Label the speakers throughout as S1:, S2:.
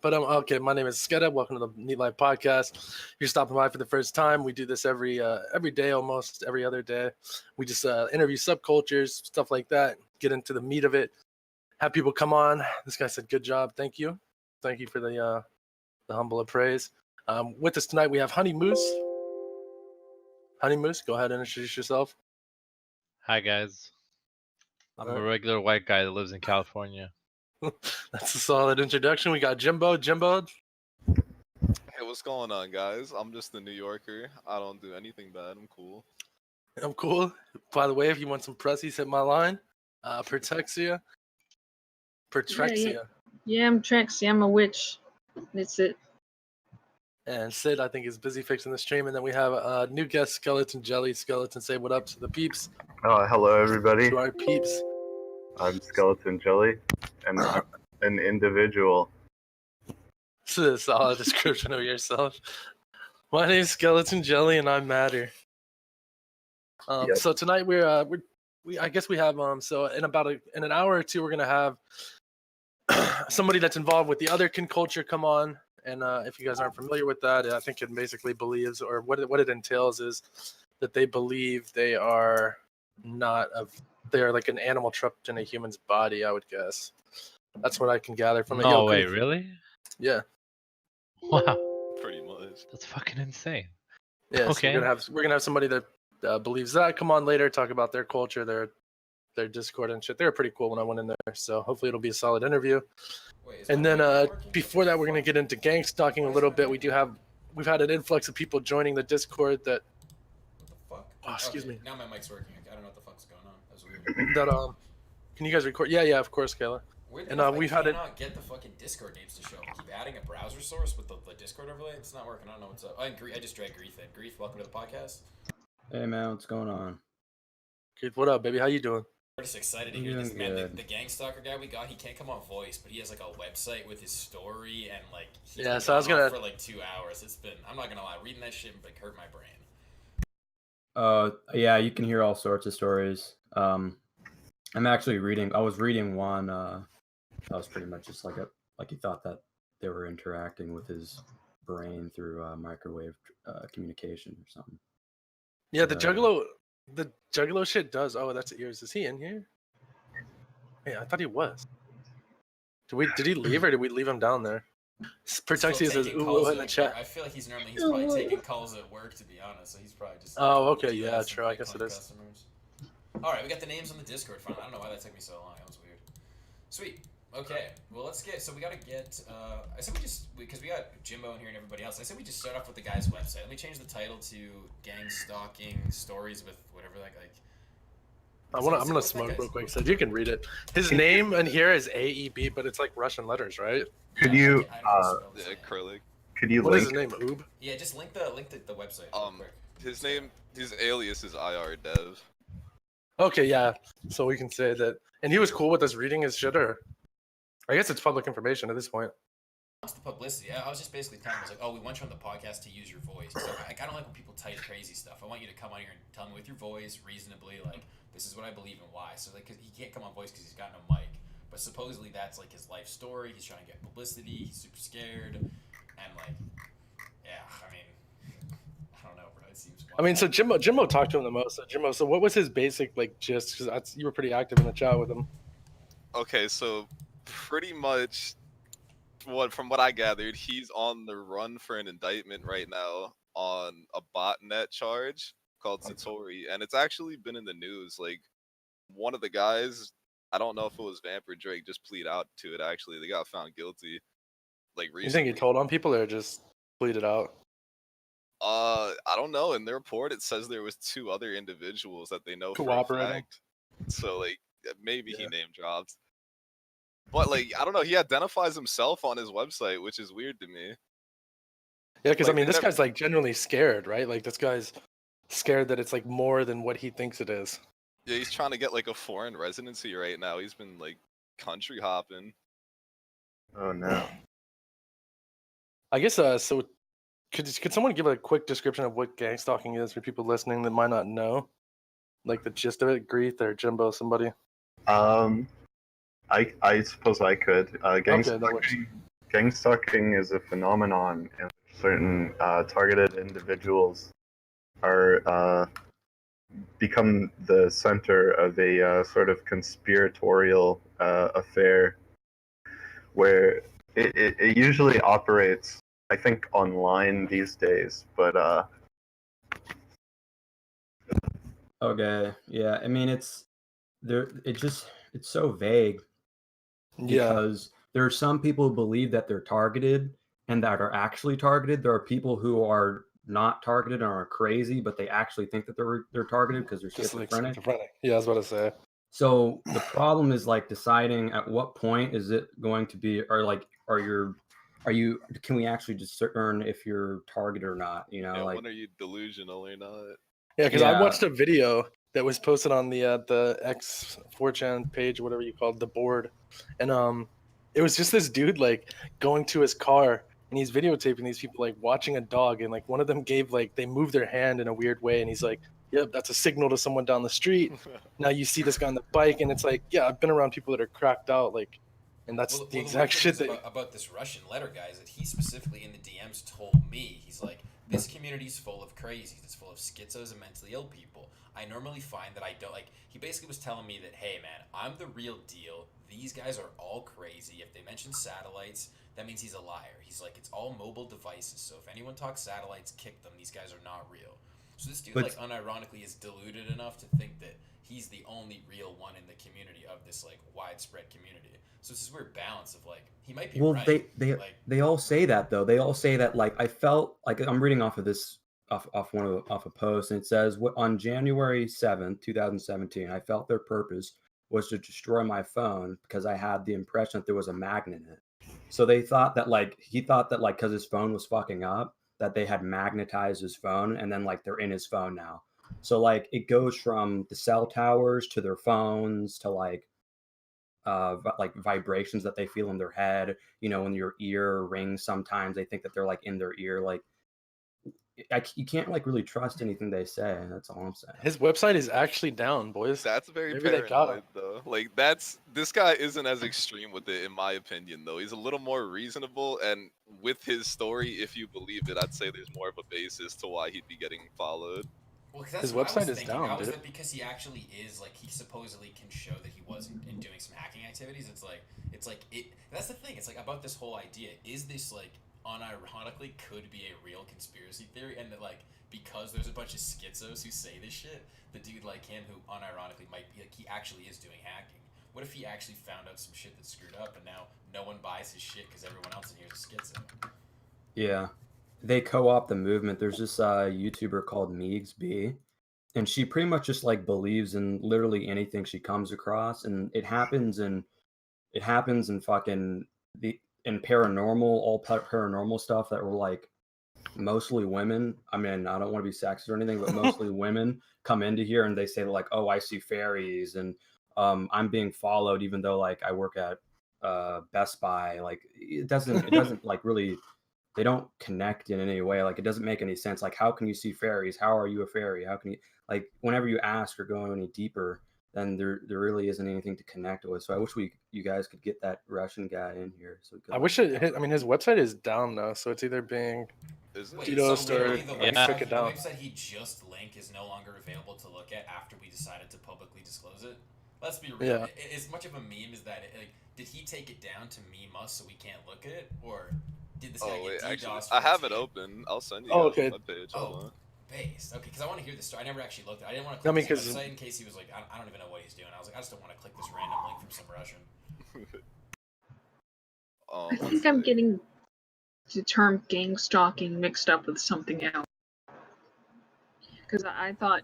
S1: But okay. My name is Skeda. Welcome to the Neet Life podcast. If you're stopping by for the first time, we do this every day, almost every other day. We just interview subcultures, stuff like that. Get into the meat of it. Have people come on. This guy said, "Good job, thank you for the humble praise." With us tonight, we have Honey Moose. Honey Moose, go ahead and introduce yourself.
S2: Hi guys. I'm a regular white guy that lives in California.
S1: That's a solid introduction. We got Jimbo.
S3: Hey, what's going on, guys? I'm just a New Yorker. I don't do anything bad. I'm cool.
S1: I'm cool. By the way, if you want some pressies, hit my line. Pertrexia.
S4: Yeah, I'm Trexie. I'm a witch. That's it.
S1: And Sid, I think, is busy fixing the stream. And then we have a new guest, Skeleton Jelly. Skeleton, say what up to the peeps.
S5: Oh, hello, everybody.
S1: To our peeps.
S5: I'm Skeleton Jelly, and I'm an individual.
S1: This is a solid description of yourself. My name is Skeleton Jelly, and I'm Matter.
S5: Yep.
S1: So tonight I guess we have so in an hour or two we're gonna have somebody that's involved with the otherkin culture come on. And if you guys aren't familiar with that, I think it basically believes, or what it entails is that they believe they are they're like an animal trapped in a human's body, I would guess. That's what I can gather from it.
S2: No way, really?
S1: Yeah.
S2: Wow.
S3: Pretty much.
S2: That's fucking insane.
S1: Yeah.
S2: Okay.
S1: So we're gonna have somebody that believes that come on later, talk about their culture, their Discord and shit. They were pretty cool when I went in there, so hopefully it'll be a solid interview. And then before that, we're gonna get into gangstalking a little bit. We've had an influx of people joining the Discord that.
S6: What the fuck?
S1: Oh, excuse me.
S6: Now my mic's working. I don't know what the fuck's going on. That was weird.
S1: That can you guys record? Yeah, of course, Kayla. We've had it.
S6: I cannot get the fucking Discord names to show. I keep adding a browser source with the Discord overlay. It's not working. I don't know what's up. Oh, and I just dragged Grief in. Grief, welcome to the podcast.
S7: Hey man, what's going on?
S1: Grief, what up, baby? How you doing?
S6: We're just excited to hear this, man. The gangstalker guy we got, he can't come on voice, but he has like a website with his story and like he's been
S1: so I was gonna
S6: for like 2 hours. I'm not gonna lie, reading that shit like hurt my brain.
S7: Yeah, you can hear all sorts of stories. I'm actually reading. I was reading one. That was pretty much just like he thought that they were interacting with his brain through microwave communication or something.
S1: Yeah, the Juggalo shit does. Oh, that's ears. Is he in here? Hey, I thought he was. Did he leave or did we leave him down there? Protexia says ooh in the chat.
S6: I feel like he's probably taking calls at work, to be honest. So he's probably just.
S1: Oh, okay, yeah, true. I guess it is.
S6: Customers. All right, we got the names on the Discord. Fine. I don't know why that took me so long. That was weird. Sweet. Okay. Well, let's get. So we gotta get. I said because we got Jimbo in here and everybody else. I said we just start off with the guy's website. Let me change the title to "Gang Stalking Stories with whatever like."
S1: I'm gonna smoke real quick, so you can read it. His name in here is AEB, but it's like Russian letters, right?
S5: Could you
S3: acrylic.
S5: Could you
S1: What
S5: link
S1: is his name? Oob?
S6: Yeah, just link the website. Real quick.
S3: His alias is IR Dev.
S1: Okay, yeah. So we can say that, and he was cool with us reading his shit, or I guess it's public information at this point.
S6: What's the publicity? I was just basically telling him, I was like, oh, we want you on the podcast to use your voice. So I don't like when people type crazy stuff. I want you to come on here and tell me with your voice, reasonably, like, this is what I believe and why. So, like, cause he can't come on voice because he's got no mic. But supposedly that's, like, his life story. He's trying to get publicity. He's super scared. And, like, yeah, I mean, I don't know, bro. It seems wild.
S1: I mean, so Jimbo talked to him the most. So Jimbo, so what was his basic, like, gist? Because you were pretty active in the chat with him.
S3: Okay, so pretty much from what I gathered, he's on the run for an indictment right now on a botnet charge called Satori, and it's actually been in the news. Like, one of the guys, I don't know if it was Vamp or Drake, just plead out to it. Actually, they got found guilty. Like, recently.
S1: You think he told on people or just pleaded out?
S3: I don't know. In the report, it says there was 2 other individuals that they know for a fact. So, like, maybe he name dropped. But, like, I don't know. He identifies himself on his website, which is weird to me.
S1: Yeah, because, like, I mean, this guy's, like, genuinely scared, right? Like, this guy's scared that it's, like, more than what he thinks it is.
S3: Yeah, he's trying to get, like, a foreign residency right now. He's been, like, country hopping.
S5: Oh, no.
S1: I guess, so could someone give a quick description of what gangstalking is for people listening that might not know? Like, the gist of it? Greeth or Jimbo, somebody?
S5: I suppose I could. Gangstalking gangstalking is a phenomenon, and certain targeted individuals are become the center of a sort of conspiratorial affair where it usually operates, I think, online these days, but
S7: Okay, yeah. I mean, it's there. It's so vague
S1: Yeah,
S7: because there are some people who believe that they're targeted and that are actually targeted. There are people who are not targeted and are crazy, but they actually think that they're targeted because they're
S1: just like
S7: schizophrenic.
S1: schizophrenic. Yeah, I was about to say.
S7: So the problem is like deciding at what point is it going to be, or like, can we actually discern if you're targeted or not? You know,
S3: Yeah,
S7: like,
S3: when are you delusional or not?
S1: Yeah, because I
S7: Yeah.
S1: watched a video that was posted on the X 4chan page, whatever you call it, the board, and it was just this dude like going to his car and he's videotaping these people like watching a dog, and like one of them gave like they moved their hand in a weird way, and he's like, "Yep, that's a signal to someone down the street." Now you see this guy on the bike, and it's like, yeah, I've been around people that are cracked out, like, and that's the
S6: The
S1: exact
S6: weird thing
S1: shit
S6: is
S1: that.
S6: about this Russian letter guy is that he specifically in the DMs told me, he's like, this community's full of crazies. It's full of schizos and mentally ill people. I normally find that I don't like. He basically was telling me that, hey man, I'm the real deal. These guys are all crazy. If they mention satellites, that means he's a liar. He's like, it's all mobile devices. So if anyone talks satellites, kick them. These guys are not real. So this dude,
S7: But-
S6: like, unironically is deluded enough to think that he's the only real one in the community of this like widespread community. So it's this weird balance of like he might be
S7: well,
S6: right.
S7: they all say that though. They all say that like I felt like I'm reading off of this off a post, and it says on January 7th, 2017, I felt their purpose was to destroy my phone because I had the impression that there was a magnet in it. So they thought that like he thought that like because his phone was fucking up that they had magnetized his phone, and then like they're in his phone now. So like it goes from the cell towers to their phones to like vibrations that they feel in their head. You know, when your ear rings, sometimes they think that they're like in their ear. Like you can't like really trust anything they say. That's all I'm saying.
S1: His website is actually down, boys.
S3: That's very
S1: Maybe they got him.
S3: paranoid, though. Like, this guy isn't as extreme with it, in my opinion, though. He's a little more reasonable, and with his story, if you believe it, I'd say there's more of a basis to why he'd be getting followed.
S6: Well, because that's
S1: His
S6: what I
S1: website
S6: was
S1: is
S6: thinking.
S1: down,
S6: I was
S1: dude.
S6: that because he actually is like he supposedly can show that he wasn't in doing some hacking activities. It's like it. That's the thing. It's like about this whole idea. Is this like unironically could be a real conspiracy theory, and that like because there's a bunch of schizos who say this shit, the dude like him who unironically might be like he actually is doing hacking. What if he actually found out some shit that's screwed up, and now no one buys his shit because everyone else in here is a schizo?
S7: Yeah, they co-opt the movement. There's this YouTuber called Meegs and she pretty much just like believes in literally anything she comes across, and it happens in fucking in paranormal, all paranormal stuff that were like mostly women. I mean, I don't want to be sexist or anything, but mostly women come into here and they say like, "Oh, I see fairies," and I'm being followed, even though like I work at Best Buy. Like it doesn't like really. They don't connect in any way. Like it doesn't make any sense. Like how can you see fairies? How are you a fairy? How can you like whenever you ask or go any deeper, then there really isn't anything to connect with. So I wish you guys could get that Russian guy in here. So we could,
S1: I wish it. I mean, his website is down now, so it's either being
S3: Is it?
S6: Wait,
S1: Tito
S6: so
S1: started-
S6: literally the
S2: Yeah.
S6: website,
S1: Took it
S6: the
S1: down.
S6: website he just linked is no longer available to look at after we decided to publicly disclose it. Let's be real.
S1: Yeah.
S6: As much of a meme as that, like, did he take it down to meme us so we can't look at it, or did this guy
S3: Oh, wait,
S6: get
S3: actually,
S6: DDoS?
S3: I have
S6: from
S3: it
S6: his
S3: open. I'll send you
S1: Oh,
S3: guys
S1: okay.
S3: the webpage.
S6: Oh.
S3: Hold on.
S6: Based. Okay, because I want to hear this story. I never actually looked at it. I didn't want to
S1: I
S6: click
S1: mean,
S6: his
S1: 'cause-
S6: website in case he was like, I don't even know what he's doing. I was like, I just don't want to click this random link from some Russian.
S4: I
S3: One
S4: think I'm
S3: sec.
S4: getting the term gang stalking mixed up with something else. Because I thought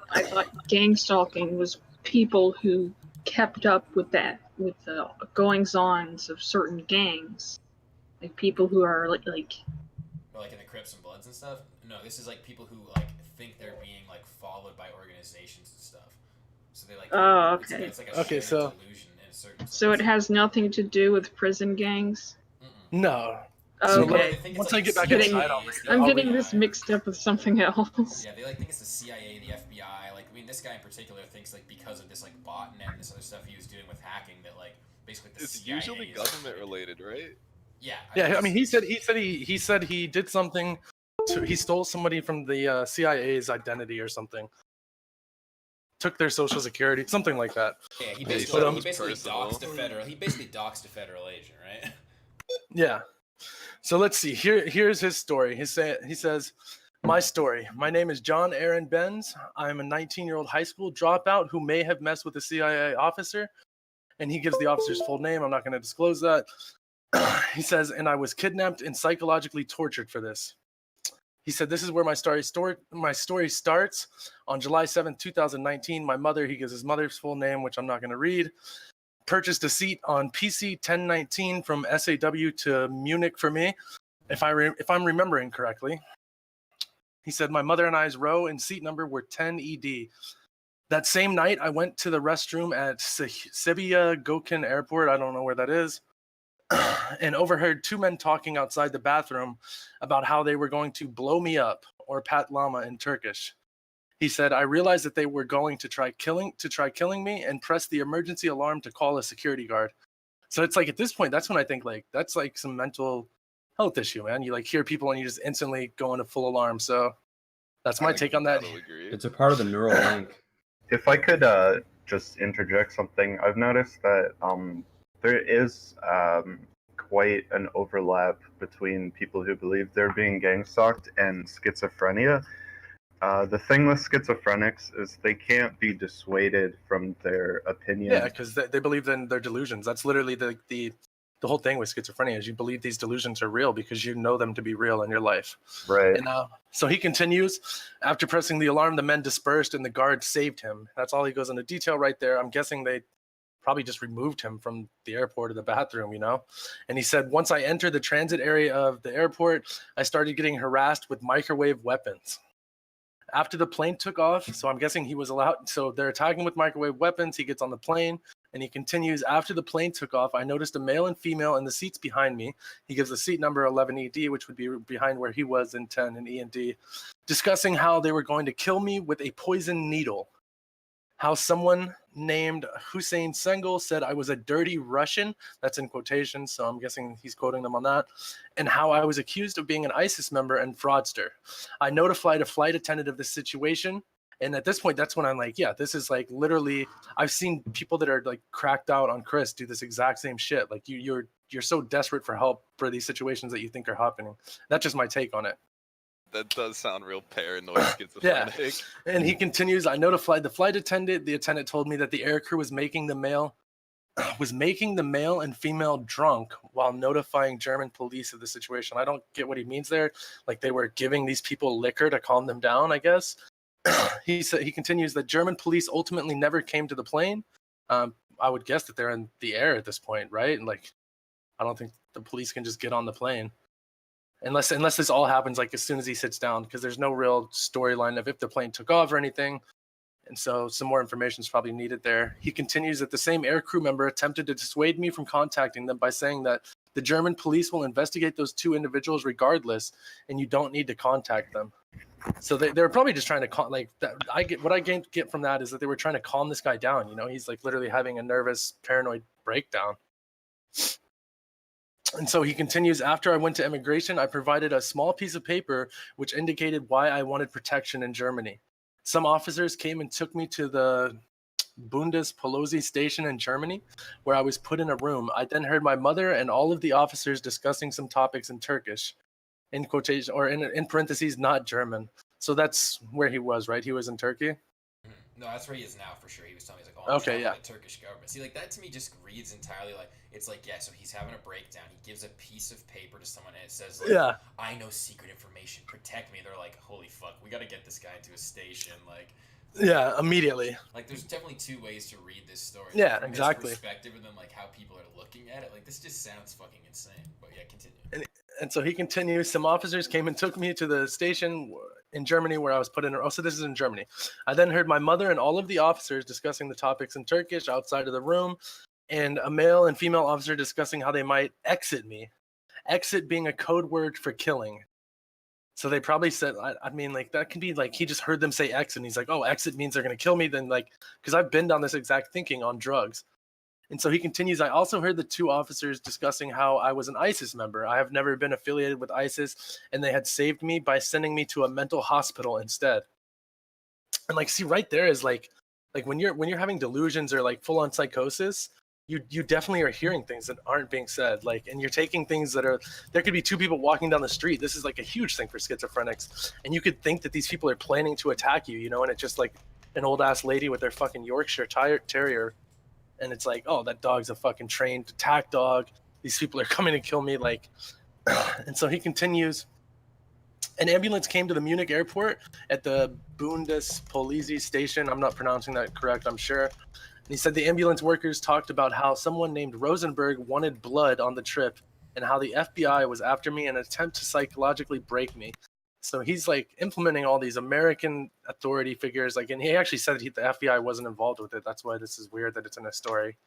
S4: gang stalking was people who kept up with the goings ons of certain gangs, like people who are like
S6: Or like in the Crips and Bloods and stuff. No, this is like people who like think they're being like followed by organizations and stuff. So they like.
S4: Oh,
S6: it's like-
S4: okay.
S6: It's like a
S1: Okay,
S6: shared
S1: so-
S6: delusion in a certain
S4: so it
S6: sense.
S4: has nothing to do with prison gangs.
S6: Mm-mm.
S1: No. So
S4: Okay.
S6: They think it's
S1: once
S6: like
S1: I get
S6: the
S1: back
S6: CIA,
S1: inside, I'll
S6: it's
S1: read
S6: the
S1: it.
S4: I'm
S1: I'll
S4: getting
S1: read
S4: this
S6: FBI.
S4: mixed up with something else.
S6: Yeah, they like think it's the CIA, the FBI. Like, I mean, this guy in particular thinks like because of this like botnet and this other stuff he was doing with hacking that like basically the
S3: It's
S6: CIA
S3: usually
S6: is,
S3: government related, right?
S6: Yeah.
S1: Yeah, I mean, he said he did something. He stole somebody from the CIA's identity or something. Took their social security, something like that.
S6: Yeah, he
S3: Yeah, he
S6: basically,
S3: said it
S6: he
S3: was
S6: basically
S3: personal.
S6: doxed a federal. He basically doxed a federal agent, right?
S1: Yeah. So let's see. Here's his story. He says, "My story. My name is John Aaron Benz. I'm a 19-year-old high school dropout who may have messed with a CIA officer." And he gives the officer's full name. I'm not going to disclose that. He says, "And I was kidnapped and psychologically tortured for this." He said, "This is where my story starts. On July 7th, 2019, my mother," he gives his mother's full name, which I'm not going to read, "purchased a seat on PC 1019 from SAW to Munich for me, if I'm remembering correctly." He said, "My mother and I's row and seat number were 10 ED. That same night, I went to the restroom at Sibia Gokin Airport. I don't know where that is. And overheard two men talking outside the bathroom about how they were going to blow me up, or patlama in Turkish. He said, I realized that they were going to try killing me and pressed the emergency alarm to call a security guard." So it's like at this point, that's when I think like that's like some mental health issue, man. You like hear people and you just instantly go into full alarm. So that's my take on that.
S3: Gotta agree.
S7: It's a part of the neural link.
S5: If I could just interject something, I've noticed that there is quite an overlap between people who believe they're being gang stalked and schizophrenia. The thing with schizophrenics is they can't be dissuaded from their opinion.
S1: Yeah, because they believe in their delusions. That's literally the whole thing with schizophrenia is you believe these delusions are real because you know them to be real in your life.
S5: Right.
S1: And so he continues, after pressing the alarm, the men dispersed and the guard saved him. That's all he goes into detail right there. I'm guessing they probably just removed him from the airport or the bathroom, you know? And he said, once I entered the transit area of the airport, I started getting harassed with microwave weapons. After the plane took off, so I'm guessing he was allowed, so they're attacking with microwave weapons. He gets on the plane and he continues, after the plane took off, I noticed a male and female in the seats behind me. He gives the seat number 11 ED, which would be behind where he was in 10 in ED, discussing how they were going to kill me with a poison needle. How someone named Hussein Sengel said I was a dirty Russian. That's in quotations, so I'm guessing he's quoting them on that. And how I was accused of being an ISIS member and fraudster. I notified a flight attendant of this situation. And at this point, that's when I'm like, yeah, this is like literally, I've seen people that are like cracked out on Chris do this exact same shit. Like you're so desperate for help for these situations that you think are happening. That's just my take on it.
S3: That does sound real paranoid, schizophrenic.
S1: Yeah. And he continues, I notified the flight attendant. The attendant told me that the aircrew was making the male and female drunk while notifying German police of the situation. I don't get what he means there. Like they were giving these people liquor to calm them down, I guess. He continues that German police ultimately never came to the plane. I would guess that they're in the air at this point, right? And like, I don't think the police can just get on the plane. Unless this all happens like as soon as he sits down, because there's no real storyline of if the plane took off or anything. And so some more information is probably needed there. He continues that the same aircrew member attempted to dissuade me from contacting them by saying that the German police will investigate those two individuals regardless, and you don't need to contact them. So they were probably just trying to like that. What I get from that is that they were trying to calm this guy down. You know, he's like literally having a nervous, paranoid breakdown. And so he continues, after I went to immigration, I provided a small piece of paper which indicated why I wanted protection in Germany. Some officers came and took me to the Bundespolizei station in Germany, where I was put in a room. I then heard my mother and all of the officers discussing some topics in Turkish, in quotation, or in parentheses, not German. So that's where he was, right? He was in Turkey?
S6: No, that's where he is now for sure. He was telling me, he's like, oh, I'm talking about the Turkish government. See, like that to me just reads entirely like, it's like, yeah, so he's having a breakdown. He gives a piece of paper to someone and it says, like, I know secret information, protect me. They're like, holy fuck, we got to get this guy into a station. Like,
S1: yeah, immediately.
S6: Like, there's definitely two ways to read this story.
S1: Yeah,
S6: from
S1: exactly.
S6: His perspective and then like how people are looking at it. Like, this just sounds fucking insane. But yeah, continue.
S1: And so he continues, some officers came and took me to the station in Germany where I was put in. Oh, so this is in Germany. I then heard my mother and all of the officers discussing the topics in Turkish outside of the room, and a male and female officer discussing how they might exit me. Exit being a code word for killing. So they probably said, I mean, like, that can be like, he just heard them say exit, and he's like, oh, exit means they're going to kill me. Then, like, because I've been down this exact thinking on drugs. And so he continues, I also heard the two officers discussing how I was an ISIS member. I have never been affiliated with ISIS, and they had saved me by sending me to a mental hospital instead. And like, see, right there is like when you're having delusions or like full on psychosis, you definitely are hearing things that aren't being said. Like, and you're taking things that are, there could be two people walking down the street. This is like a huge thing for schizophrenics. And you could think that these people are planning to attack you, you know, and it's just like an old ass lady with their fucking Yorkshire Terrier. And it's like, oh, that dog's a fucking trained attack dog. These people are coming to kill me. Like, and so he continues. An ambulance came to the Munich airport at the Bundespolizei station. I'm not pronouncing that correct, I'm sure. And he said the ambulance workers talked about how someone named Rosenberg wanted blood on the trip and how the FBI was after me in an attempt to psychologically break me. So he's like implementing all these American authority figures. Like, and he actually said that the FBI wasn't involved with it. That's why this is weird that it's in a story.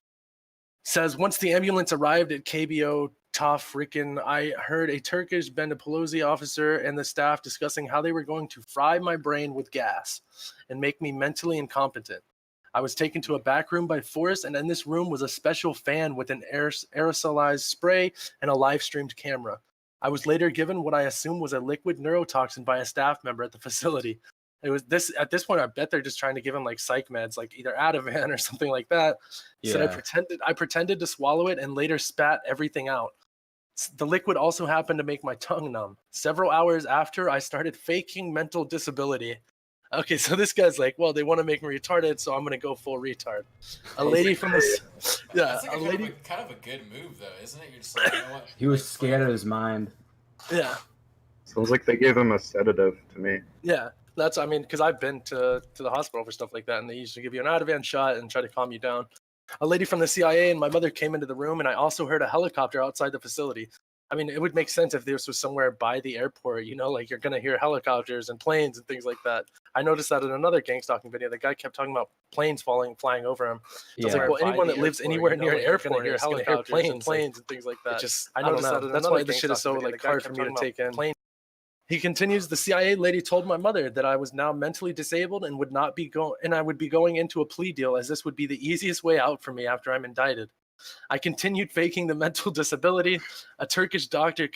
S1: Says, once the ambulance arrived at KBO Tafriken, I heard a Turkish Bendapolosi officer and the staff discussing how they were going to fry my brain with gas and make me mentally incompetent. I was taken to a back room by force, and in this room was a special fan with an aerosolized spray and a live-streamed camera. I was later given what I assumed was a liquid neurotoxin by a staff member at the facility. It was this at this point, I bet they're just trying to give him like psych meds, like either Ativan or something like that. He said I pretended to swallow it and later spat everything out. The liquid also happened to make my tongue numb. Several hours after, I started faking mental disability. Okay, so this guy's like, well, they want to make me retarded, so I'm gonna go full retard. A lady from this,
S6: That's like kind of a good move, though, isn't it? You're just like, you know what?
S7: He was scared of his mind.
S1: Yeah.
S5: Sounds like they gave him a sedative to me.
S1: Yeah, that's, I mean, because I've been to the hospital for stuff like that, and they usually give you an Ativan shot and try to calm you down. A lady from the CIA and my mother came into the room, and I also heard a helicopter outside the facility. I mean, it would make sense if this was somewhere by the airport, you know, like you're going to hear helicopters and planes and things like that. I noticed that in another gang stalking video. The guy kept talking about planes flying over him. So it's like, well, anyone that lives anywhere near an airport is going to hear planes and things like that. I noticed that. That's why this shit is so like hard for me to take in. He continues, the CIA lady told my mother that I was now mentally disabled and would not be I would be going into a plea deal, as this would be the easiest way out for me after I'm indicted. I continued faking the mental disability. A Turkish doctor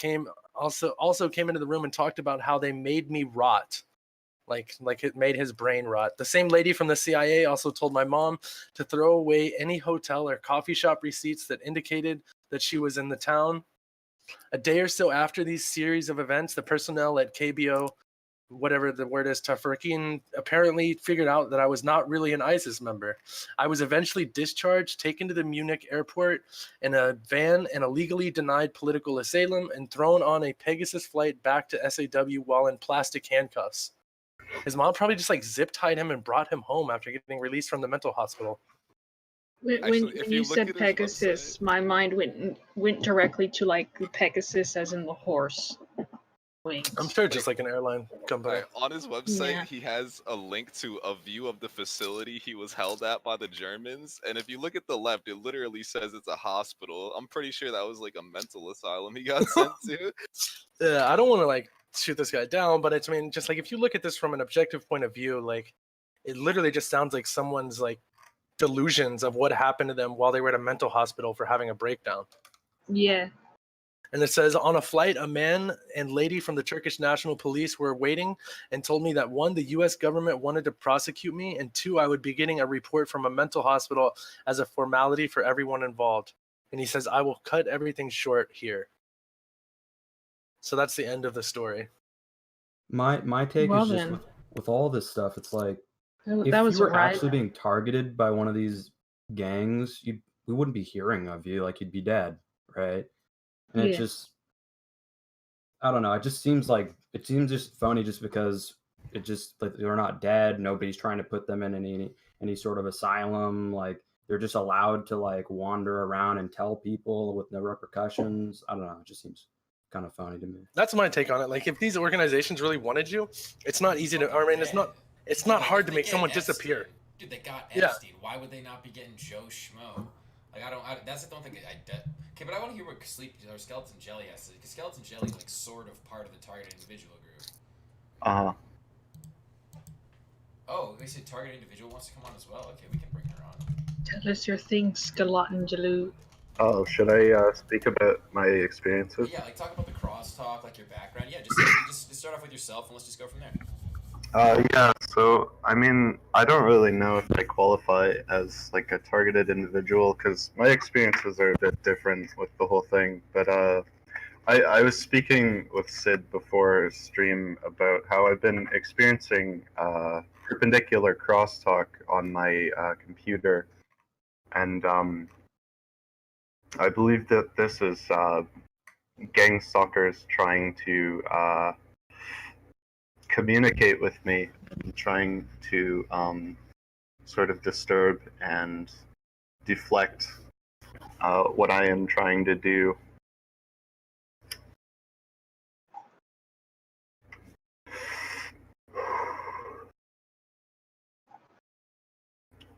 S1: also came into the room and talked about how they made me rot. Like it made his brain rot. The same lady from the CIA also told my mom to throw away any hotel or coffee shop receipts that indicated that she was in the town. A day or so after these series of events, the personnel at KBO, whatever the word is, Tafriken, apparently figured out that I was not really an ISIS member. I was eventually discharged, taken to the Munich airport in a van and illegally denied political asylum and thrown on a Pegasus flight back to SAW while in plastic handcuffs. His mom probably just like zip tied him and brought him home after getting released from the mental hospital.
S4: When you said Pegasus, my mind went directly to like Pegasus as in the horse. Wings.
S1: I'm sure just like an airline company.
S3: Right, on his website,
S4: Yeah.
S3: he has a link to a view of the facility he was held at by the Germans. And if you look at the left, it literally says it's a hospital. I'm pretty sure that was like a mental asylum he got sent to.
S1: Yeah, I don't want to like shoot this guy down, but it's, I mean, just like if you look at this from an objective point of view, like it literally just sounds like someone's like delusions of what happened to them while they were at a mental hospital for having a breakdown.
S4: Yeah.
S1: And it says, on a flight, a man and lady from the Turkish National Police were waiting and told me that 1, the US government wanted to prosecute me, and 2, I would be getting a report from a mental hospital as a formality for everyone involved. And he says, I will cut everything short here. So that's the end of the story.
S7: My take
S4: Well
S7: is just
S4: then.
S7: with all this stuff, it's like if
S4: That was
S7: you were
S4: right.
S7: actually being targeted by one of these gangs, we wouldn't be hearing of you, like you'd be dead, right? And it
S4: Yeah.
S7: just, I don't know, it just seems just phony just because it just, like, they're not dead, nobody's trying to put them in any sort of asylum, like they're just allowed to like wander around and tell people with no repercussions. I don't know, it just seems kind of phony to me.
S1: That's my take on it. Like if these organizations really wanted you, it's not easy to, I mean, it's not hard to make someone disappear.
S6: Dude, they got
S1: Yeah.
S6: Epstein. Why would they not be getting Joe Schmo? Like that's the don't think okay, but I want to hear what Skeleton Jelly has to say, because Skeleton Jelly is like sort of part of the target individual group. Oh, they said target individual wants to come on as well. Okay, we can bring her on.
S4: Tell us your thing, Skeleton Jaloo.
S5: Oh, should I speak about my experiences?
S6: Yeah, like talk about the crosstalk, like your background. Yeah, just start off with yourself, and let's just go from there.
S5: Yeah, so I mean, I don't really know if I qualify as like a targeted individual because my experiences are a bit different with the whole thing. But I was speaking with Sid before stream about how I've been experiencing perpendicular crosstalk on my computer, and I believe that this is gang stalkers trying to communicate with me, trying to sort of disturb and deflect what I am trying to do.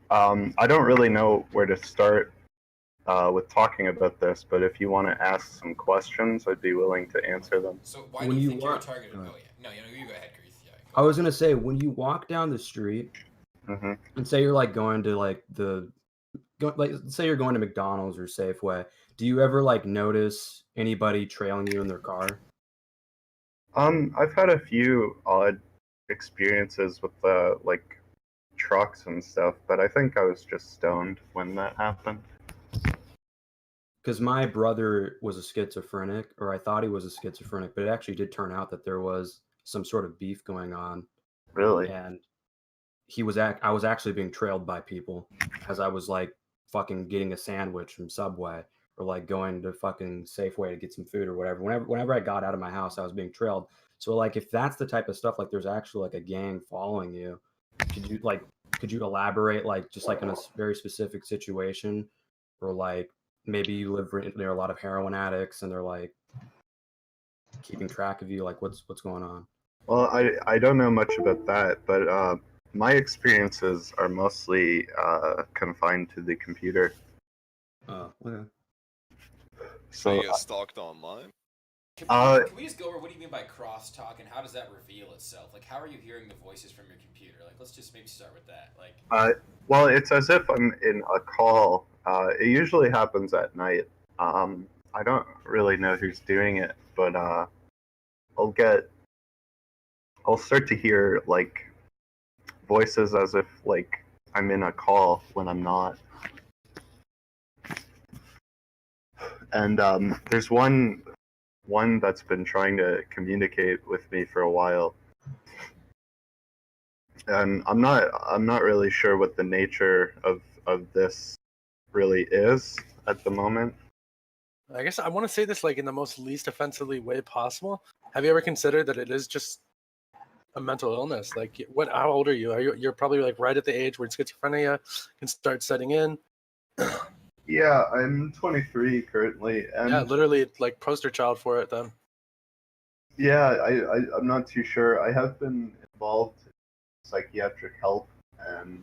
S5: I don't really know where to start with talking about this, but if you want to ask some questions, I'd be willing to answer them.
S6: So why
S7: When
S6: do you
S7: you
S6: think you're a
S7: walk-
S6: target?
S7: go ahead.
S6: Oh yeah, no, you go ahead, Greeth. Yeah.
S7: I was gonna say, when you walk down the street
S5: Hmm.
S7: and say you're like going to like like say you're going to McDonald's or Safeway, do you ever like notice anybody trailing you in their car?
S5: I've had a few odd experiences with the like trucks and stuff, but I think I was just stoned when that happened.
S7: Because my brother was a schizophrenic, or I thought he was a schizophrenic, but it actually did turn out that there was some sort of beef going on,
S5: Really?
S7: and I was actually being trailed by people as I was like fucking getting a sandwich from Subway or like going to fucking Safeway to get some food or whatever. Whenever I got out of my house, I was being trailed. So like if that's the type of stuff, like there's actually like a gang following you, could you elaborate like just like in a very specific situation, or like maybe you live near a lot of heroin addicts and they're like keeping track of you, like what's going on?
S5: Well, I don't know much about that, but my experiences are mostly confined to the computer.
S7: Oh, okay.
S3: So
S5: So
S3: you get stalked online?
S6: Can we just go over what do you mean by crosstalk and how does that reveal itself? Like, how are you hearing the voices from your computer? Like, let's just maybe start with that. Like,
S5: well, it's as if I'm in a call. It usually happens at night. I don't really know who's doing it, but I'll start to hear like voices as if like I'm in a call when I'm not. And there's one that's been trying to communicate with me for a while, and I'm not really sure what the nature of this really is at the moment.
S1: I guess I want to say this like in the most least offensively way possible. Have you ever considered that it is just a mental illness? Like, how old are you? You're probably like right at the age where schizophrenia can start setting in.
S5: Yeah, I'm 23 currently, and
S1: Yeah, literally like poster child for it then.
S5: yeah, I'm not too sure. I have been involved in psychiatric help, and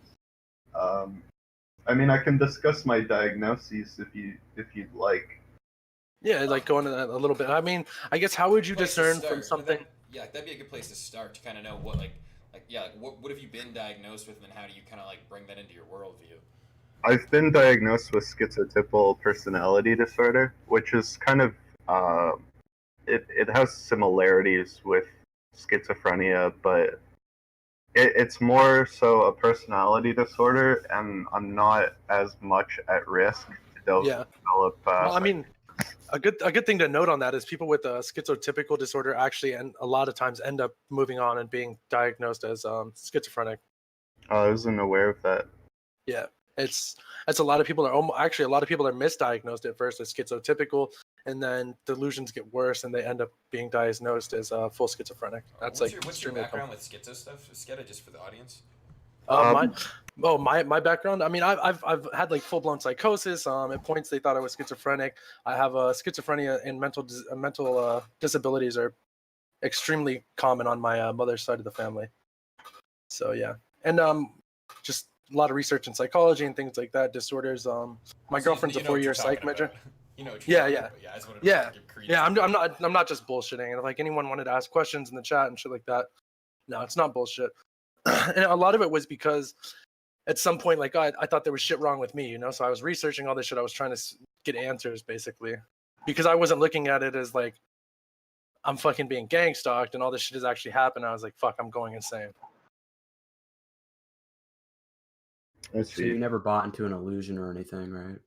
S5: I mean, I can discuss my diagnoses if you'd like.
S1: Yeah, like going to that a little bit. I mean, I guess how would you
S6: place to
S1: discern
S6: start.
S1: from something?
S6: Yeah, that'd be a good place to start to kind of know what like what have you been diagnosed with, and then how do you kind of like bring that into your worldview?
S5: I've been diagnosed with schizotypal personality disorder, which is kind of it has similarities with schizophrenia, but it's more so a personality disorder, and I'm not as much at risk to
S1: Yeah.
S5: develop.
S1: Well, I mean, a good thing to note on that is people with a schizotypical disorder actually, and a lot of times end up moving on and being diagnosed as schizophrenic.
S5: I wasn't aware of that.
S1: Yeah, it's a lot of people are actually a lot of people are misdiagnosed at first as schizotypical, and then delusions get worse, and they end up being diagnosed as full schizophrenic. That's
S6: what's
S1: like
S6: your
S1: extremely
S6: background with schizo stuff? Sketa, just for the audience.
S1: My background. I mean, I've had like full blown psychosis. At points they thought I was schizophrenic. I have schizophrenia and mental disabilities are extremely common on my mother's side of the family. So yeah, and just a lot of research in psychology and things like that. Disorders. My girlfriend's a 4-year psych major.
S6: You know what you're talking
S1: Yeah.
S6: about. Yeah, I just wanted to
S1: Yeah.
S6: give credence.
S1: Yeah, I'm not just bullshitting. And if like anyone wanted to ask questions in the chat and shit like that, no, it's not bullshit. And a lot of it was because at some point, like, I thought there was shit wrong with me, you know? So I was researching all this shit. I was trying to get answers, basically. Because I wasn't looking at it as, like, I'm fucking being gang stalked and all this shit has actually happened. I was like, fuck, I'm going insane.
S5: I
S7: So you
S5: see.
S7: never bought into an illusion or anything, right?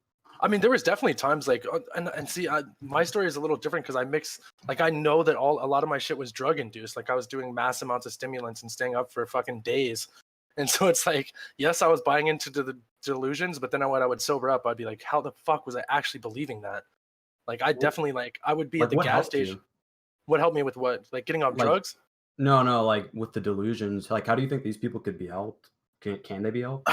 S1: I mean, there was definitely times like, and see, my story is a little different because I mix, like, I know that a lot of my shit was drug induced. Like, I was doing mass amounts of stimulants and staying up for fucking days. And so it's like, yes, I was buying into the delusions, but then when I would sober up, I'd be like, how the fuck was I actually believing that? Like, I definitely, like, I would be
S7: Like,
S1: at the
S7: what
S1: gas
S7: helped
S1: station.
S7: you?
S1: What helped me with what? Like getting off
S7: Like,
S1: drugs?
S7: No, like with the delusions. Like, how do you think these people could be helped? Can they be helped?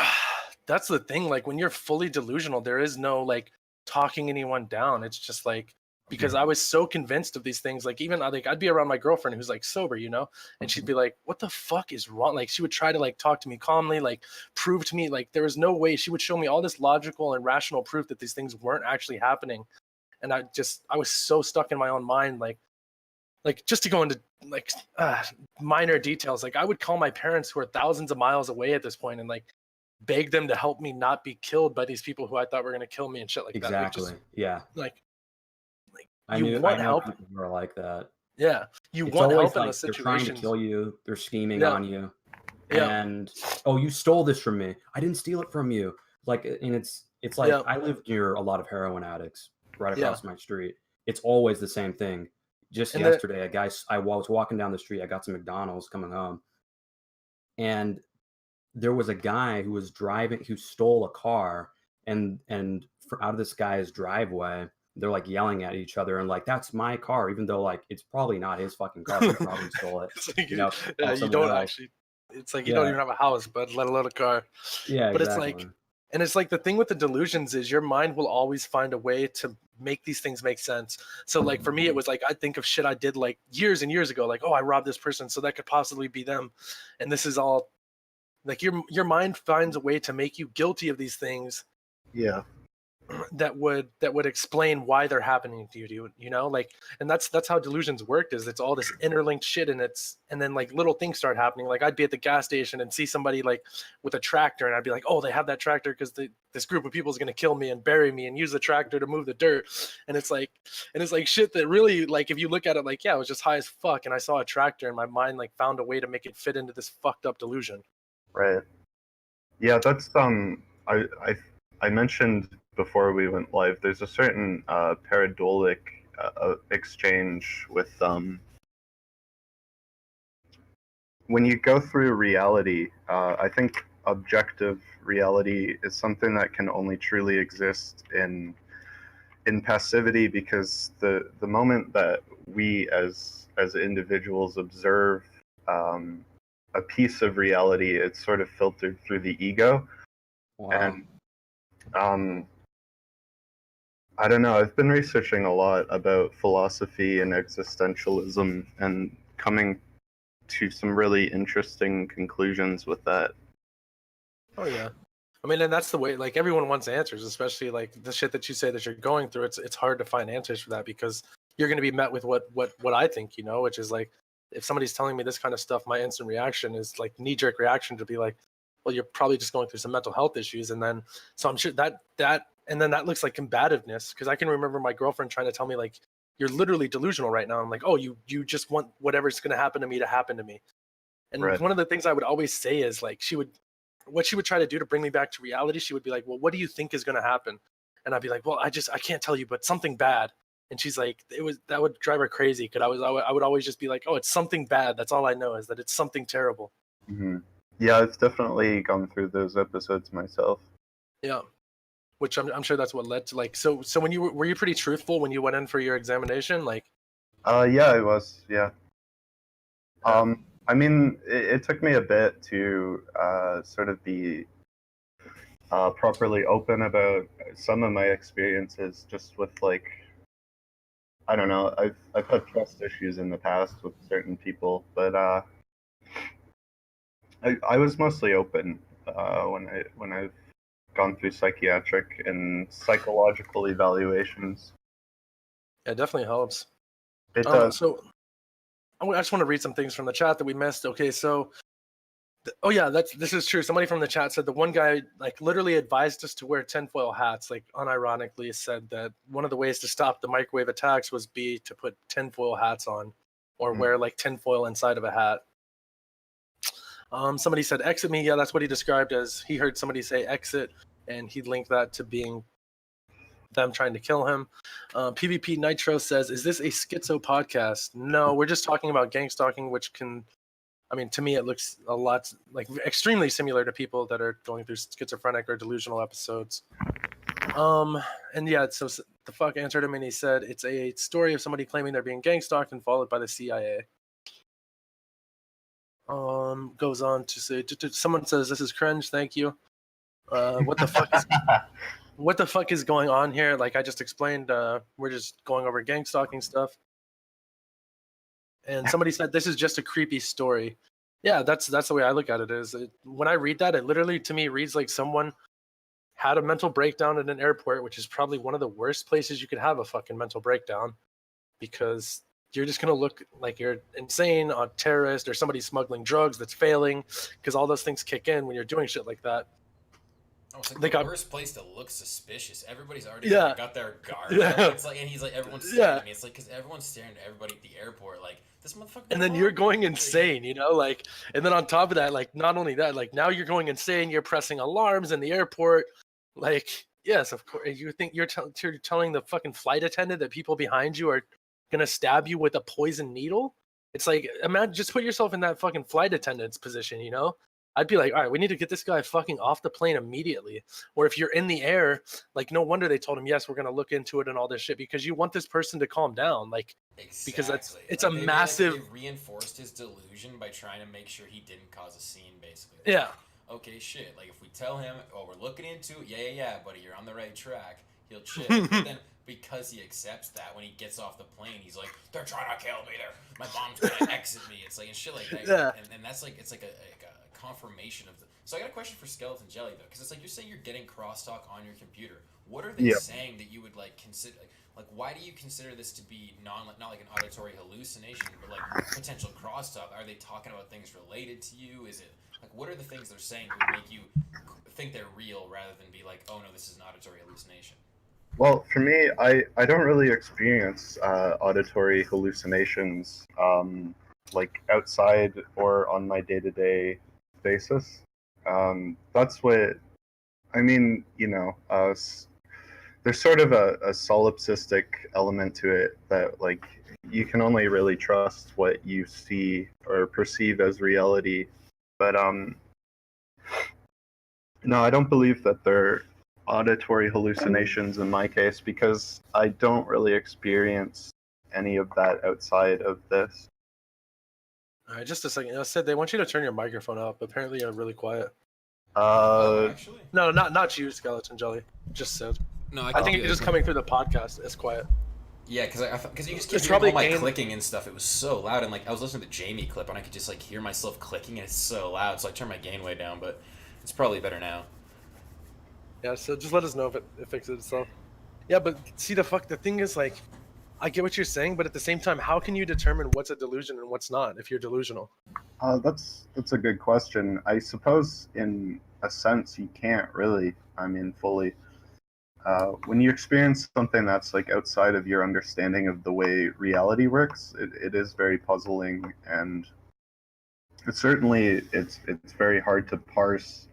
S1: That's the thing. Like when you're fully delusional, there is no like talking anyone down. It's just like because I was so convinced of these things. Like even like I'd be around my girlfriend who's like sober, you know, and she'd be like, "What the fuck is wrong?" Like she would try to like talk to me calmly, like prove to me like there was no way. She would show me all this logical and rational proof that these things weren't actually happening, and I was so stuck in my own mind, like just to go into like minor details, like I would call my parents who are thousands of miles away at this point and like beg them to help me not be killed by these people who I thought were going to kill me and shit like that. Like
S7: Exactly. Yeah.
S1: like
S7: I
S1: you
S7: knew
S1: want help.
S7: people who are like that.
S1: Yeah, you
S7: It's
S1: want
S7: always
S1: help in
S7: like
S1: those
S7: they're trying to
S1: situations.
S7: kill you. They're scheming
S1: Yeah.
S7: on you.
S1: Yeah.
S7: And oh, you stole this from me. I didn't steal it from you. Like, and it's like
S1: Yeah.
S7: I lived near a lot of heroin addicts right
S1: Yeah.
S7: across my street. It's always the same thing. Just
S1: And
S7: yesterday, I was walking down the street. I got some McDonald's coming home, and there was a guy who was driving, who stole a car, and out of this guy's driveway, they're like yelling at each other and like, "That's my car," even though like it's probably not his fucking car. He probably stole it.
S1: It's like,
S7: You know,
S1: yeah,
S7: off
S1: you
S7: someone
S1: don't
S7: else.
S1: actually. It's like you don't
S7: Yeah.
S1: even have a house, but let alone a car.
S7: Yeah,
S1: But
S7: exactly.
S1: it's like, and it's like the thing with the delusions is your mind will always find a way to make these things make sense. So like for me, it was like I think of shit I did like years and years ago, like, oh, I robbed this person, so that could possibly be them, and this is all like your mind finds a way to make you guilty of these things
S5: Yeah.
S1: that would explain why they're happening to you, you know, like, and that's how delusions worked, is it's all this interlinked shit, and then like little things start happening. Like I'd be at the gas station and see somebody like with a tractor, and I'd be like, oh, they have that tractor because this group of people is going to kill me and bury me and use the tractor to move the dirt. And it's like shit that really, like, if you look at it, like, yeah, I was just high as fuck and I saw a tractor and my mind like found a way to make it fit into this fucked up delusion.
S5: Right. Yeah, that's I mentioned before we went live. There's a certain pareidolia exchange with when you go through reality. I think objective reality is something that can only truly exist in passivity, because the moment that we as individuals observe a piece of reality, it's sort of filtered through the ego.
S7: Wow.
S5: And I don't know, I've been researching a lot about philosophy and existentialism and coming to some really interesting conclusions with that.
S1: Oh yeah. I mean, and that's the way, like, everyone wants answers, especially like the shit that you say that you're going through. It's hard to find answers for that because you're going to be met with what I think, you know, which is like, if somebody's telling me this kind of stuff, my instant reaction is like knee-jerk reaction to be like, well, you're probably just going through some mental health issues. And then, so I'm sure that and then that looks like combativeness, because I can remember my girlfriend trying to tell me like, you're literally delusional right now. I'm like, oh, you just want whatever's going to happen to me. And
S5: Right.
S1: one of the things I would always say is like, what she would try to do to bring me back to reality, she would be like, well, what do you think is going to happen? And I'd be like, well, I can't tell you, but something bad. And she's like, that would drive her crazy, because I would always just be like, oh, it's something bad. That's all I know, is that it's something terrible.
S5: Mm-hmm. Yeah, I've definitely gone through those episodes myself.
S1: Yeah. Which I'm sure that's what led to, like, so when were you pretty truthful when you went in for your examination? Like,
S5: Yeah, I was. Yeah. I mean, it took me a bit to sort of be properly open about some of my experiences, just with like, I don't know, I've had trust issues in the past with certain people, but I was mostly open when I've gone through psychiatric and psychological evaluations.
S1: it definitely helps.
S5: It does.
S1: So I just want to read some things from the chat that we missed. Okay, so Oh yeah, this is true. Somebody from the chat said the one guy like literally advised us to wear tinfoil hats. Like unironically said that one of the ways to stop the microwave attacks was to put tinfoil hats on, or wear like tinfoil inside of a hat. Somebody said exit me. Yeah, that's what he described as. He heard somebody say exit, and he linked that to being them trying to kill him. PvP Nitro says, "Is this a schizo podcast?" No, we're just talking about gang stalking, which can. I mean, to me, it looks a lot like extremely similar to people that are going through schizophrenic or delusional episodes. And yeah, so the fuck answered him and he said it's a story of somebody claiming they're being gang stalked and followed by the CIA. Goes on to say, someone says this is cringe. Thank you. What the fuck is what the fuck is going on here? Like I just explained, we're just going over gang stalking stuff. And somebody said this is just a creepy story. Yeah, that's the way I look at it. When I read that, it literally to me reads like someone had a mental breakdown at an airport, which is probably one of the worst places you could have a fucking mental breakdown, because you're just gonna look like you're insane, a terrorist, or somebody smuggling drugs that's failing, because all those things kick in when you're doing shit like that.
S6: Oh, it's like the worst place to look suspicious. Everybody's already got their guard up. It's like, and he's like, everyone's staring at me. It's like, because everyone's staring at everybody at the airport. Like, this motherfucker.
S1: And then you're going insane, you know? Like, and then on top of that, like, not only that, like, now you're going insane. You're pressing alarms in the airport. Like, yes, of course. You think you're telling the fucking flight attendant that people behind you are gonna stab you with a poison needle? It's like, imagine, just put yourself in that fucking flight attendant's position, you know? I'd be like, all right, we need to get this guy fucking off the plane immediately. Or if you're in the air, like, no wonder they told him, yes, we're going to look into it and all this shit, because you want this person to calm down. Like,
S6: exactly.
S1: Because it's like, a massive.
S6: They reinforced his delusion by trying to make sure he didn't cause a scene, basically.
S1: Yeah.
S6: Like, okay, shit. Like, if we tell him, oh, we're looking into it, yeah, buddy, you're on the right track, he'll chill. But then, because he accepts that, when he gets off the plane, he's like, they're trying to kill me. My mom's going to exit me. It's like, and shit like that.
S1: Yeah.
S6: And that's like, it's like a confirmation of the. So I got a question for Skeleton Jelly though, because it's like you're saying you're getting crosstalk on your computer. What are they saying that you would like consider? Like, why do you consider this to be not like an auditory hallucination, but like potential crosstalk? Are they talking about things related to you? Is it like what are the things they're saying that would make you think they're real rather than be like, oh no, this is an auditory hallucination?
S5: Well, for me, I don't really experience auditory hallucinations like outside or on my day-to-day basis. That's what I mean, you know, there's sort of a solipsistic element to it that like you can only really trust what you see or perceive as reality. But no, I don't believe that they're auditory hallucinations in my case, because I don't really experience any of that outside of this.
S1: All right, just a second. I said they want you to turn your microphone up. Apparently, you're really quiet.
S6: Actually?
S1: No, not you, Skeleton Jelly. Just said.
S6: No,
S1: I think it's just coming through the podcast. It's quiet.
S6: Yeah, because you just keep
S1: It's
S6: hearing all my
S1: probably
S6: clicking and stuff. It was so loud, and like I was listening to the Jamie clip, and I could just like hear myself clicking, and it's so loud. So I turned my gain way down, but it's probably better now.
S1: Yeah, so just let us know if it fixes itself. Yeah, but see, the thing is, like, I get what you're saying, but at the same time, how can you determine what's a delusion and what's not if you're delusional?
S5: That's a good question. I suppose in a sense you can't really, I mean, fully. When you experience something that's like outside of your understanding of the way reality works, it is very puzzling, and it's very hard to parse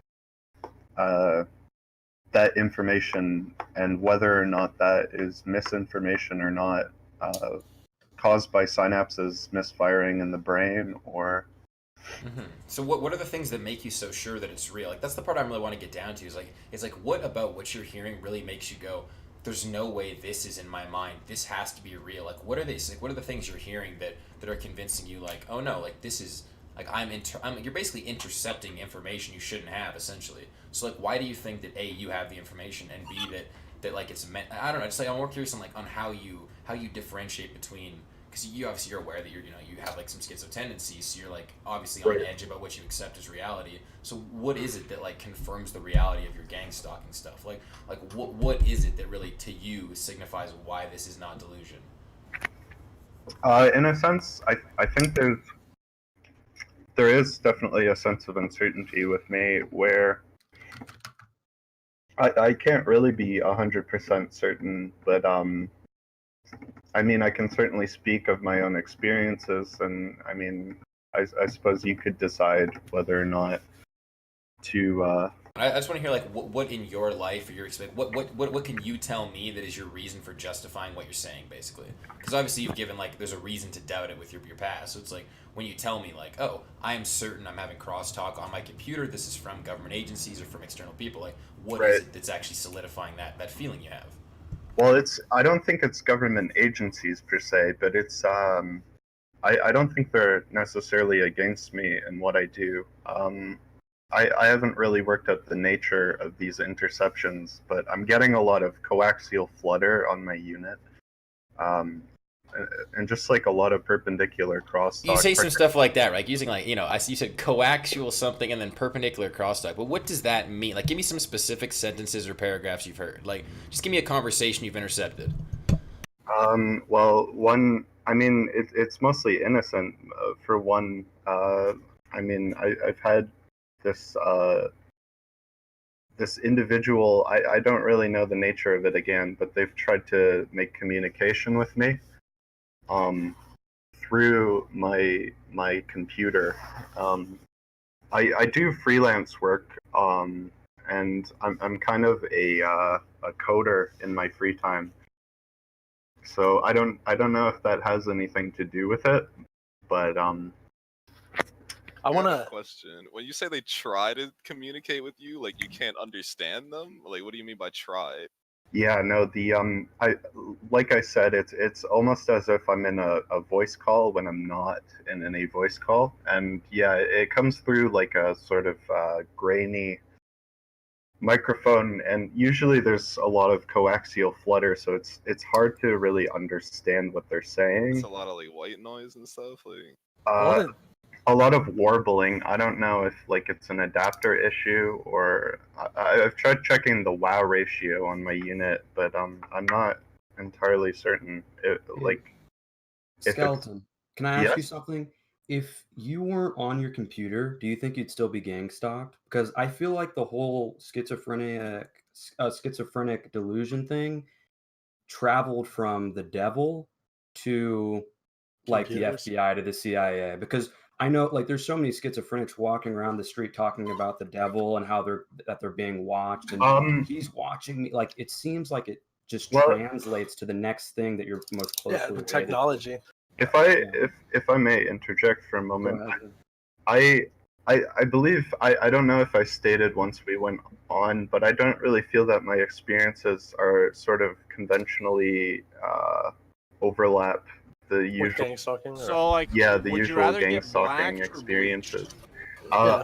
S5: that information and whether or not that is misinformation or not, caused by synapses misfiring in the brain or.
S6: Mm-hmm. So what are the things that make you so sure that it's real? Like that's the part I really want to get down to. Is like what about what you're hearing really makes you go, there's no way this is in my mind. This has to be real. Like what are these? Like what are the things you're hearing that are convincing you? Like oh no, like this is like you're basically intercepting information you shouldn't have essentially. So like why do you think that A, you have the information, and B, that like it's meant? I don't know. Just like I'm more curious on how you differentiate between. Because you're aware that you have like some schizo tendencies, so you're like obviously on edge about what you accept as reality. So what is it that like confirms the reality of your gang stalking stuff? Like what is it that really to you signifies why this is not delusion?
S5: In a sense, I think there is definitely a sense of uncertainty with me where I can't really be 100% certain, but I mean, I can certainly speak of my own experiences, and I mean, I suppose you could decide whether or not to.
S6: I just want to hear like what in your life or your experience, what can you tell me that is your reason for justifying what you're saying, basically? Because obviously you've given like there's a reason to doubt it with your past. So it's like when you tell me like, oh, I am certain I'm having crosstalk on my computer. This is from government agencies or from external people. Like, what is it that's actually solidifying that feeling you have?
S5: Well, I don't think it's government agencies per se, but it's I don't think they're necessarily against me and what I do. I haven't really worked out the nature of these interceptions, but I'm getting a lot of coaxial flutter on my unit, and just like a lot of perpendicular crosstalk.
S6: You say some stuff like that, right? Using like, I see you said coaxial something and then perpendicular crosstalk. But what does that mean? Like, give me some specific sentences or paragraphs you've heard. Like, just give me a conversation you've intercepted.
S5: Well, one, I mean, it's mostly innocent. For one, I mean, I've had this individual, I don't really know the nature of it again, but they've tried to make communication with me through my computer. I do freelance work, and I'm kind of a coder in my free time. So I don't know if that has anything to do with it, but
S1: I want
S3: have a
S1: to.
S3: question. When you say they try to communicate with you, like you can't understand them, like what do you mean by try?
S5: yeah, no, like I said, it's almost as if I'm in a voice call when I'm not in a voice call, and yeah, it comes through like a sort of grainy microphone, and usually there's a lot of coaxial flutter, so it's hard to really understand what they're saying.
S3: It's a lot of like white noise and stuff. Like
S5: A lot of warbling. I don't know if like it's an adapter issue or I've tried checking the wow ratio on my unit, but I'm not entirely certain.
S7: Skeleton, can I ask you
S5: Yes?
S7: something? If you weren't on your computer, do you think you'd still be gang stalked? Because I feel like the whole schizophrenic delusion thing traveled from the devil to like the
S1: Computers.
S7: FBI to the CIA, because I know like there's so many schizophrenics walking around the street talking about the devil and how they're being watched and he's watching me. Like it seems like it just
S5: Well,
S7: translates to the next thing that you're most closely
S1: Yeah, the
S7: related
S1: technology.
S5: if
S7: to.
S5: if I may interject for a
S7: Go
S5: moment,
S7: ahead.
S5: I believe I don't know if I stated once we went on, but I don't really feel that my experiences are sort of conventionally overlap the
S1: With
S5: usual.
S1: gang stalking.
S8: So, like,
S5: Yeah, the
S8: would you
S5: usual
S8: rather
S5: gang
S8: get
S5: stalking
S8: blacked or
S5: experiences.
S8: bleached?
S1: Yeah.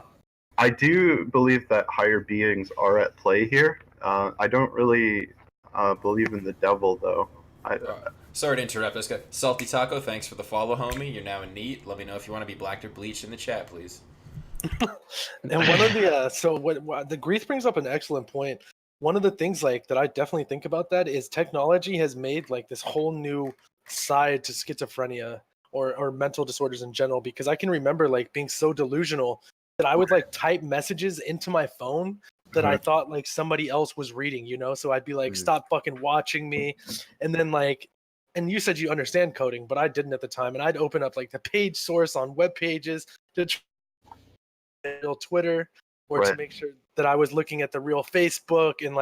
S5: I do believe that higher beings are at play here. I don't really believe in the devil, though.
S6: Sorry to interrupt. Let's go. Salty Taco, thanks for the follow, homie. You're now in Neet. Let me know if you want to be blacked or bleached in the chat, please.
S1: And one of the so what the Grease brings up an excellent point. One of the things like that I definitely think about that is technology has made like this whole new side to schizophrenia or mental disorders in general, because I can remember like being so delusional that I would like type messages into my phone that I thought like somebody else was reading, so I'd be like, stop fucking watching me. And then like, and you said you understand coding, but I didn't at the time, and I'd open up like the page source on web pages to real Twitter or to make sure that I was looking at the real Facebook, and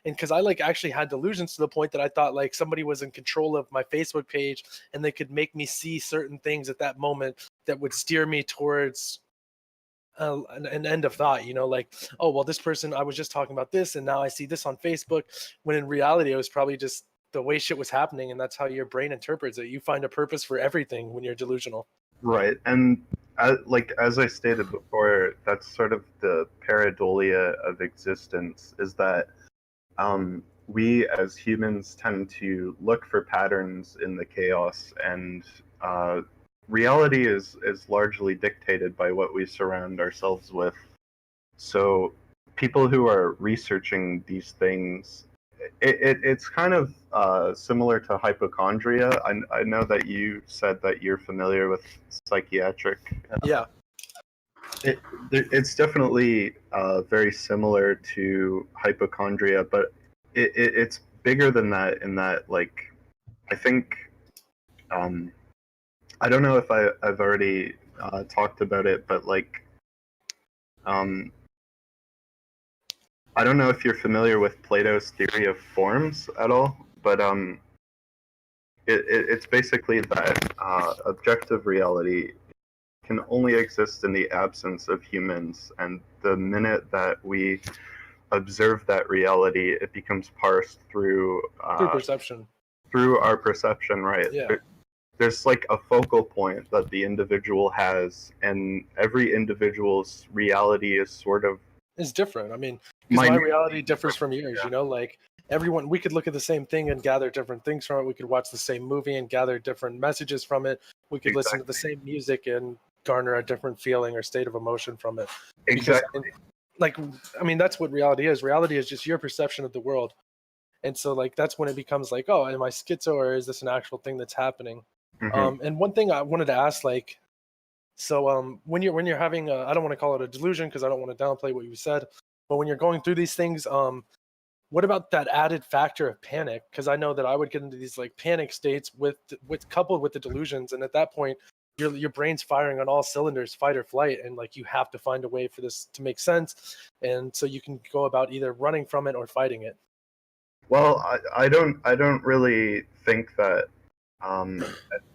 S1: because I like actually had delusions to the point that I thought like somebody was in control of my Facebook page and they could make me see certain things at that moment that would steer me towards an end of thought, like, oh, well, this person, I was just talking about this and now I see this on Facebook, when in reality it was probably just the way shit was happening, and that's how your brain interprets it. You find a purpose for everything when you're delusional.
S5: Right, and as I stated before, that's sort of the pareidolia of existence, is that we as humans tend to look for patterns in the chaos, and reality is largely dictated by what we surround ourselves with. So people who are researching these things, it's kind of similar to hypochondria. I know that you said that you're familiar with psychiatric.
S1: Yeah.
S5: It's definitely very similar to hypochondria, but it's bigger than that. In that, like, I think I don't know if I've already talked about it, but like I don't know if you're familiar with Plato's theory of forms at all, but it's basically that objective reality can only exist in the absence of humans, and the minute that we observe that reality, it becomes parsed through
S1: perception.
S5: Through our perception, right?
S1: Yeah.
S5: There's like a focal point that the individual has, and every individual's reality is sort of
S1: It's different. I mean, because my reality differs from yours.
S5: Yeah.
S1: You know, like everyone, we could look at the same thing and gather different things from it. We could watch the same movie and gather different messages from it. We could listen to the same music and garner a different feeling or state of emotion from it.
S5: Exactly.
S1: Like, I mean, that's what reality is. Reality is just your perception of the world. And so, like, that's when it becomes like, oh, am I schizo, or is this an actual thing that's happening?
S5: Mhm.
S1: And one thing I wanted to ask, like, so when you're having I don't want to call it a delusion because I don't want to downplay what you said, but when you're going through these things, what about that added factor of panic? Because I know that I would get into these like panic states with coupled with the delusions, and at that point, your brain's firing on all cylinders, fight or flight, and like you have to find a way for this to make sense, and so you can go about either running from it or fighting it.
S5: Well, I don't really think that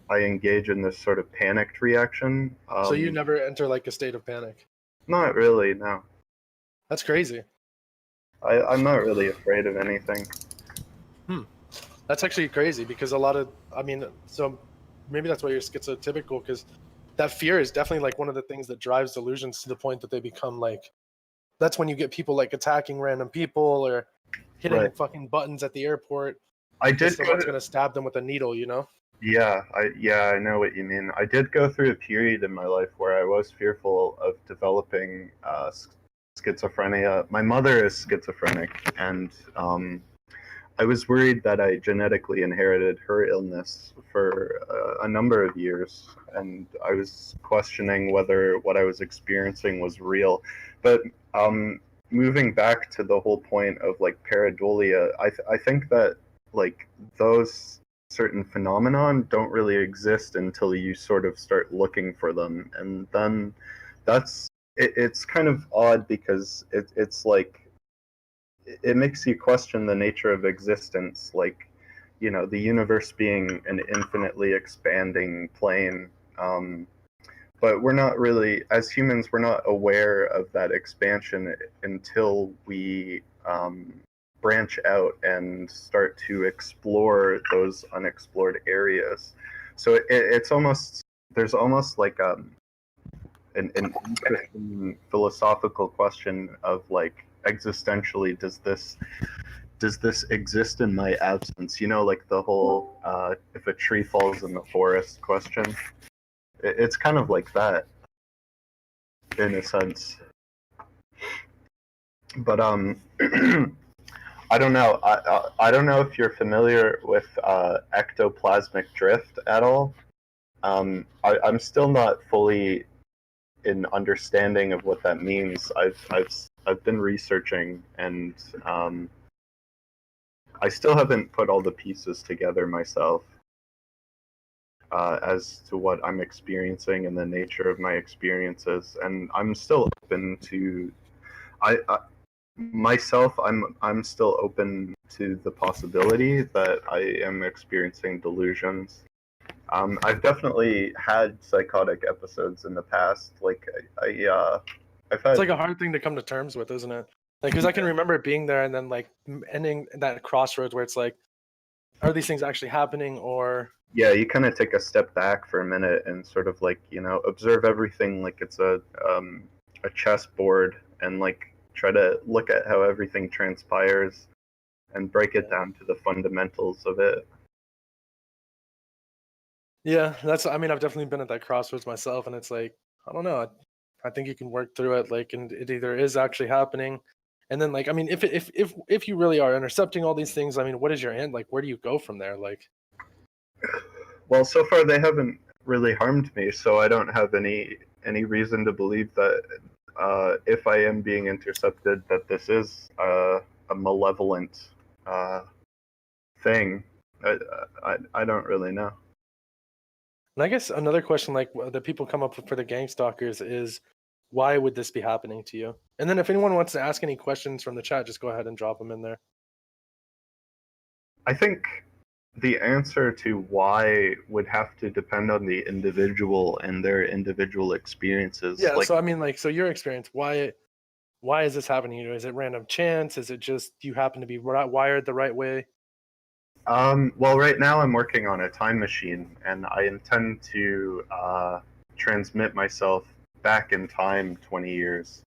S5: I engage in this sort of panicked reaction.
S1: So you never enter like a state of panic?
S5: Not really, no.
S1: That's crazy.
S5: I'm not really afraid of anything.
S1: That's actually crazy because a lot of, I mean, so maybe that's why you're schizotypical, because that fear is definitely like one of the things that drives delusions to the point that they become like, that's when you get people like attacking random people or hitting fucking buttons at the airport.
S5: I did.
S1: Someone's gonna stab them with a needle, you know?
S5: Yeah, I know what you mean. I did go through a period in my life where I was fearful of developing schizophrenia. My mother is schizophrenic, and I was worried that I genetically inherited her illness for a number of years, and I was questioning whether what I was experiencing was real. But moving back to the whole point of like pareidolia, I think that like those certain phenomenon don't really exist until you sort of start looking for them, and then it's kind of odd because it's like it makes you question the nature of existence, like, you know, the universe being an infinitely expanding plane, but we're not really, as humans, we're not aware of that expansion until we branch out and start to explore those unexplored areas. So it's almost, there's almost like an interesting philosophical question of like, existentially, does this exist in my absence? You know, like the whole if a tree falls in the forest question. It's kind of like that in a sense. But I don't know. I don't know if you're familiar with ectoplasmic drift at all. I'm still not fully in understanding of what that means. I've been researching, and I still haven't put all the pieces together myself as to what I'm experiencing and the nature of my experiences. And I'm still open to, myself. I'm still open to the possibility that I am experiencing delusions. I've definitely had psychotic episodes in the past. Like I've had.
S1: It's like a hard thing to come to terms with, isn't it? Like, because I can remember being there and then like ending that crossroads where it's like, are these things actually happening, or?
S5: Yeah, you kind of take a step back for a minute and sort of like, you know, observe everything like it's a chessboard, and like try to look at how everything transpires and break it down to the fundamentals of it.
S1: Yeah, I mean, I've definitely been at that crossroads myself, and it's like, I don't know. I think you can work through it, like, and it either is actually happening, and then like, I mean, if you really are intercepting all these things, I mean, what is your end? Like, where do you go from there? Like,
S5: well, so far they haven't really harmed me, so I don't have any any reason to believe that if I am being intercepted, that this is a malevolent thing. I don't really know.
S1: And I guess another question like that people come up with for the gang stalkers is, why would this be happening to you? And then if anyone wants to ask any questions from the chat, just go ahead and drop them in there.
S5: I think the answer to why would have to depend on the individual and their individual experiences.
S1: Yeah,
S5: Like,
S1: so I mean, like, so your experience, why is this happening to you? Is it random chance? Is it just you happen to be wired the right way?
S5: well, right now I'm working on a time machine, and I intend to transmit myself back in time 20 years.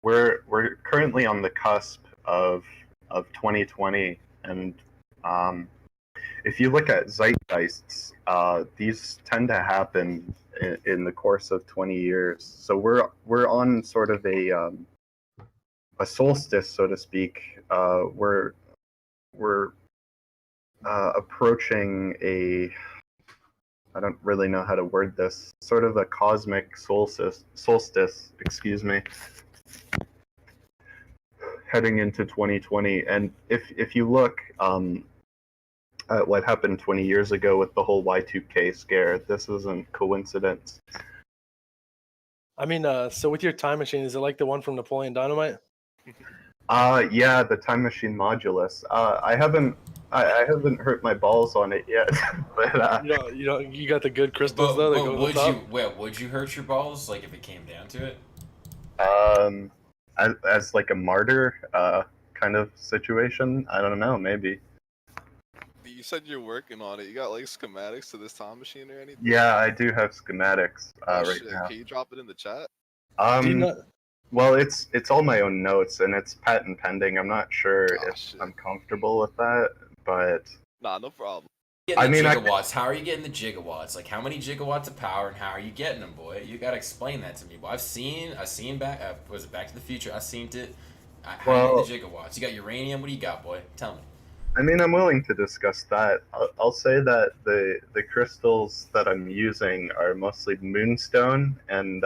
S5: We're currently on the cusp of 2020, and if you look at zeitgeists, these tend to happen in the course of 20 years. So we're on sort of a solstice, so to speak. We're approaching I don't really know how to word this, sort of a cosmic solstice, excuse me, heading into 2020. And if you look at what happened 20 years ago with the whole Y2K scare, this isn't coincidence.
S1: I mean, so with your time machine, is it like the one from Napoleon Dynamite?
S5: Yeah, the time machine modulus. I haven't hurt my balls on it yet, but
S1: you got the good crystals though. That go
S6: would
S1: on
S6: you
S1: top?
S6: would you hurt your balls like if it came down to it?
S5: As like a martyr kind of situation, I don't know, maybe.
S3: You said you're working on it. You got like schematics to this time machine or anything?
S5: Yeah, I do have schematics
S3: Oh,
S5: right
S3: shit.
S5: now.
S3: Can you drop it in the chat?
S1: Do you not?
S5: Well, it's all my own notes, and it's patent pending. I'm not sure if
S3: shit.
S5: I'm comfortable with that, but
S3: Nah, no problem.
S6: I mean, gigawatts. How are you getting the gigawatts? Like, how many gigawatts of power, and how are you getting them, boy? You gotta explain that to me, boy. I've seen back. Was it Back to the Future? I seen it. How are you getting the gigawatts? You got uranium. What do you got, boy? Tell me.
S5: I mean, I'm willing to discuss that. I'll say that the crystals that I'm using are mostly moonstone and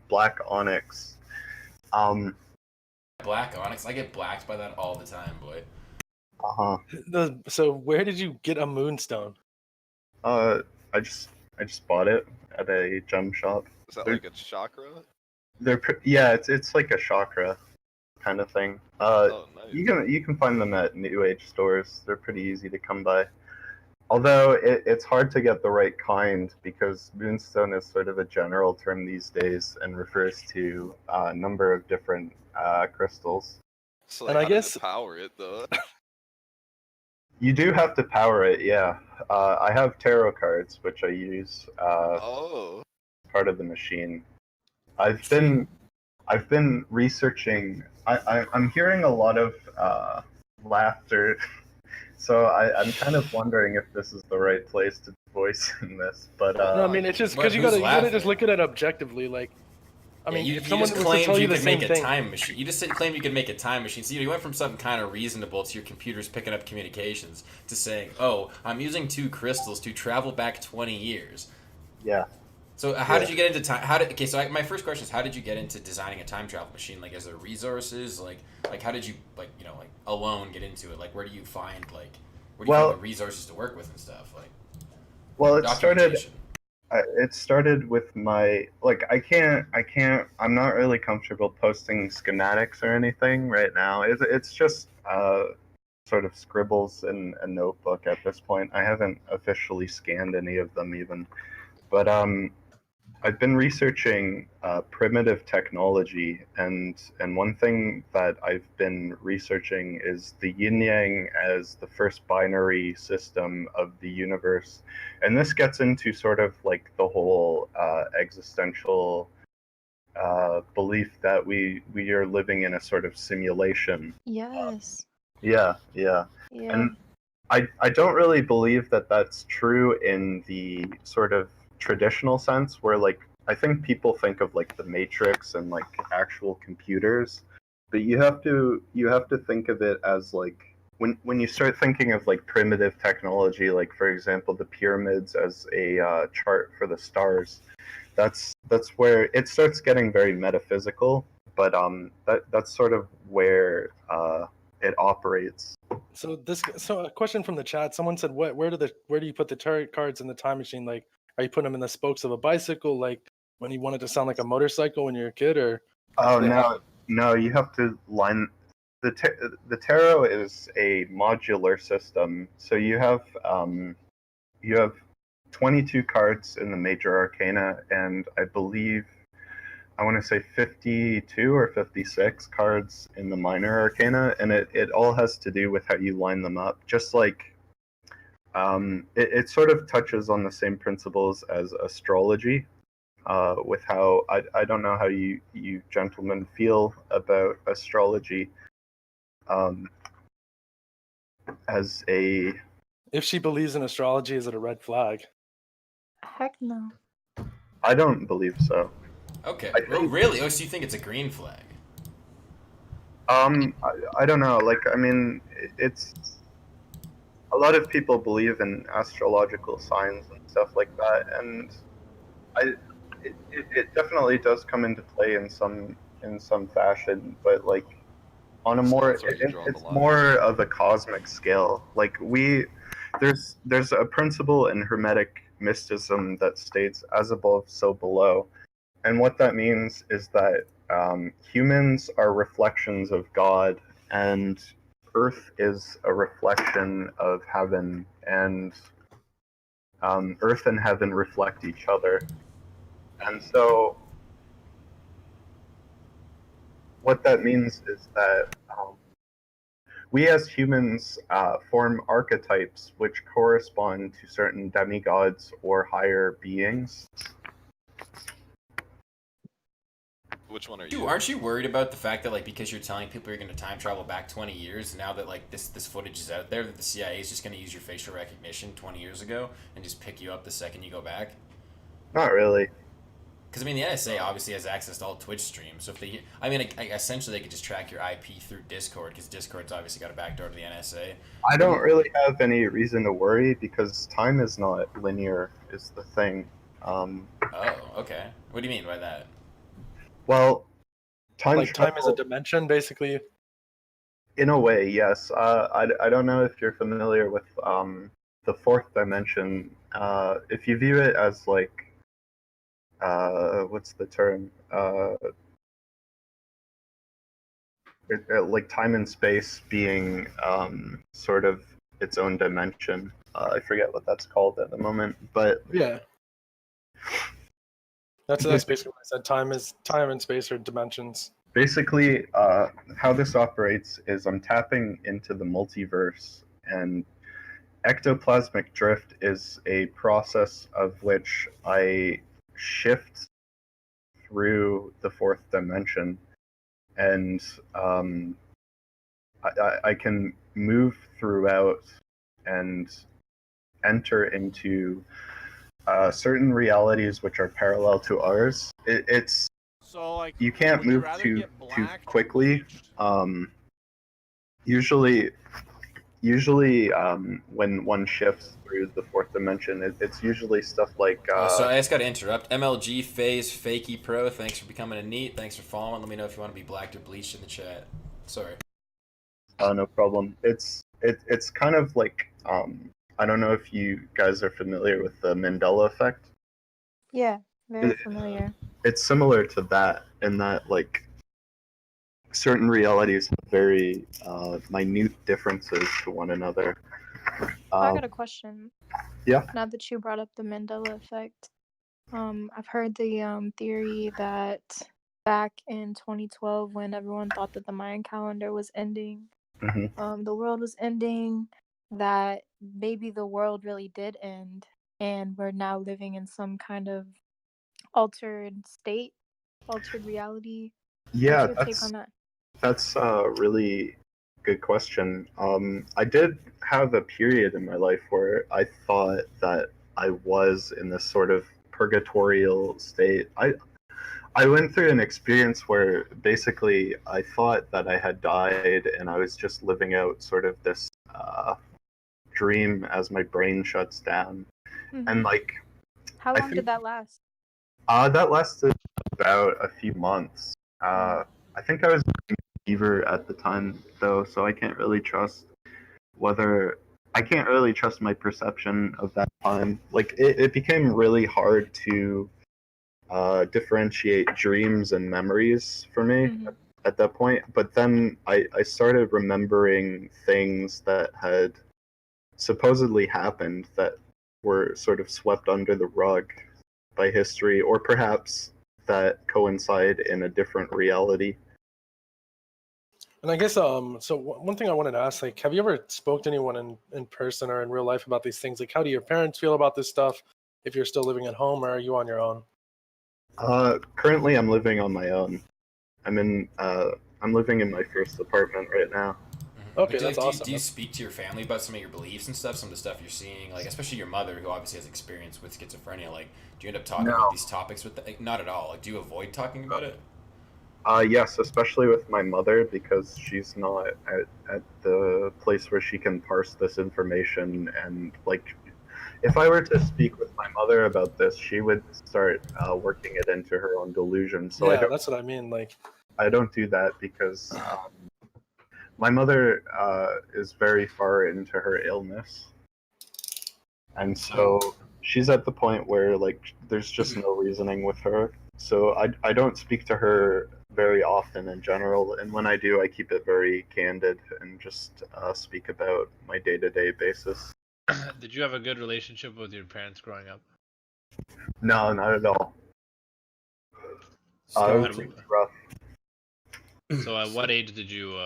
S5: black onyx.
S6: Black onyx. I get blacked by that all the time, boy.
S1: So where did you get a moonstone?
S5: I just bought it at a gem shop.
S3: Is that like a chakra?
S5: Yeah, it's like a chakra kind of thing.
S3: Oh, nice.
S5: You can find them at New Age stores. They're pretty easy to come by. Although it's hard to get the right kind, because moonstone is sort of a general term these days and refers to a number of different crystals.
S3: So, like,
S1: And I
S3: how
S1: guess
S3: to power it though.
S5: You do have to power it, yeah. I have tarot cards, which I use
S3: Oh.
S5: part of the machine. I've been researching. I'm hearing a lot of laughter, so I'm kind of wondering if this is the right place to voice in this. But
S1: no, I mean, it's just because you gotta just look at it objectively. Like, I mean,
S6: you
S1: if someone
S6: just
S1: was to
S6: claimed
S1: tell you
S6: you
S1: the
S6: could
S1: same
S6: make a
S1: thing,
S6: time machine. You just claimed you could make a time machine. So you went from something kind of reasonable to your computer's picking up communications to saying, "Oh, I'm using 2 crystals to travel back 20 years."
S5: Yeah.
S6: So how did you get into time? My first question is, how did you get into designing a time travel machine? Like, is there resources? Like how did you alone get into it? Like, where do you find the resources to work with and stuff? Like,
S5: well, it started with my I'm not really comfortable posting schematics or anything right now. It's just sort of scribbles in a notebook at this point. I haven't officially scanned any of them even, but I've been researching primitive technology, and one thing that I've been researching is the yin yang as the first binary system of the universe, and this gets into sort of like the whole existential belief that we are living in a sort of simulation.
S8: Yes.
S5: Yeah. And I don't really believe that that's true in the sort of traditional sense, where like I think people think of like the Matrix and like actual computers, but you have to think of it as like when you start thinking of like primitive technology, like for example the pyramids as a chart for the stars, that's where it starts getting very metaphysical. But that's sort of where it operates.
S1: So a question from the chat. Someone said, where do you put the tarot cards in the time machine? Like, are you putting them in the spokes of a bicycle, like when you want it to sound like a motorcycle when you're a kid, or?
S5: Oh no, you have to line the tarot is a modular system. So you have 22 cards in the major arcana, and I believe I want to say 52 or 56 cards in the minor arcana, and it all has to do with how you line them up. Just like it sort of touches on the same principles as astrology, with how I don't know how you gentlemen feel about astrology as a.
S1: If she believes in astrology, is it a red flag?
S8: Heck no.
S5: I don't believe so.
S6: Okay.
S5: I think-
S6: Really? Oh, so you think it's a green flag?
S5: I don't know. Like, I mean, it's a lot of people believe in astrological signs and stuff like that, and it definitely does come into play in some fashion, but like on a more
S3: That's where you draw the
S5: it's
S3: line.
S5: more of a cosmic scale. Like there's a principle in Hermetic mysticism that states as above, so below. And what that means is that humans are reflections of God, and Earth is a reflection of heaven, and Earth and heaven reflect each other. And so, what that means is that we as humans form archetypes which correspond to certain demigods or higher beings.
S3: Which one are
S6: Dude,
S3: you?
S6: aren't you worried about the fact that, like, because you're telling people you're going to time travel back 20 years, now that, like, this footage is out there, that the CIA is just going to use your facial recognition 20 years ago and just pick you up the second you go back?
S5: Not really.
S6: Because, I mean, the NSA obviously has access to all Twitch streams, so if they... I mean, essentially, they could just track your IP through Discord, because Discord's obviously got a backdoor to the NSA.
S5: I don't really have any reason to worry because time is not linear, is the thing.
S6: Oh, okay. What do you mean by that?
S5: Well, time
S1: Like time is a
S5: travel,
S1: dimension, basically.
S5: in a way, yes. I don't know if you're familiar with the fourth dimension. If you view it as like what's the term? Like time and space being sort of its own dimension. I forget what that's called at the moment, but
S1: Yeah. That's basically what I said. Time and space are dimensions.
S5: basically, how this operates is I'm tapping into the multiverse, and ectoplasmic drift is a process of which I shift through the fourth dimension, and I can move throughout and enter into certain realities which are parallel to ours. It's
S9: So, like,
S5: you can't
S9: would you
S5: move
S9: rather
S5: too
S9: get blacked or
S5: quickly.
S9: bleached?
S5: Usually, when one shifts through the fourth dimension, it's usually stuff like.
S6: So I just got to interrupt. MLG Phase Fakey Pro, thanks for becoming a Neet. Thanks for following. Let me know if you want to be blacked or bleached in the chat. Sorry.
S5: No problem. It's kind of like I don't know if you guys are familiar with the Mandela Effect.
S8: Yeah, very familiar.
S5: It's similar to that in that like certain realities have very minute differences to one another.
S8: I got a question.
S5: Yeah.
S8: Now that you brought up the Mandela Effect, I've heard the theory that back in 2012, when everyone thought that the Mayan calendar was ending,
S5: Mhm.
S8: the world was ending, that maybe the world really did end, and we're now living in some kind of altered state, altered reality.
S5: Yeah,
S8: What's your take on that?
S5: that's a really good question. I did have a period in my life where I thought that I was in this sort of purgatorial state. I went through an experience where basically I thought that I had died and I was just living out sort of this dream as my brain shuts down.
S8: Mhm.
S5: And like
S8: How
S5: I
S8: long
S5: think
S8: did that last?
S5: That lasted about a few months. I think I was in fever at the time, though, so I can't really trust my perception of that time. Like, it became really hard to differentiate dreams and memories for me at that point. But then I started remembering things that had supposedly happened that were sort of swept under the rug by history, or perhaps that coincide in a different reality.
S1: And I guess one thing I wanted to ask, like, have you ever spoke to anyone in person or in real life about these things? Like, how do your parents feel about this stuff? If you're still living at home, or are you on your own?
S5: Currently, I'm living on my own. I'm living in my first apartment right now.
S1: Okay,
S6: Do,
S1: that's
S6: like,
S1: awesome.
S6: do you speak to your family about some of your beliefs and stuff, some of the stuff you're seeing, like especially your mother, who obviously has experience with schizophrenia? Like, do you end up talking about these topics with? Like, not at all. Like, do you avoid talking about it?
S5: Yes, especially with my mother, because she's not at the place where she can parse this information. And, like, if I were to speak with my mother about this, she would start working it into her own delusion. So
S1: yeah, that's what I mean. Like,
S5: I don't do that because my mother is very far into her illness, and so she's at the point where, like, there's just no reasoning with her. So I don't speak to her very often in general, and when I do, I keep it very candid and just speak about my day-to-day basis.
S2: Did you have a good relationship with your parents growing up?
S5: No, not at all. It was pretty rough.
S2: So at what age did you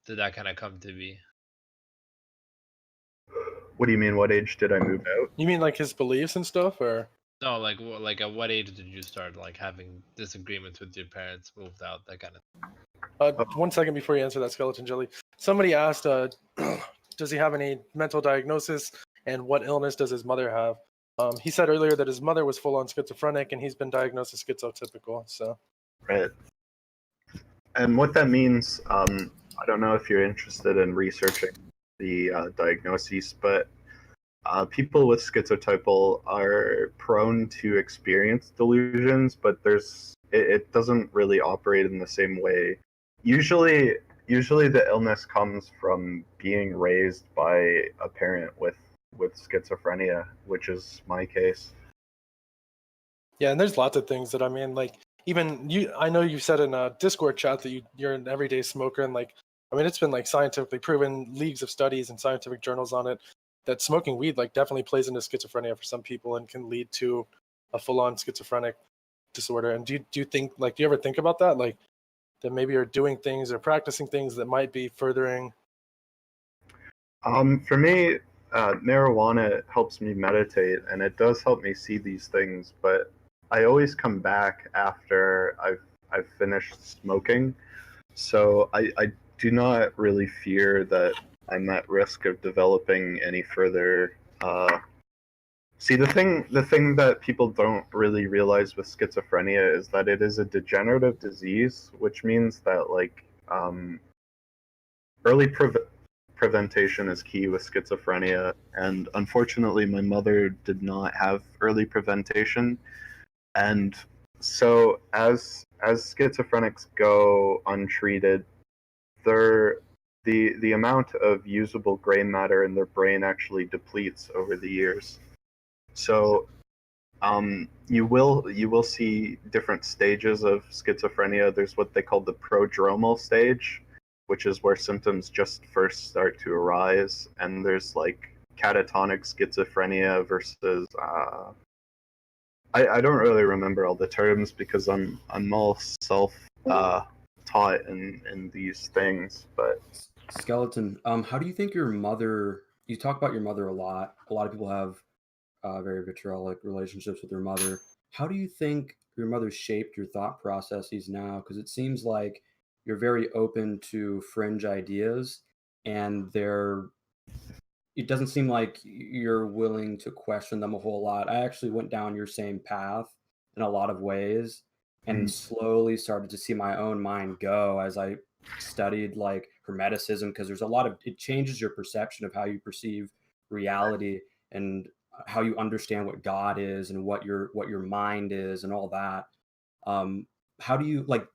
S2: did that kind of come to be?
S5: What do you mean? What age did I move out?
S1: you mean like his beliefs and stuff, or?
S2: No, like at what age did you start like having disagreements with your parents, moved out, that kind of?
S1: 1 second before you answer that, Skeleton Jelly. Somebody asked, does he have any mental diagnosis, and what illness does his mother have? He said earlier that his mother was full-on schizophrenic, and he's been diagnosed as schizotypical. So.
S5: Right. And what that means, I don't know if you're interested in researching the diagnoses, but people with schizotypal are prone to experience delusions, but it doesn't really operate in the same way. Usually the illness comes from being raised by a parent with schizophrenia, which is my case.
S1: Yeah, and there's lots of things that, I mean, like, even you, I know you said in a Discord chat that you're an everyday smoker, and, like, I mean, it's been, like, scientifically proven, leagues of studies and scientific journals on it, that smoking weed, like, definitely plays into schizophrenia for some people and can lead to a full-on schizophrenic disorder. And do you think, like, do you ever think about that, like, that maybe you're doing things or practicing things that might be furthering?
S5: For me, marijuana helps me meditate, and it does help me see these things, but I always come back after I've finished smoking, so I do not really fear that I'm at risk of developing any further. See, the thing that people don't really realize with schizophrenia is that it is a degenerative disease, which means that, like, early prevention is key with schizophrenia, and unfortunately my mother did not have early prevention, and so as schizophrenics go untreated, the amount of usable gray matter in their brain actually depletes over the years. So you will see different stages of schizophrenia. There's what they call the prodromal stage, which is where symptoms just first start to arise, and there's, like, catatonic schizophrenia versus I don't really remember all the terms because I'm all self taught in these things, but
S7: Skeleton, how do you think your mother? You talk about your mother a lot. A lot of people have very vitriolic relationships with their mother. How do you think your mother shaped your thought processes now? Because it seems like you're very open to fringe ideas, and it doesn't seem like you're willing to question them a whole lot. I actually went down your same path in a lot of ways, and slowly started to see my own mind go as I studied, like, hermeticism, because there's a lot of, it changes your perception of how you perceive reality. And how you understand what God is and what your mind is and all that. How do you like?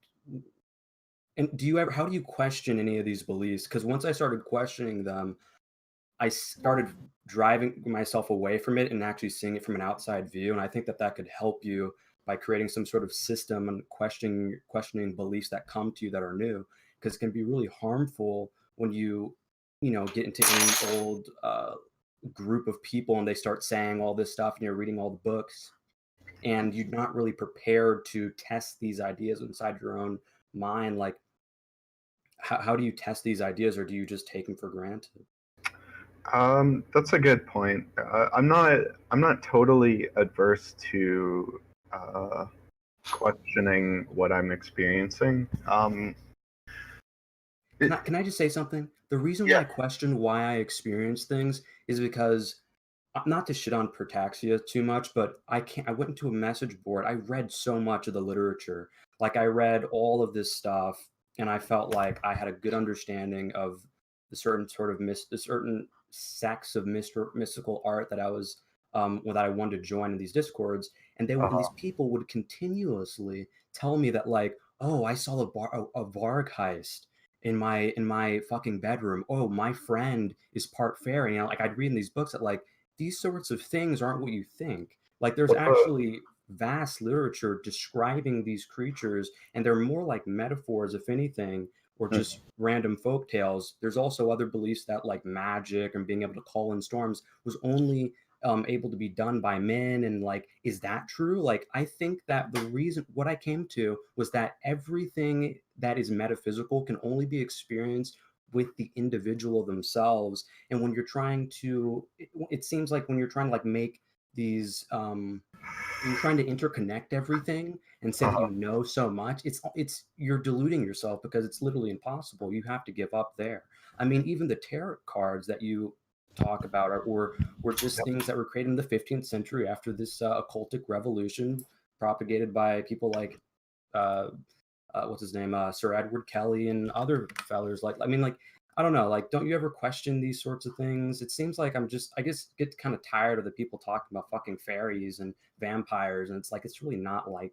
S7: And how do you question any of these beliefs? Because once I started questioning them, I started driving myself away from it and actually seeing it from an outside view. And I think that could help you by creating some sort of system and questioning beliefs that come to you that are new, because it can be really harmful when get into any old group of people and they start saying all this stuff and you're reading all the books and you're not really prepared to test these ideas inside your own mind. Like, how do you test these ideas, or do you just take them for granted?
S5: That's a good point. I'm not totally adverse to questioning what I'm experiencing.
S7: Can I just say something? The reason why I question why I experience things is because, not to shit on Protaxia too much, but I went into a message board. I read so much of the literature. Like, I read all of this stuff, and I felt like I had a good understanding of the certain sects of mystical art that I was that I wanted to join in these discords. And these people would continuously tell me that, like, oh, I saw a Varg heist in my fucking bedroom. Oh, my friend is part fairy. Like, I'd read in these books that, like, these sorts of things aren't what you think. Like, there's actually vast literature describing these creatures, and they're more like metaphors, if anything, or just random folk tales. There's also other beliefs that, like, magic and being able to call in storms was only able to be done by men. And, like, is that true? Like, I think that what I came to was that everything that is metaphysical can only be experienced with the individual themselves. And when you're trying to, it seems like when you're trying to, like, make these you're trying to interconnect everything and say that you know so much, it's you're deluding yourself, because it's literally impossible. You have to give up there. I mean, even the tarot cards that you talk about were just things that were created in the 15th century after this occultic revolution propagated by people like what's his name, Sir Edward Kelly and other fellers. Like, I mean, like, I don't know, like, don't you ever question these sorts of things? It seems like I just get kind of tired of the people talking about fucking fairies and vampires, and it's like, it's really not like.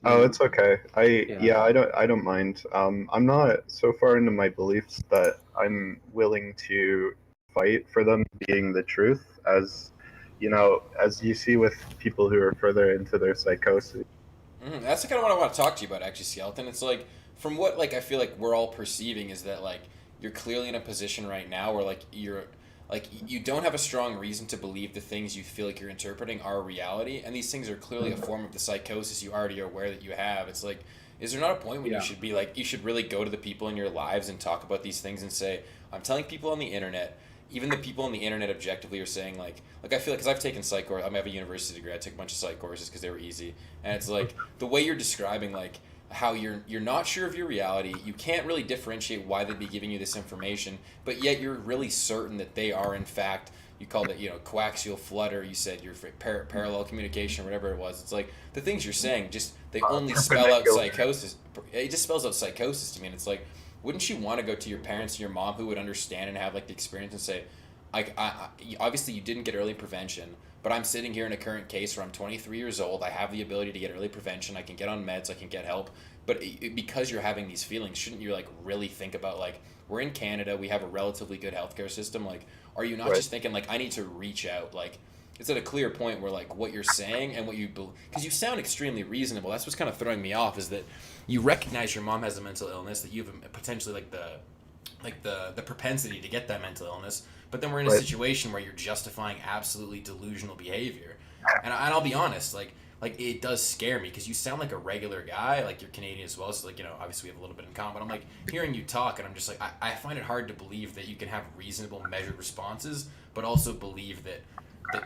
S5: Oh, it's okay. I don't mind. I'm not so far into my beliefs that I'm willing to fight for them being the truth, as you see with people who are further into their psychosis.
S6: That's the kind of what I want to talk to you about, actually, Skeleton. It's like, from what, like, I feel like we're all perceiving is that, like, you're clearly in a position right now where, like, you don't have a strong reason to believe the things you feel like you're interpreting are reality, and these things are clearly a form of the psychosis you already are aware that you have. It's like, is there not a point when you should be like, you should really go to the people in your lives and talk about these things and say, I'm telling people on the internet, even the people on the internet objectively are saying, like I feel like, because I've taken psych courses, I have a university degree, I took a bunch of psych courses because they were easy, and it's like, the way you're describing, like, how you're not sure of your reality, you can't really differentiate why they'd be giving you this information, but yet you're really certain that they are, in fact, you called it, coaxial flutter, you said your parallel communication, whatever it was. It's like, the things you're saying, just, they only spell out psychosis. It just spells out psychosis to me, and it's like, wouldn't you want to go to your parents and your mom who would understand and have, like, the experience and say, obviously you didn't get early prevention, but I'm sitting here in a current case where I'm 23 years old, I have the ability to get early prevention, I can get on meds, I can get help, but because you're having these feelings, shouldn't you, like, really think about, like, we're in Canada, we have a relatively good healthcare system, like, are you not just thinking, like, I need to reach out, like, it's at a clear point where, like, what you're saying and what you believe, because you sound extremely reasonable. That's what's kind of throwing me off, is that you recognize your mom has a mental illness, that you have potentially, like, the propensity to get that mental illness, but then we're in a situation where you're justifying absolutely delusional behavior. And I'll be honest, like it does scare me, because you sound like a regular guy, like, you're Canadian as well, so, like, obviously we have a little bit in common, but I'm, like, hearing you talk, and I'm just like, I find it hard to believe that you can have reasonable, measured responses, but also believe that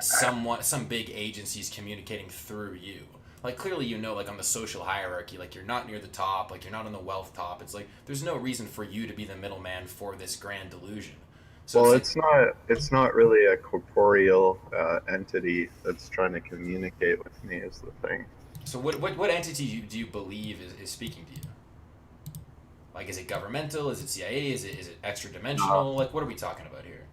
S6: some big agency is communicating through you. Like, clearly, like, on the social hierarchy, like, you're not near the top, like, you're not on the wealth top. It's like, there's no reason for you to be the middleman for this grand delusion. So
S5: well, it's not really a corporeal entity that's trying to communicate with me, is the thing.
S6: So what entity do you believe is speaking to you? Like, is it governmental? Is it CIA? Is it extra dimensional? Like, what are we talking about here?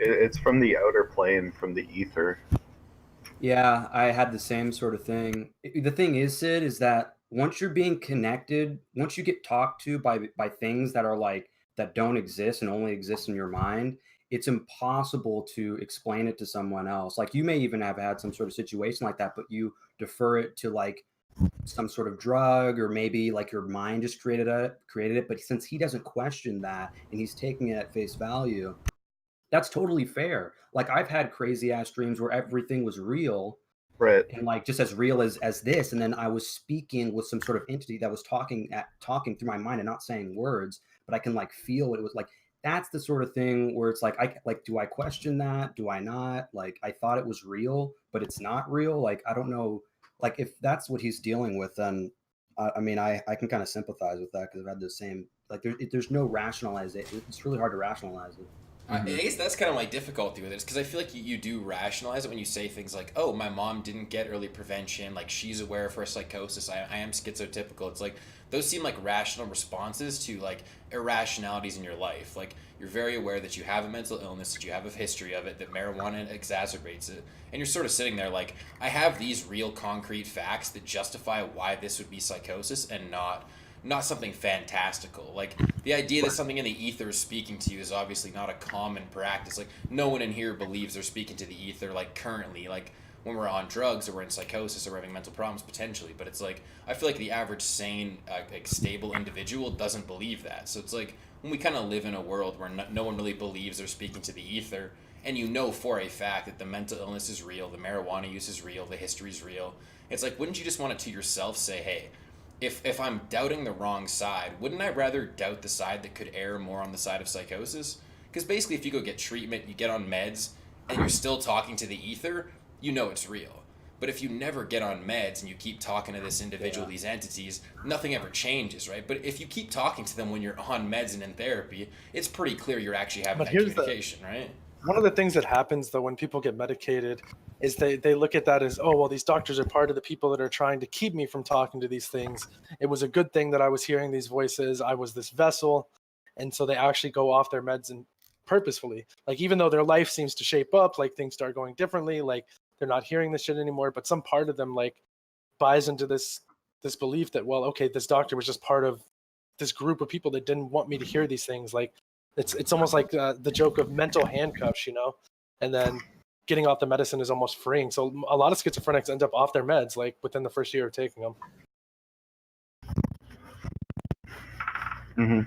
S5: It's from the outer plane, from the ether.
S7: Yeah, I had the same sort of thing. The thing is, Sid, is that once you're being connected, once you get talked to by things that are like that don't exist and only exist in your mind, it's impossible to explain it to someone else. Like you may even have had some sort of situation like that, but you defer it to like some sort of drug, or maybe like your mind just created it. But since he doesn't question that and he's taking it at face value, that's totally fair. Like I've had crazy ass dreams where everything was real,
S5: Right.
S7: and like just as real as this, and then I was speaking with some sort of entity that was talking through my mind and not saying words, but I can like feel what it was like. That's the sort of thing where it's like, I like, do I question that? Do I not? Like I thought it was real, but it's not real. Like I don't know. Like if that's what he's dealing with, then I mean I can kind of sympathize with that because I've had the same. Like there's no rationalization. It's really hard to rationalize it.
S6: I guess that's kind of my difficulty with it, because I feel like you do rationalize it when you say things like, oh, my mom didn't get early prevention, like she's aware of her psychosis, I am schizotypical. It's like those seem like rational responses to like irrationalities in your life. Like you're very aware that you have a mental illness, that you have a history of it, that marijuana exacerbates it, and you're sort of sitting there like, I have these real concrete facts that justify why this would be psychosis and not something fantastical. Like the idea that something in the ether is speaking to you is obviously not a common practice. Like no one in here believes they're speaking to the ether like currently, like when we're on drugs or we're in psychosis or we're having mental problems potentially. But it's like I feel like the average sane, like stable individual doesn't believe that. So it's like when we kind of live in a world where no one really believes they're speaking to the ether, and you know for a fact that the mental illness is real, the marijuana use is real, the history is real. It's like, wouldn't you just want to yourself say, hey, if I'm doubting the wrong side, wouldn't I rather doubt the side that could err more on the side of psychosis? Because basically, if you go get treatment, you get on meds, and you're still talking to the ether, you know it's real. But if you never get on meds and you keep talking to this individual, these entities, nothing ever changes, right? But if you keep talking to them when you're on meds and in therapy, it's pretty clear you're actually having that communication, right?
S1: One of the things that happens though when people get medicated is they look at that as, oh well, these doctors are part of the people that are trying to keep me from talking to these things. It was a good thing that I was hearing these voices. I was this vessel. And so they actually go off their meds and purposefully, like even though their life seems to shape up, like things start going differently, like they're not hearing this shit anymore, but some part of them like buys into this belief that, well, okay, this doctor was just part of this group of people that didn't want me to hear these things. Like it's almost like the joke of mental handcuffs, you know, and then getting off the medicine is almost freeing. So a lot of schizophrenics end up off their meds like within the first year of taking them.
S5: Mm-hmm.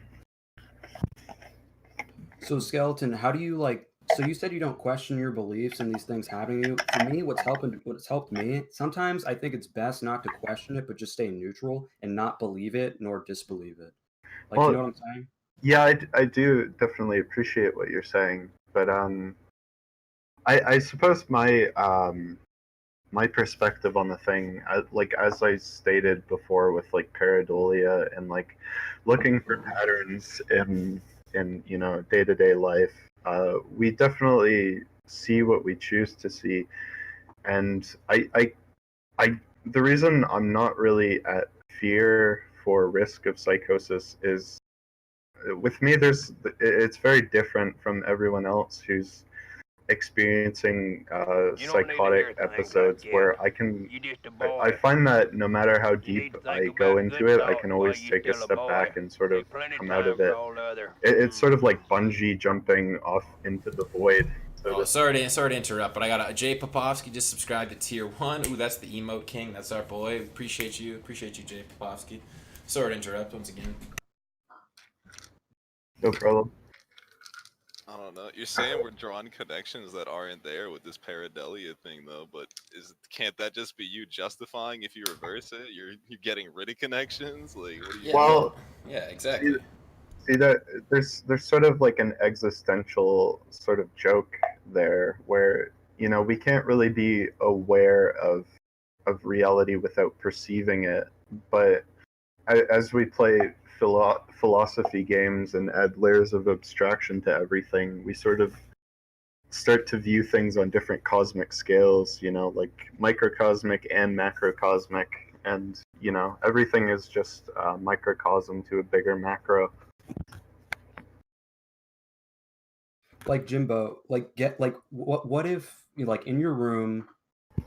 S7: So Skeleton, how do you like? So you said you don't question your beliefs and these things happening to you. For me, what's helped me. Sometimes I think it's best not to question it, but just stay neutral and not believe it nor disbelieve it. Like,
S5: Well,
S7: you know what I'm saying?
S5: Yeah, I do definitely appreciate what you're saying, but I suppose my perspective on the thing, like as I stated before, with like pareidolia and like looking for patterns in day-to-day life, we definitely see what we choose to see, and I the reason I'm not really at fear for risk of psychosis is, with me, it's very different from everyone else who's experiencing psychotic episodes where I find that no matter how deep I go into it, I can always take a step back and sort of come out of it. It's sort of like bungee jumping off into the void.
S6: Oh, sorry to interrupt, but I got Jay Popovsky just subscribed to tier 1. Ooh, that's the emote king. That's our boy. Appreciate you, Jay Popovsky. Sorry to interrupt once again.
S5: No problem.
S3: I don't know. You're saying we're drawing connections that aren't there with this pareidolia thing, though. But can't that just be you justifying if you reverse it? You're getting rid of connections. Like, what do you?
S5: Well,
S6: yeah, exactly.
S5: See that there's sort of like an existential sort of joke there, where we can't really be aware of reality without perceiving it, but as we play philosophy games and add layers of abstraction to everything, we sort of start to view things on different cosmic scales, like microcosmic and macrocosmic, and everything is just a microcosm to a bigger macro.
S7: like Jimbo, like get like what if you like in your room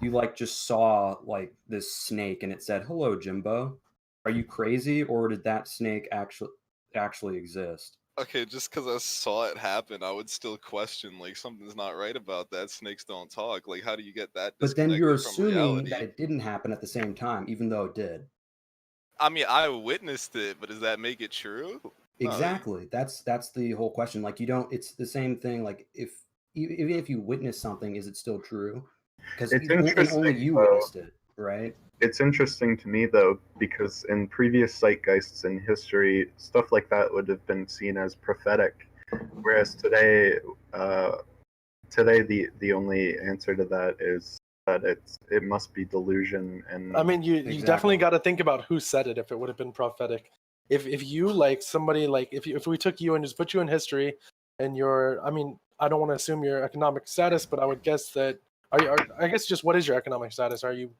S7: you like just saw like this snake and it said hello Jimbo? Are you crazy, or did that snake actually exist?
S3: Okay, just because I saw it happen, I would still question, like, something's not right about that. Snakes don't talk. Like, how do you get that
S7: But then you're
S3: disconnected from
S7: assuming
S3: reality?
S7: that it didn't happen at the same time, even though it did.
S3: I mean, I witnessed it, but does that make it true? No.
S7: Exactly. That's the whole question. Like you don't. It's the same thing. Like if even if you witness something, is it still true? Because
S5: It's
S7: and
S5: interesting,
S7: only you
S5: though.
S7: witnessed it, right?
S5: It's interesting to me though, because in previous zeitgeists in history, stuff like that would have been seen as prophetic, whereas today, the only answer to that is that it must be delusion. And
S1: I mean, you
S7: Exactly.
S1: definitely got to think about who said it. If it would have been prophetic, if you like somebody like if we took you and just put you in history, and I mean, I don't want to assume your economic status, but I would guess that I guess just what is your economic status? Are you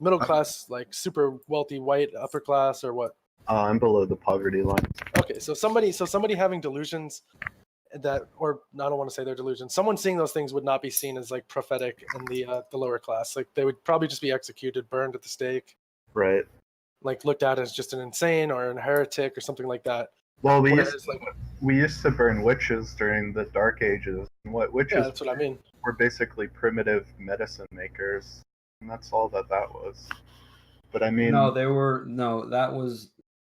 S1: middle class, like super wealthy, white, upper class, or what?
S5: I'm below the poverty line.
S1: Okay, so somebody having delusions that, or I don't want to say they're delusions. Someone seeing those things would not be seen as like prophetic in the lower class. Like they would probably just be executed, burned at the stake,
S5: Right.
S1: like looked at as just an insane or a heretic or something like that.
S5: Well,
S1: Whereas,
S5: we used to burn witches during the Dark Ages. And what
S1: yeah,
S5: witches
S1: that's what I mean.
S5: were basically primitive medicine makers, and that's all that was. But I mean,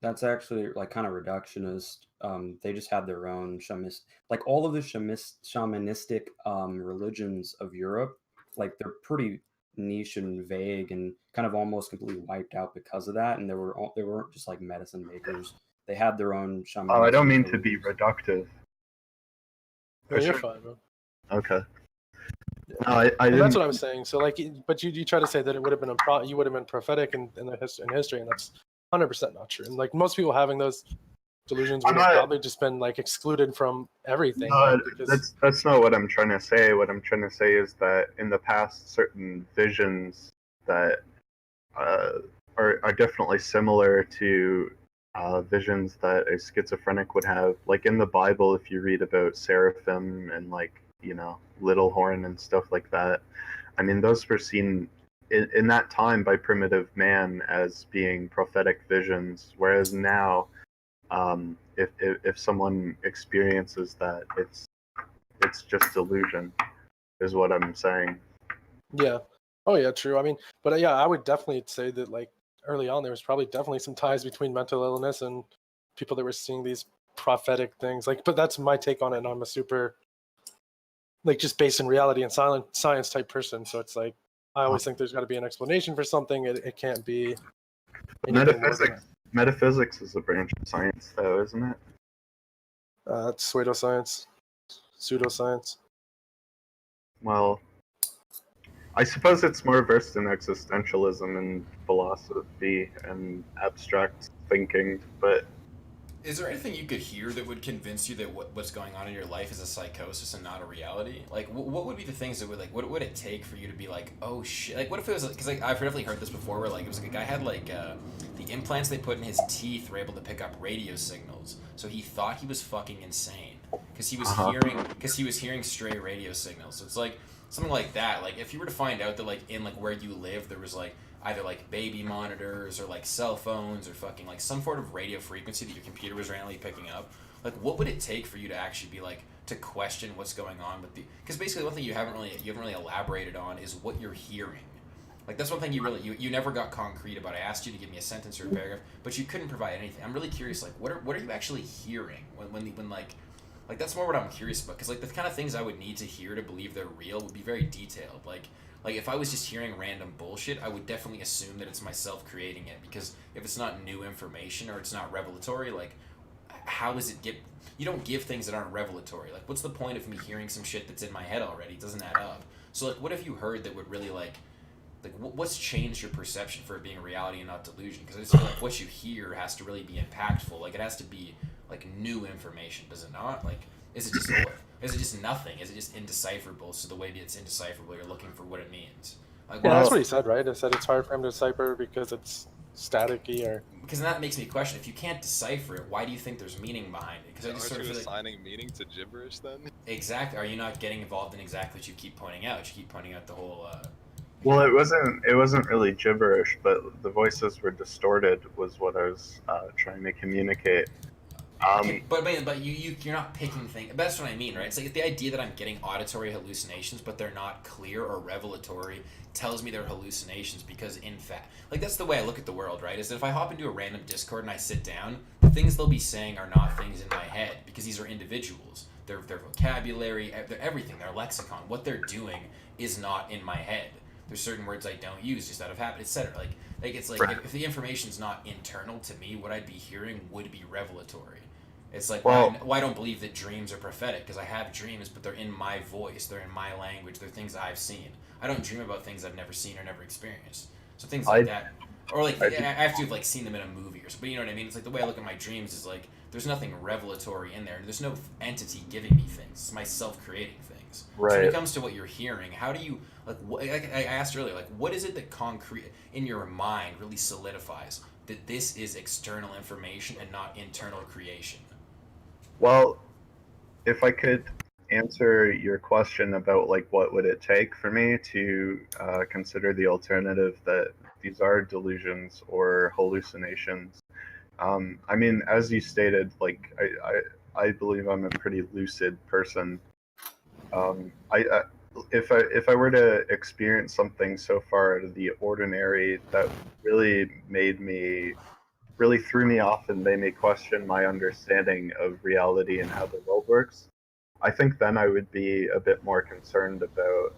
S7: That's actually like kind of reductionist. They just had their own like all of the shamanistic religions of Europe, like they're pretty niche and vague and kind of almost completely wiped out because of that. And they weren't just like medicine makers. They had their own shamanistic.
S5: I don't mean to be
S7: beliefs.
S5: reductive.
S1: No, you're fine, bro.
S5: Okay.
S1: Yeah.
S5: No, I
S1: And
S5: didn't.
S1: that's what I'm saying. So like, but you try to say that it would have been you would have been prophetic in history, and that's 100% not true. And like most people having those delusions would have probably just been like excluded from everything.
S5: No,
S1: like, because
S5: that's not what I'm trying to say. What I'm trying to say is that in the past, certain visions that are definitely similar to visions that a schizophrenic would have. Like in the Bible, if you read about seraphim and like little horn and stuff like that, I mean those were seen in that time by primitive man as being prophetic visions, whereas now, if someone experiences that, it's just delusion, is what I'm saying.
S1: yeah, oh yeah, true. I mean, but yeah, I would definitely say that like early on there was probably definitely some ties between mental illness and people that were seeing these prophetic things. Like, but that's my take on it. And I'm a super like just based in reality and science type person. So it's like I always think there's got to be an explanation for something. It can't be anything more than
S5: Metaphysics is a branch of science, though, isn't it?
S1: it's pseudoscience.
S5: Well, I suppose it's more versed in existentialism and philosophy and abstract thinking, but
S6: Is there anything you could hear that would convince you that what's going on in your life is a psychosis and not a reality? Like, what would be the things that would, like, what would it take for you to be like, oh shit? Like, what if it was, because like, I've definitely heard this before where, like, it was like a guy had, like, the implants they put in his teeth were able to pick up radio signals. So he thought he was fucking insane because he was hearing stray radio signals. So it's like, something like that. Like, if you were to find out that, like, in, like, where you live, there was, like, either like baby monitors or like cell phones or fucking like some sort of radio frequency that your computer was randomly picking up, like what would it take for you to actually be like to question what's going on with the, because basically one thing you haven't really elaborated on is what you're hearing. Like that's one thing you never got concrete about. I asked you to give me a sentence or a paragraph, but you couldn't provide anything. I'm really curious, like what are you actually hearing when like that's more what I'm curious about, because like the kind of things I would need to hear to believe they're real would be very detailed. Like if I was just hearing random bullshit, I would definitely assume that it's myself creating it, because if it's not new information or it's not revelatory, like how does it get, you don't give things that aren't revelatory. Like what's the point of me hearing some shit that's in my head already? It doesn't add up. So like what have you heard that would really like what's changed your perception for it being reality and not delusion? Because I just feel like what you hear has to really be impactful. Like it has to be like new information, does it not? Like is it just nothing? Is it just indecipherable? So the way that it's indecipherable, you're looking for what it means. Like,
S1: yeah, that's what he said, right? He said it's hard for him to decipher because it's staticky or.
S6: Because that makes me question, if you can't decipher it, why do you think there's meaning behind it? Because I just
S3: Aren't
S6: sort of
S3: you
S6: feel like,
S3: assigning meaning to gibberish then?
S6: exactly, are you not getting involved in exactly what you keep pointing out? You keep pointing out the whole,
S5: Well, it wasn't really gibberish, but the voices were distorted. Was what I was trying to communicate.
S6: okay, but you're not picking things. That's what I mean, right? It's like the idea that I'm getting auditory hallucinations, but they're not clear or revelatory, tells me they're hallucinations because, in fact, like that's the way I look at the world, right? Is that if I hop into a random Discord and I sit down, the things they'll be saying are not things in my head because these are individuals. Their vocabulary, their everything, their lexicon, what they're doing is not in my head. There's certain words I don't use just out of habit, etc. Like it's like
S5: Right.
S6: if the information's not internal to me, what I'd be hearing would be revelatory. It's like,
S5: Well-
S6: why I don't believe that dreams are prophetic, because I have dreams, but they're in my voice, they're in my language, they're things I've seen. I don't dream about things I've never seen or never experienced. So things like that, or like I have to have like seen them in a movie or something. But you know what I mean? It's like the way I look at my dreams is like there's nothing revelatory in there. There's no entity giving me things. It's my self-creating things. So when
S5: Right.
S6: it comes to what you're hearing, how do you like I asked earlier, like what is it that concrete in your mind really solidifies that this is external information and not internal creation?
S5: Well, if I could answer your question about like what would it take for me to consider the alternative that these are delusions or hallucinations. I mean, as you stated, like I believe I'm a pretty lucid person. If I were to experience something so far out of the ordinary that really really threw me off and made me question my understanding of reality and how the world works, I think then I would be a bit more concerned about.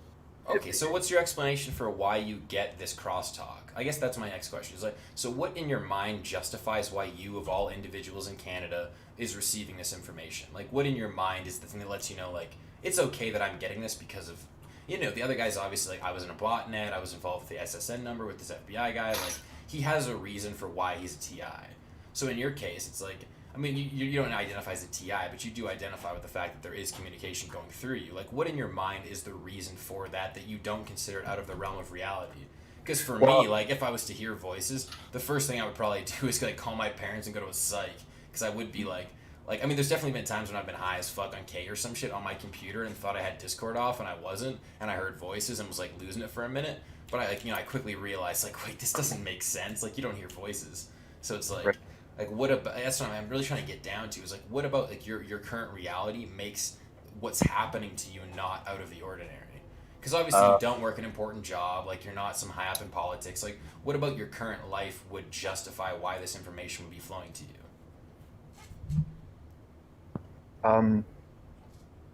S6: Okay, so what's your explanation for why you get this crosstalk? I guess that's my next question. Is like, so what in your mind justifies why you, of all individuals in Canada, is receiving this information? Like, what in your mind is the thing that lets you know, like, it's okay that I'm getting this because of, you know, the other guy's obviously like, I was in a botnet, I was involved with the SSN number with this FBI guy, like, he has a reason for why he's a TI. So in your case, it's like, I mean, you don't identify as a TI, but you do identify with the fact that there is communication going through you. Like, what in your mind is the reason for that you don't consider it out of the realm of reality? Because for me, like, if I was to hear voices, the first thing I would probably do is, like, call my parents and go to a psych. Because I would be like, I mean, there's definitely been times when I've been high as fuck on K or some shit on my computer and thought I had Discord off and I wasn't, and I heard voices and was, like, losing it for a minute. But I, like, you know, I quickly realized, like, wait, this doesn't make sense. Like, you don't hear voices. So it's like...
S5: Right.
S6: Like, what about, that's what I'm really trying to get down to, is like, what about like your current reality makes what's happening to you not out of the ordinary? Because obviously you don't work an important job, like you're not some high up in politics. Like, what about your current life would justify why this information would be flowing to you?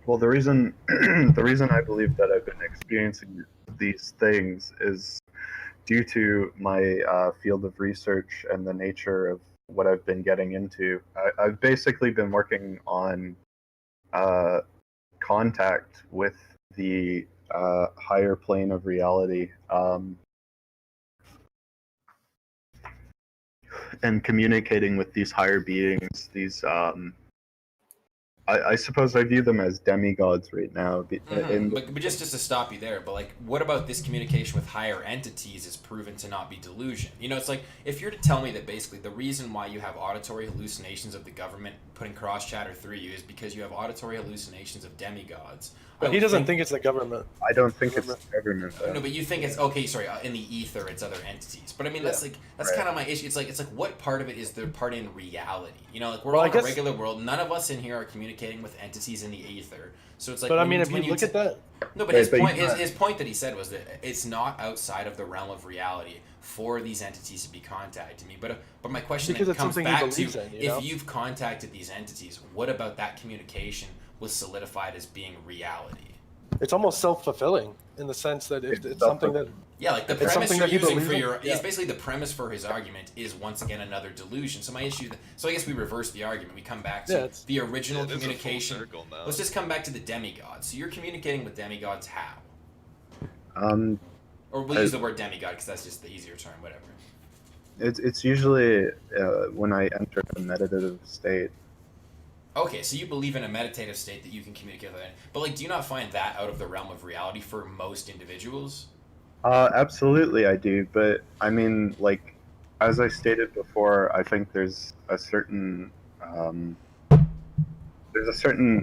S5: Well, the reason I believe that I've been experiencing these things is due to my field of research and the nature of what I've been getting into. I've basically been working on contact with the higher plane of reality, and communicating with these higher beings. These I suppose I view them as demigods right now.
S6: But just to stop you there, but like, what about this communication with higher entities is proven to not be delusion? You know, it's like, if you're to tell me that basically the reason why you have auditory hallucinations of the government putting cross chatter through you is because you have auditory hallucinations of demigods.
S1: But he doesn't think it's the government.
S5: I don't think it's the government. Though.
S6: No, but you think it's okay. Sorry, in the ether, it's other entities. But I mean, that's
S5: Right.
S6: kind of my issue. It's like what part of it is the part in reality? You know, like we're
S1: Well,
S6: all
S1: I
S6: in a
S1: guess-
S6: regular world. None of us in here are communicating with entities in the ether. So it's like.
S1: But I
S6: when
S1: mean, if
S6: when
S1: you look at that,
S6: No, but
S5: Right,
S6: his
S5: but
S6: point,
S5: you-
S6: his point that he said was that it's not outside of the realm of reality for these entities to be contacting me. But my question
S1: Because
S6: then
S1: it's
S6: comes
S1: something he
S6: back to:
S1: believes in, you know?
S6: if you've contacted these entities, what about that communication was solidified as being reality?
S1: it's almost self-fulfilling in the sense that if it's something that
S6: Yeah, like the
S1: It's
S6: premise
S1: something
S6: you're
S1: that he
S6: using for
S1: believes in?
S6: your
S1: Yeah.
S6: it's basically the premise for his argument is once again another delusion. So my issue, so I guess we reverse the argument. We come back to
S1: Yeah, it's-
S6: the original
S3: It is a full
S6: communication.
S3: circle now.
S6: Let's just come back to the demigods. So you're communicating with demigods how? Or we'll use the word demigod because that's just the easier term. Whatever.
S5: It's usually when I enter a meditative state.
S6: Okay, so you believe in a meditative state that you can communicate with it, but like, do you not find that out of the realm of reality for most individuals?
S5: Absolutely, I do. But I mean, like, as I stated before, I think there's a certain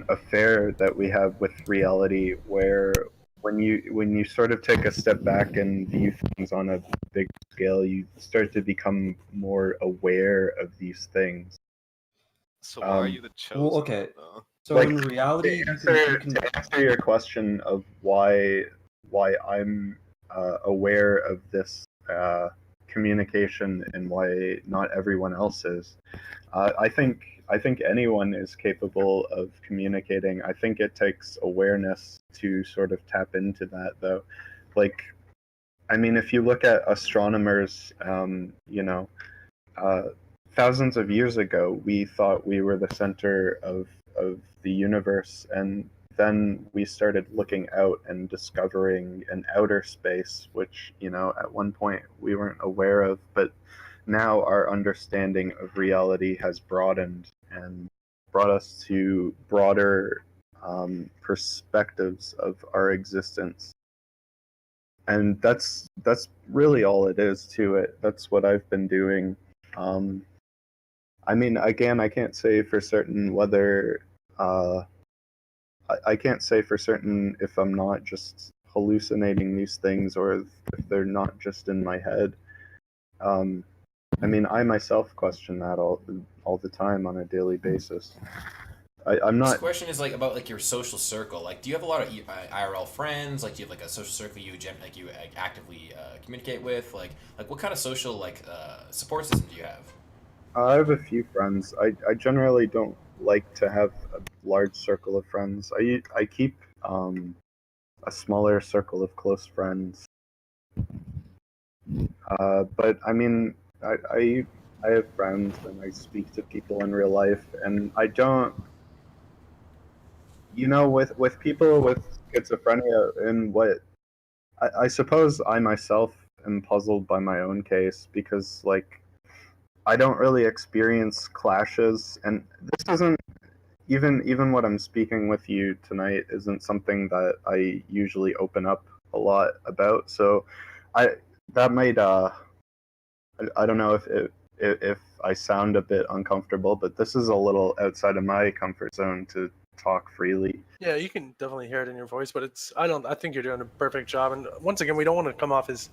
S5: affair that we have with reality where when you sort of take a step back and view things on a big scale, you start to become more aware of these things.
S3: So why are you the chosen
S7: Well, okay.
S3: one, though?
S7: So
S5: Like,
S7: in reality,
S5: to answer your question of why I'm aware of this communication and why not everyone else is, I think anyone is capable of communicating. I think it takes awareness to sort of tap into that, though. Like, I mean, if you look at astronomers, thousands of years ago, we thought we were the center of the universe, and then we started looking out and discovering an outer space, which, at one point we weren't aware of, but now our understanding of reality has broadened and brought us to broader perspectives of our existence. And that's really all it is to it. That's what I've been doing. I mean, again, I can't say for certain whether I can't say for certain if I'm not just hallucinating these things or if they're not just in my head. I mean, I myself question that all the time on a daily basis. I'm
S6: This
S5: not.
S6: question is like about like your social circle. Like, do you have a lot of IRL friends? Like, do you have like a social circle you actively communicate with? Like what kind of social support system do you have?
S5: I have a few friends. I generally don't like to have a large circle of friends. I keep a smaller circle of close friends. But I mean, I have friends and I speak to people in real life, and I don't. With people with schizophrenia, and what I suppose I myself am puzzled by my own case because, like, I don't really experience clashes, and this isn't even what I'm speaking with you tonight isn't something that I usually open up a lot about. So, I that might I don't know if I sound a bit uncomfortable, but this is a little outside of my comfort zone to talk freely.
S1: Yeah, you can definitely hear it in your voice, but I think you're doing a perfect job. And once again, we don't want to come off as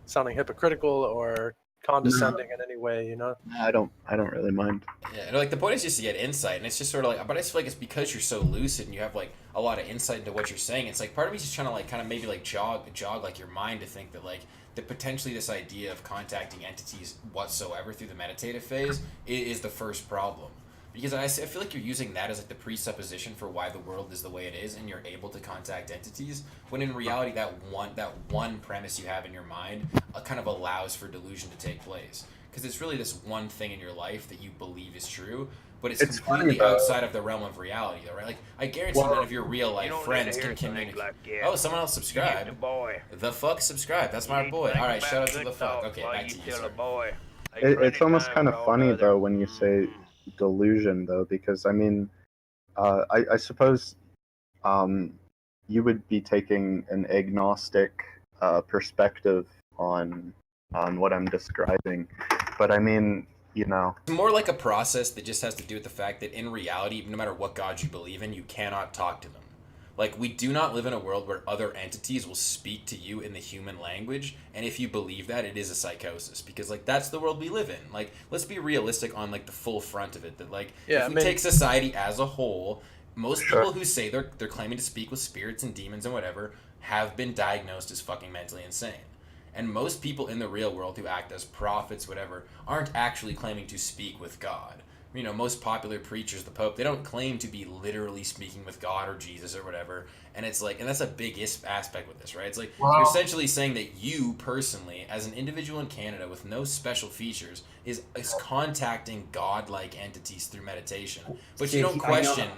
S1: sounding hypocritical or condescending in any way,
S5: I don't really mind.
S6: Yeah, and like the point is just to get insight, and it's just sort of like, but I just feel like it's because you're so lucid and you have like a lot of insight into what you're saying. It's like part of me's just trying to like kind of maybe like jog like your mind to think that like that potentially this idea of contacting entities whatsoever through the meditative phase is the first problem. Because I feel like you're using that as like the presupposition for why the world is the way it is, and you're able to contact entities. When in reality, that one premise you have in your mind kind of allows for delusion to take place. Because it's really this one thing in your life that you believe is true, but it's completely outside of the realm of reality, though, right? Like I guarantee none of your real life friends can communicate. Oh, someone else subscribed. The fuck subscribe. That's my boy. All right, shout out to the fuck. Okay, back to you, sir.
S5: It's almost kind of funny though when you say delusion, though, because I mean, I suppose you would be taking an agnostic perspective on what I'm describing, but I mean,
S6: It's more like a process that just has to do with the fact that in reality, no matter what God you believe in, you cannot talk to them. Like, we do not live in a world where other entities will speak to you in the human language, and if you believe that, it is a psychosis, because, like, that's the world we live in. Like, let's be realistic on, like, the full front of it, that, like, if we take society as a whole, most people who say they're claiming to speak with spirits and demons and whatever have been diagnosed as fucking mentally insane. And most people in the real world who act as prophets, whatever, aren't actually claiming to speak with God. Most popular preachers, the Pope, they don't claim to be literally speaking with God or Jesus or whatever. And it's like, and that's a big aspect with this, right? It's like, you're essentially saying that you personally, as an individual in Canada with no special features, is contacting God-like entities through meditation. But you don't question,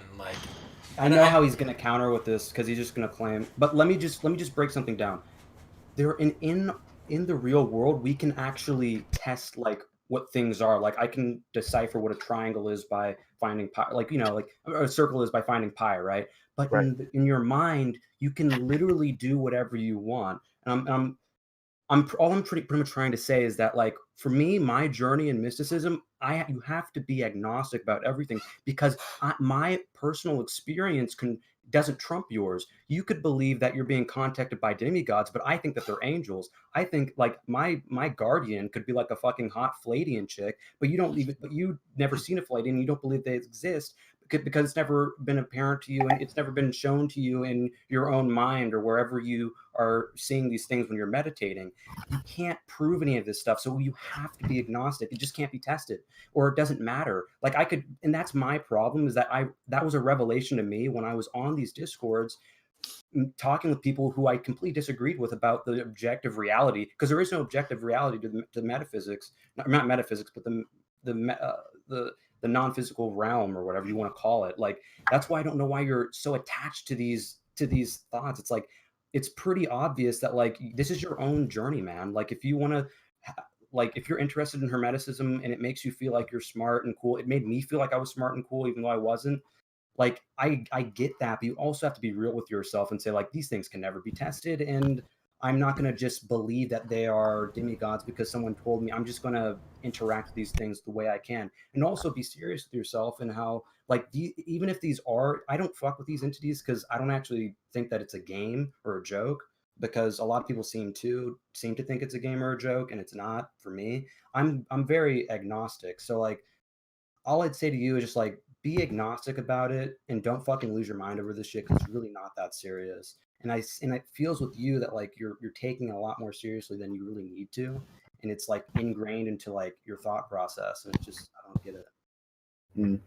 S7: I know how he's going to counter with this, because he's just going to claim. But let me just break something down. There in the real world, we can actually test like what things are. Like I can decipher what a triangle is by finding pi, like a circle is by finding pi, right? But in your mind, you can literally do whatever you want. And I'm pretty much trying to say is that, like, for me, my journey in mysticism, you have to be agnostic about everything, because my personal experience doesn't trump yours. You could believe that you're being contacted by demigods, but I think that they're angels. I think, like, my guardian could be like a fucking hot Fladian chick, but you've never seen a Fladian, you don't believe they exist because it's never been apparent to you, and it's never been shown to you in your own mind or wherever you are seeing these things when you're meditating. You can't prove any of this stuff, so you have to be agnostic. It just can't be tested, or it doesn't matter. Like, I could, and that's my problem, is that that was a revelation to me when I was on these discords talking with people who I completely disagreed with about the objective reality, because there is no objective reality to metaphysics, not metaphysics, but the non-physical realm, or whatever you want to call it. Like, that's why I don't know why you're so attached to these thoughts. It's like, it's pretty obvious that, like, this is your own journey, man. Like, if you want to, like, if you're interested in hermeticism and it makes you feel like you're smart and cool, it made me feel like I was smart and cool even though I wasn't. Like, I get that, but you also have to be real with yourself and say, like, these things can never be tested, and I'm not going to just believe that they are demigods because someone told me. I'm just going to interact with these things the way I can, and also be serious with yourself and how, like, even if these are, I don't fuck with these entities because I don't actually think that it's a game or a joke, because a lot of people seem to think it's a game or a joke, and it's not for me. I'm very agnostic, so, like, all I'd say to you is just, like, be agnostic about it and don't fucking lose your mind over this shit, because it's really not that serious. And it feels with you that, like, you're taking it a lot more seriously than you really need to, and it's, like, ingrained into, like, your thought process, and it's just, I don't get it.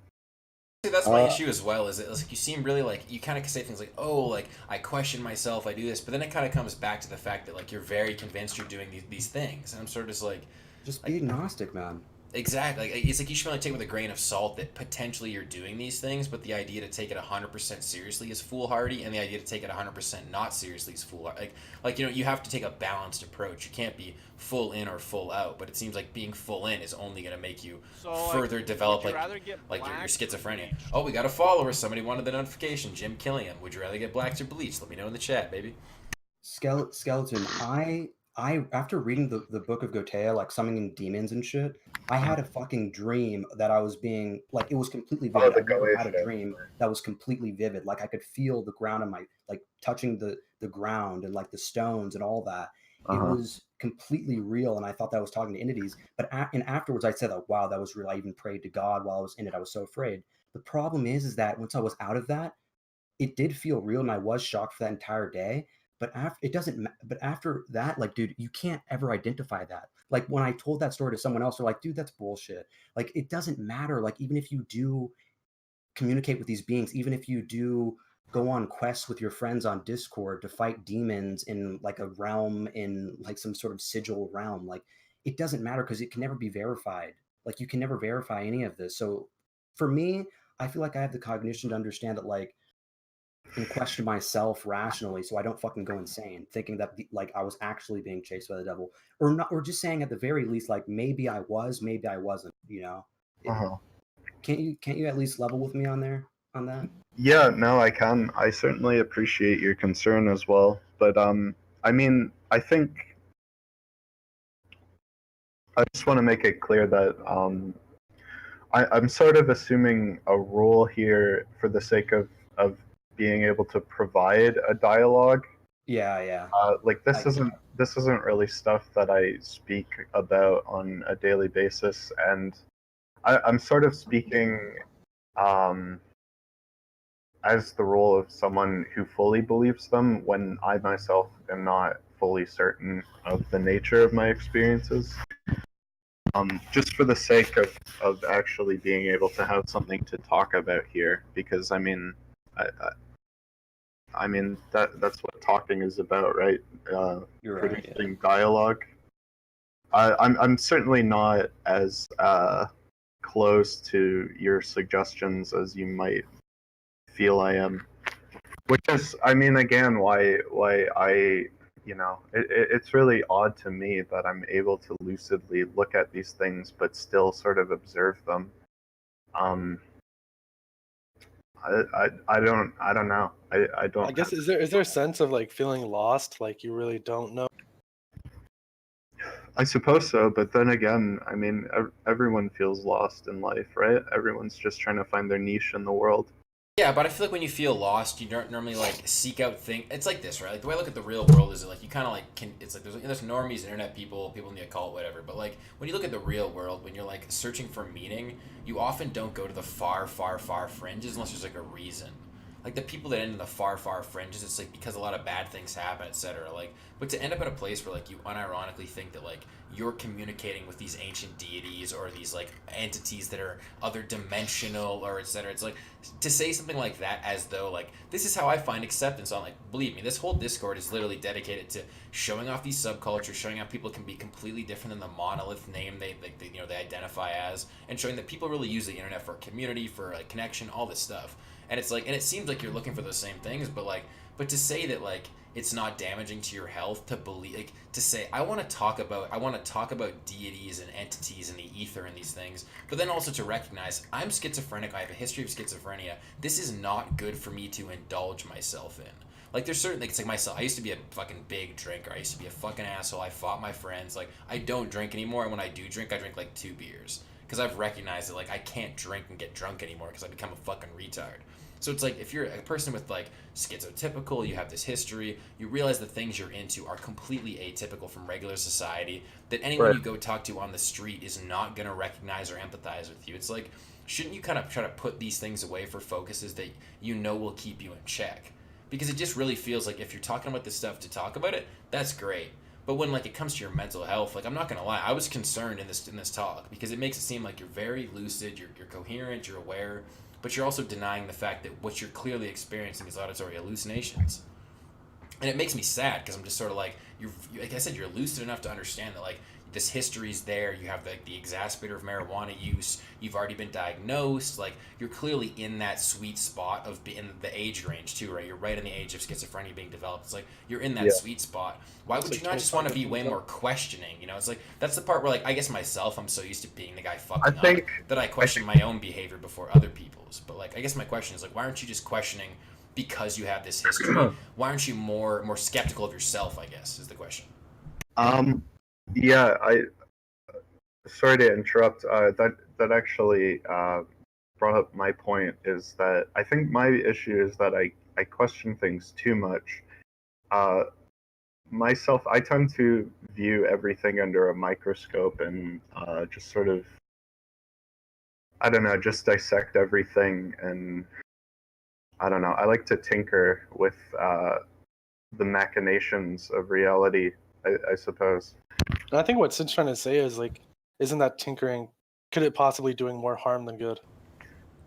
S6: See, that's my issue as well. Is it's like you seem really, like, you kind of say things like, "Oh, like, I question myself, I do this," but then it kind of comes back to the fact that, like, you're very convinced you're doing these things, and I'm sort of just like,
S7: Just be agnostic, man.
S6: exactly. Like, it's like you should only take with a grain of salt that potentially you're doing these things, but the idea to take it 100% seriously is foolhardy, and the idea to take it 100% not seriously is foolhardy. Like, you know, you have to take a balanced approach. You can't be full in or full out, but it seems like being full in is only going to make you further develop, like your schizophrenia. Oh, we got a follower. Somebody wanted the notification. Jim Killian. Would you rather get blacks or bleached? Let me know in the chat, baby.
S7: Skeleton, I after reading the book of Gotea, like, summoning demons and shit, I had a fucking dream that I was being, like, it was completely vivid. I've never had a dream that was completely vivid. Like, I could feel the ground on my, like, touching the ground and, like, the stones and all that. It was completely real, and I thought that I was talking to entities. But and afterwards, I said, "Oh, wow, that was real." I even prayed to God while I was in it. I was so afraid. The problem is that once I was out of that, it did feel real, and I was shocked for that entire day. But after that, like, dude, you can't ever identify that. Like, when I told that story to someone else, they're like, "Dude, that's bullshit." Like, it doesn't matter. Like, even if you do communicate with these beings, even if you do go on quests with your friends on Discord to fight demons in, like, a realm, in, like, some sort of sigil realm, like, it doesn't matter because it can never be verified. Like, you can never verify any of this. So for me, I feel like I have the cognition to understand that, like, and question myself rationally, so I don't fucking go insane thinking that like I was actually being chased by the devil, or not, or just saying at the very least, like, maybe I was, maybe I wasn't. Can't you at least level with me on that?
S5: Yeah, no, I can. I certainly appreciate your concern as well. But I mean, I think I just want to make it clear that I'm sort of assuming a role here for the sake of being able to provide a dialogue.
S7: Yeah.
S5: Like, this isn't really stuff that I speak about on a daily basis, and I'm sort of speaking as the role of someone who fully believes them when I myself am not fully certain of the nature of my experiences. Just for the sake of actually being able to have something to talk about here, because I mean, I mean that's what talking is about, right?
S7: You're
S5: producing
S7: right, yeah.
S5: dialogue. I'm certainly not as close to your suggestions as you might feel I am, which is, I mean, again, why I, you know, it's really odd to me that I'm able to lucidly look at these things but still sort of observe them. I don't know. I don't.
S1: I guess is there a sense of, like, feeling lost, like you really don't know?
S5: I suppose so, but then again, I mean, everyone feels lost in life, right? Everyone's just trying to find their niche in the world.
S6: Yeah, but I feel like when you feel lost, you don't normally like seek out things. It's like this, right? Like the way I look at the real world is like you kind of like can. It's like there's normies, internet people, people in the occult, whatever. But like when you look at the real world, when you're like searching for meaning, you often don't go to the far, far, far fringes unless there's like a reason. Like the people that end in the far, far fringes, it's like because a lot of bad things happen, etc. Like, but to end up at a place where like you unironically think that like you're communicating with these ancient deities or these like entities that are other dimensional or etc. It's like to say something like that as though like this is how I find acceptance on like believe me, this whole Discord is literally dedicated to showing off these subcultures, showing how people can be completely different than the monolith name they you know they identify as, and showing that people really use the internet for community, for like connection, all this stuff. And it's like, and it seems like you're looking for those same things, but like, but to say that like it's not damaging to your health to believe, like to say I want to talk about deities and entities and the ether and these things, but then also to recognize I'm schizophrenic, I have a history of schizophrenia. This is not good for me to indulge myself in. Like there's certain, like it's like myself. I used to be a fucking big drinker. I used to be a fucking asshole. I fought my friends. Like I don't drink anymore, and when I do drink, I drink like 2 beers because I've recognized that like I can't drink and get drunk anymore because I become a fucking retard. So it's like if you're a person with like schizotypical, you have this history, you realize the things you're into are completely atypical from regular society, that anyone
S5: Right.
S6: you go talk to on the street is not going to recognize or empathize with you. It's like, shouldn't you kind of try to put these things away for focuses that you know will keep you in check? Because it just really feels like if you're talking about this stuff to talk about it, that's great. But when like it comes to your mental health, like I'm not gonna lie, I was concerned in this talk because it makes it seem like you're very lucid, you're coherent, you're aware, but you're also denying the fact that what you're clearly experiencing is auditory hallucinations. And it makes me sad because I'm just sort of like like I said, you're lucid enough to understand that like this history's there. You have the exacerbator of marijuana use. You've already been diagnosed. Like you're clearly in that sweet spot of in the age range too, right? You're right in the age of schizophrenia being developed. It's like you're in that
S5: Yeah.
S6: sweet spot. Why would
S1: It's
S6: you
S1: like
S6: not just want to
S1: 25
S6: be way
S1: years
S6: more
S1: old.
S6: questioning? You know, it's like that's the part where like I guess myself, I'm so used to being the guy
S5: I
S6: fucking up
S5: think
S6: that I question my own behavior before other people's. But like I guess my question is like, why aren't you just questioning because you have this history? Why aren't you more skeptical of yourself? I guess is the question.
S5: um, yeah, I sorry to interrupt. That actually brought up my point. Is that I think my issue is that I question things too much. Uh, myself, I tend to view everything under a microscope and just sort of, I don't know, just dissect everything. And I don't know, I like to tinker with the machinations of reality, I suppose.
S1: And I think what Sid's trying to say is like, isn't that tinkering? Could it possibly doing more harm than good?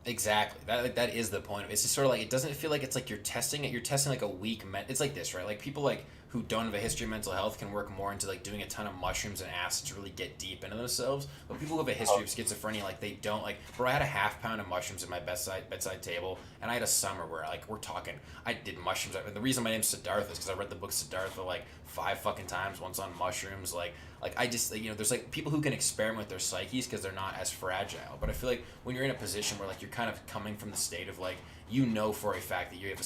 S6: Exactly. That is the point. It's just sort of like it doesn't feel like it's like you're testing it. You're testing like a weak. It's like this, right? Like people like who don't have a history of mental health can work more into like doing a ton of mushrooms and acid to really get deep into themselves. But people who have a history of schizophrenia, like they don't like. Bro, I had a half-pound of mushrooms at my bedside table, and I had a summer where like we're talking. I did mushrooms. The reason my name's Siddhartha is because I read the book Siddhartha like 5 fucking times. Once on mushrooms, like I just you know there's like people who can experiment with their psyches because they're not as fragile. But I feel like when you're in a position where like you're kind of coming from the state of like you know for a fact that you have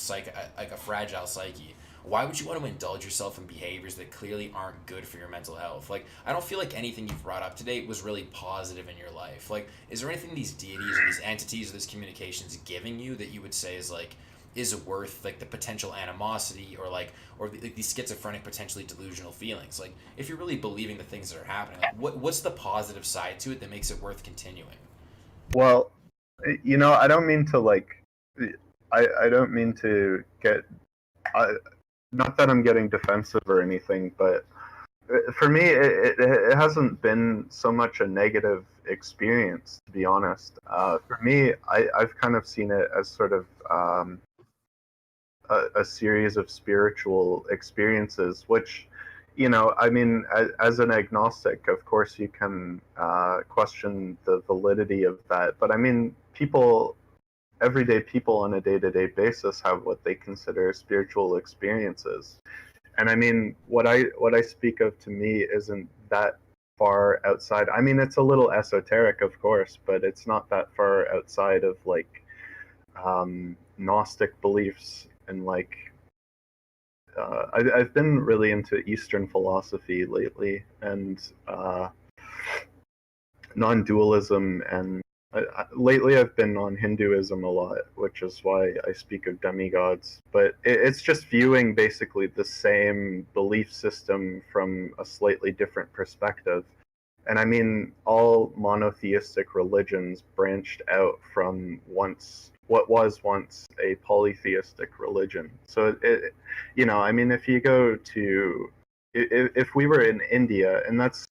S6: like a fragile psyche, why would you want to indulge yourself in behaviors that clearly aren't good for your mental health? Like I don't feel like anything you've brought up today was really positive in your life. Like is there anything these deities or these entities or this communications giving you that you would say is like is worth like the potential animosity or like these schizophrenic potentially delusional feelings? Like if you're really believing the things that are happening, like what's the positive side to it that makes it worth continuing?
S5: Well, you know, I don't mean to like, I don't mean to get, not that I'm getting defensive or anything, but for me, it hasn't been so much a negative experience, to be honest. For me, I've kind of seen it as sort of a series of spiritual experiences, which, you know, I mean, as an agnostic, of course, you can question the validity of that. But I mean, everyday people on a day-to-day basis have what they consider spiritual experiences. And I mean, what I speak of to me isn't that far outside. I mean, it's a little esoteric, of course, but it's not that far outside of like Gnostic beliefs and like I've been really into Eastern philosophy lately, and non-dualism, and lately I've been on Hinduism a lot, which is why I speak of demigods. But it's just viewing basically the same belief system from a slightly different perspective. And I mean, all monotheistic religions branched out from what was once a polytheistic religion. So I mean, if you go to, if we were in India, and that's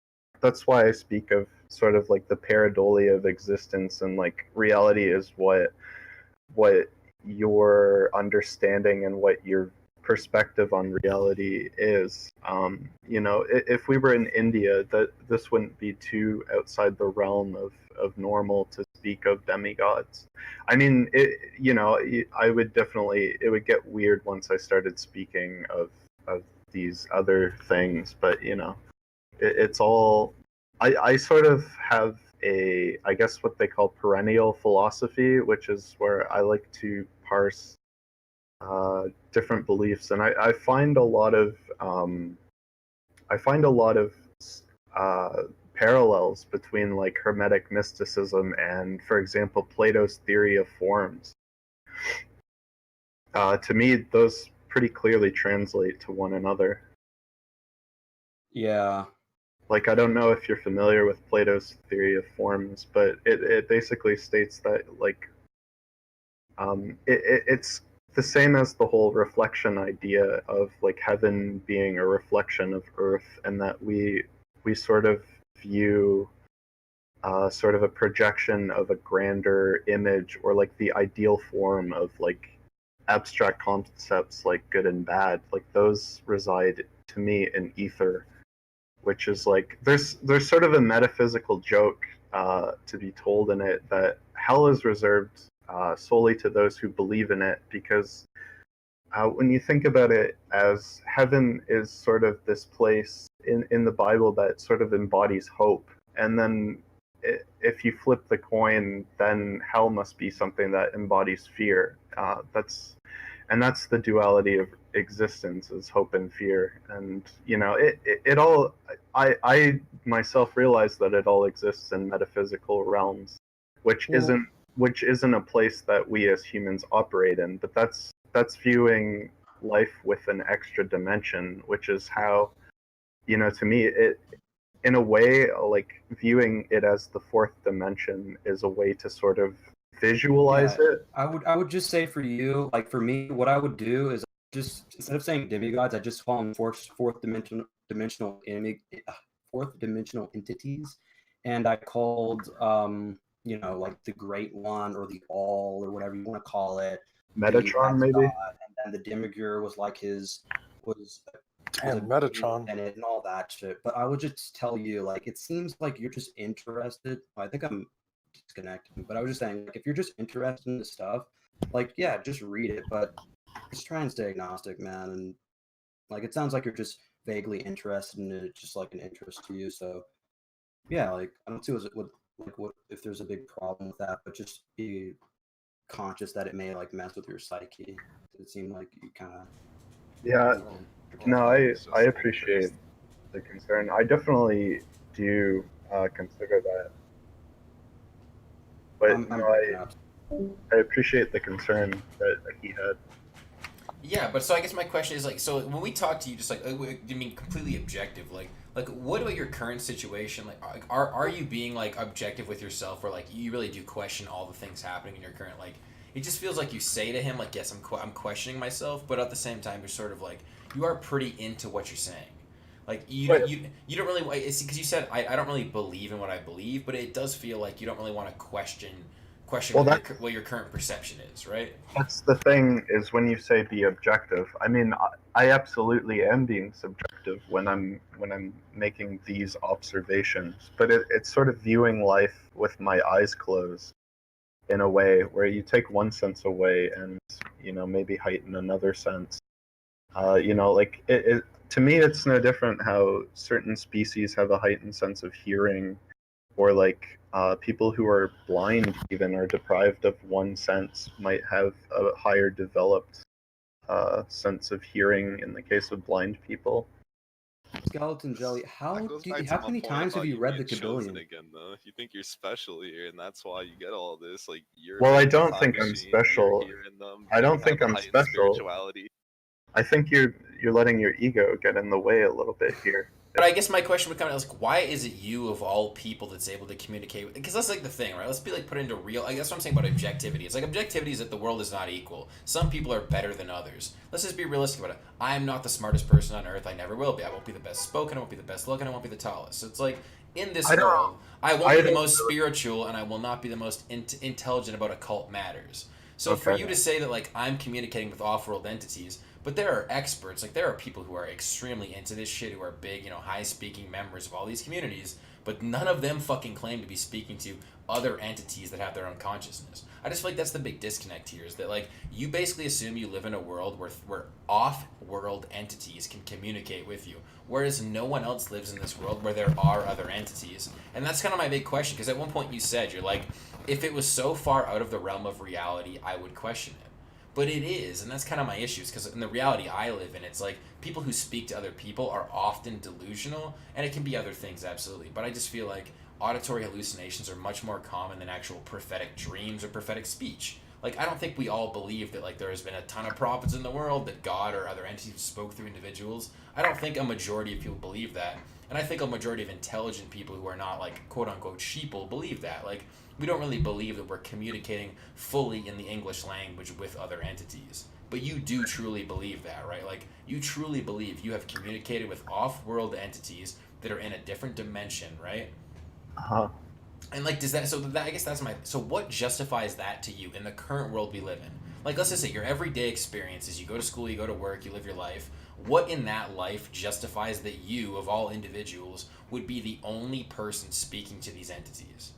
S5: why I speak of sort of like the pareidolia of existence, and like reality is what your understanding and what your perspective on reality is. If we were in India, that this wouldn't be too outside the realm of normal to speak of demigods. I mean, I would definitely, it would get weird once I started speaking of these other things, but it's all, I sort of have I guess what they call perennial philosophy, which is where I like to parse different beliefs, and I find a lot of parallels between like Hermetic mysticism and, for example, Plato's theory of forms. To me, those pretty clearly translate to one another.
S7: Yeah.
S5: Like, I don't know if you're familiar with Plato's theory of forms, but it basically states that, like, it's the same as the whole reflection idea of, like, heaven being a reflection of earth, and that we sort of view sort of a projection of a grander image, or, like, the ideal form of, like, abstract concepts like good and bad. Like, those reside, to me, in ether, which is like, there's sort of a metaphysical joke to be told in it, that hell is reserved solely to those who believe in it, because when you think about it, as heaven is sort of this place in the Bible that sort of embodies hope, and then if you flip the coin, then hell must be something that embodies fear. That's the duality of existence, is hope and fear. And it all, I myself realize that it all exists in metaphysical realms, which isn't a place that we as humans operate in. But that's viewing life with an extra dimension, which is how, to me, it, in a way, like, viewing it as the fourth dimension is a way to sort of visualize it.
S7: I would just say, for you, like, for me, what I would do is, just instead of saying demigods, I just call them fourth dimensional entities, and I called like the Great One, or the All, or whatever you want to call it,
S5: Metatron, maybe.
S7: God, and then the Demigur was like
S1: Damn, Metatron.
S7: and all that shit. But I would just tell you, like, it seems like you're just interested. I think I'm disconnecting, but I was just saying, like, if you're just interested in this stuff, like, yeah, just read it, but just try and stay agnostic, man. And, like, it sounds like you're just vaguely interested in it, just like an interest to you. So yeah, like, I don't see what if there's a big problem with that, but just be conscious that it may, like, mess with your psyche. It seemed like you kind of
S5: No, I appreciate the concern. I definitely do consider that. But I appreciate the concern that he had.
S6: Yeah, but so I guess my question is, like, so when we talk to you, just like, I mean, completely objective, like what about your current situation? Like, are you being, like, objective with yourself, or, like, you really do question all the things happening in your current, like, it just feels like you say to him, like, yes, I'm questioning myself, but at the same time, you're sort of like, you are pretty into what you're saying. Like, you don't really, it's because you said, I don't really believe in what I believe, but it does feel like you don't really want to question what your current perception is, right?
S5: That's the thing, is when you say be objective. I mean, I absolutely am being subjective when I'm making these observations, but it's sort of viewing life with my eyes closed, in a way where you take one sense away and maybe heighten another sense. Like, to me, it's no different how certain species have a heightened sense of hearing, or, like, people who are blind even, are deprived of one sense, might have a higher developed sense of hearing in the case of blind people.
S7: Skeleton Jelly,
S3: That
S7: how
S3: goes back to
S7: how
S3: my
S7: many
S3: point
S7: times have
S3: about
S7: you read The
S3: being chosen
S7: Kabillion?
S3: again, though. You think you're special here, and that's why you get all this. Like, you're
S5: Well, I
S3: making a
S5: don't
S3: time
S5: think I'm
S3: machine,
S5: special.
S3: You're hearing them.
S5: I
S3: You
S5: don't
S3: have
S5: think
S3: a
S5: I'm
S3: heightened
S5: special.
S3: spirituality.
S5: I think you're letting your ego get in the way a little bit here.
S6: But I guess my question would come out like, why is it you of all people that's able to communicate with? Because that's like the thing, right? Let's be like put into real. I guess what I'm saying about objectivity. It's like objectivity is that the world is not equal. Some people are better than others. Let's just be realistic about it. I am not the smartest person on earth. I never will be. I won't be the best spoken. I won't be the best looking. I won't be the tallest. So it's like in this
S5: I don't-
S6: world, I won't
S5: I
S6: be the
S5: don't
S6: most
S5: really-
S6: spiritual, and I will not be the most intelligent about occult matters. So for
S5: Okay.
S6: you to say that like I'm communicating with off-world entities, but there are experts, like there are people who are extremely into this shit, who are big, high-speaking members of all these communities, but none of them fucking claim to be speaking to other entities that have their own consciousness. I just feel like that's the big disconnect here, is that like you basically assume you live in a world where off-world entities can communicate with you, whereas no one else lives in this world where there are other entities. And that's kind of my big question, because at one point you said, you're like, if it was so far out of the realm of reality, I would question it. But it is, and that's kind of my issues, because in the reality I live in, it's like people who speak to other people are often delusional, and it can be other things, absolutely. But I just feel like auditory hallucinations are much more common than actual prophetic dreams or prophetic speech. Like, I don't think we all believe that, like, there has been a ton of prophets in the world, that God or other entities spoke through individuals. I don't think a majority of people believe that. And I think a majority of intelligent people who are not, like, quote-unquote sheeple believe that. Like, we don't really believe that we're communicating fully in the English language with other entities. But you do truly believe that, right? Like, you truly believe you have communicated with off-world entities that are in a different dimension, right?
S5: Uh-huh.
S6: And like, does that? So that, I guess that's my. So what justifies that to you in the current world we live in? Like, let's just say your everyday experiences. You go to school, you go to work, you live your life. What in that life justifies that you, of all individuals, would be the only person speaking to these entities?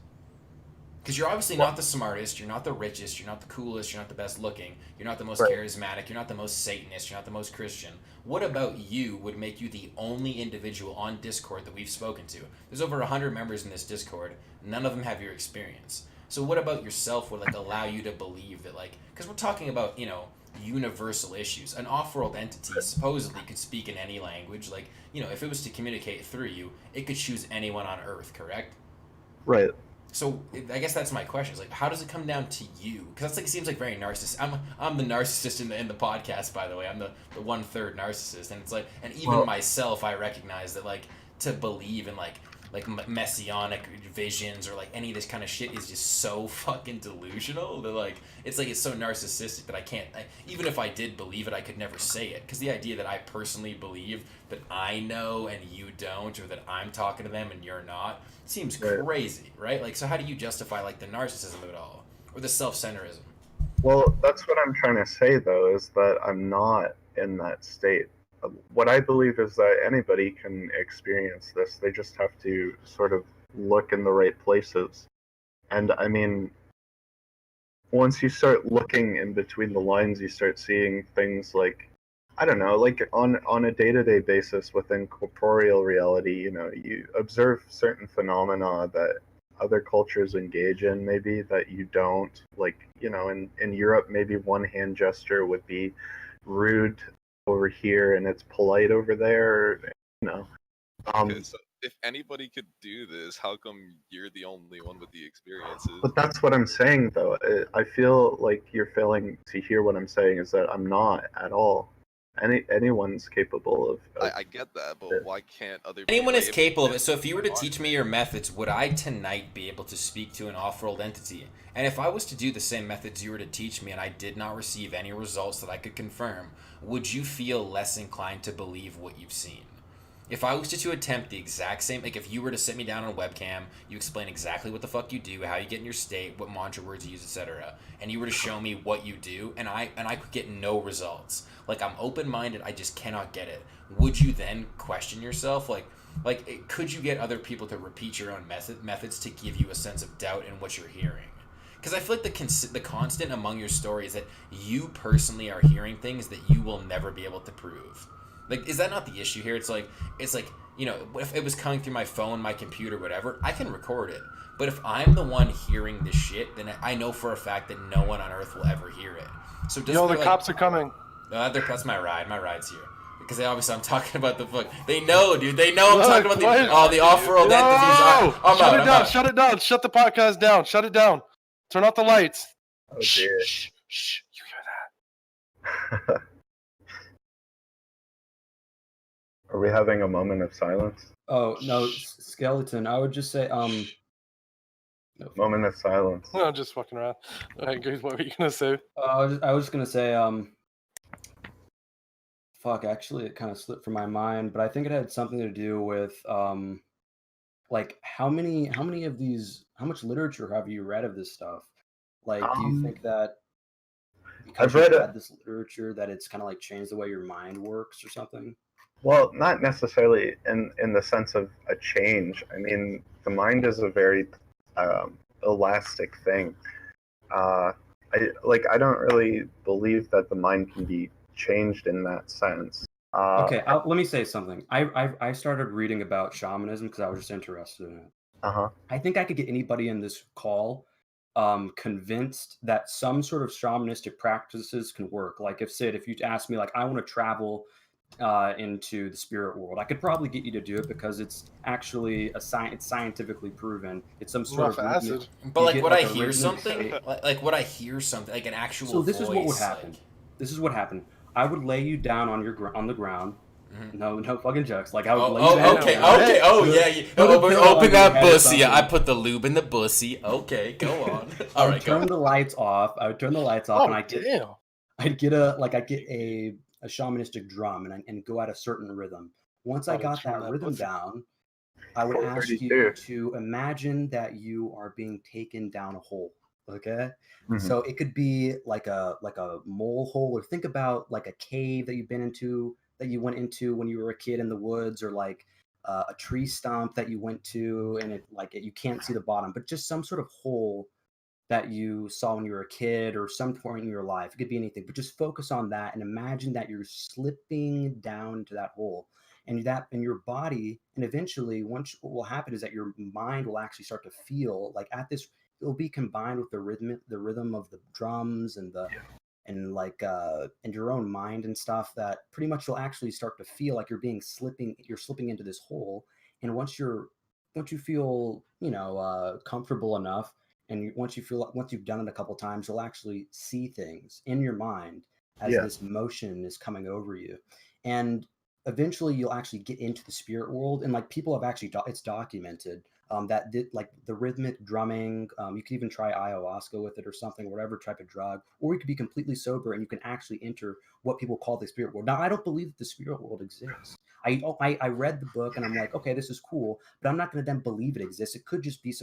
S6: Because you're obviously not the smartest, you're not the richest, you're not the coolest, you're not the best looking, you're not the most charismatic, you're not the most Satanist, you're not the most Christian. What about you would make you the only individual on Discord that we've spoken to? There's over 100 members in this Discord, none of them have your experience. So what about yourself would like allow you to believe that, like, because we're talking about, universal issues. An off-world entity supposedly could speak in any language. Like, if it was to communicate through you, it could choose anyone on Earth, correct?
S5: Right.
S6: So I guess that's my question. Is like, how does it come down to you? Because that's like, it seems like very narcissist. I'm the narcissist in the podcast, by the way. I'm the 1/3 narcissist, and it's like, and even myself, I recognize that, like, to believe in like messianic visions or like any of this kind of shit is just so fucking delusional that, like, it's so narcissistic that I can't, even if I did believe it, I could never say it, because the idea that I personally believe that I know and you don't, or that I'm talking to them and you're not, seems crazy, right? Like, so how do you justify like the narcissism of it all, or the self-centerism?
S5: Well, that's what I'm trying to say, though, is that I'm not in that state. What I believe is that anybody can experience this. They just have to sort of look in the right places. And I mean, once you start looking in between the lines, you start seeing things like, I don't know, like on a day-to-day basis within corporeal reality, you observe certain phenomena that other cultures engage in, maybe, that you don't. Like, in Europe, maybe one hand gesture would be rude over here and it's polite over there,
S3: Okay, so if anybody could do this, how come you're the only one with the experiences?
S5: But that's what I'm saying, though. I feel like you're failing to hear what I'm saying, is that I'm not at all. Anyone's capable of
S3: I get that, but why can't other people?
S6: Anyone is capable of it. So if you were to teach me your methods, would I tonight be able to speak to an off-world entity? And if I was to do the same methods you were to teach me and I did not receive any results that I could confirm, would you feel less inclined to believe what you've seen? If I was to attempt the exact same, like if you were to sit me down on a webcam, you explain exactly what the fuck you do, how you get in your state, what mantra words you use, etc., and you were to show me what you do, and I could get no results. Like, I'm open-minded, I just cannot get it. Would you then question yourself? Could you get other people to repeat your own methods to give you a sense of doubt in what you're hearing? Because I feel like the constant among your story is that you personally are hearing things that you will never be able to prove. Like, is that not the issue here? It's like, if it was coming through my phone, my computer, whatever, I can record it. But if I'm the one hearing this shit, then I know for a fact that no one on Earth will ever hear it. So does
S1: the cops are coming.
S6: No, that's my ride. My ride's here. Because obviously I'm talking about the book. They know, dude. They know I'm talking about the off-world entities. I'm
S1: Shut
S6: out.
S1: it down. Shut it down. Shut the podcast down. Shut it down. Turn off the lights.
S5: Oh dear.
S1: Shh. You hear that?
S5: Are we having a moment of silence?
S7: Oh no, Skeleton. I would just say no.
S5: Moment of silence.
S1: No, I'm just fucking around. All right, Grace, what were you gonna say?
S7: I was just gonna say fuck. Actually, it kind of slipped from my mind, but I think it had something to do with like how much literature have you read of this stuff? Like, do you think that because
S5: I've read
S7: you've read this literature that it's kind of like changed the way your mind works or something?
S5: Well, not necessarily in the sense of a change. I mean, the mind is a very elastic thing. I don't really believe that the mind can be changed in that sense.
S7: Okay, let me say something. I started reading about shamanism because I was just interested in it.
S5: Uh-huh.
S7: I think I could get anybody in this call convinced that some sort of shamanistic practices can work. Like if you asked me, like, I want to travel into the spirit world, I could probably get you to do it because it's actually it's scientifically proven. It's some sort of
S1: acid.
S6: But like, would I
S7: a
S6: hear
S7: rhythmic
S6: something?
S7: state.
S6: Like, would I hear something? Like an actual
S7: So this
S6: voice?
S7: is what would happen. This is what happened. I would lay you down on the ground. No fucking jokes. Like I would lay you down.
S6: Okay. Oh yeah. Open that pussy. I put the lube in the pussy. Okay, go on. All right,
S7: turn the lights off. I would turn the lights off, and I'd get a shamanistic drum, and go at a certain rhythm. Once I got that rhythm down, I would ask you to imagine that you are being taken down a hole. Okay.
S5: Mm-hmm.
S7: So it could be like a mole hole, or think about like a cave that you went into when you were a kid in the woods, or like a tree stump that you went to, and you can't see the bottom, but just some sort of hole that you saw when you were a kid or some point in your life. It could be anything, but just focus on that and imagine that you're slipping down to that hole, and that in your body. And eventually, what will happen is that your mind will actually start to feel like it'll be combined with the rhythm of the drums and and your own mind and stuff, that pretty much you'll actually start to feel like you're slipping into this hole. And once you feel comfortable enough, and once you've done it a couple times, you'll actually see things in your mind as this motion is coming over you. And eventually you'll actually get into the spirit world. And like people have actually it's documented like the rhythmic drumming. You could even try ayahuasca with it or something, whatever type of drug, or you could be completely sober and you can actually enter what people call the spirit world. Now, I don't believe that the spirit world exists. I read the book and I'm like, okay, this is cool, but I'm not going to then believe it exists. It could just be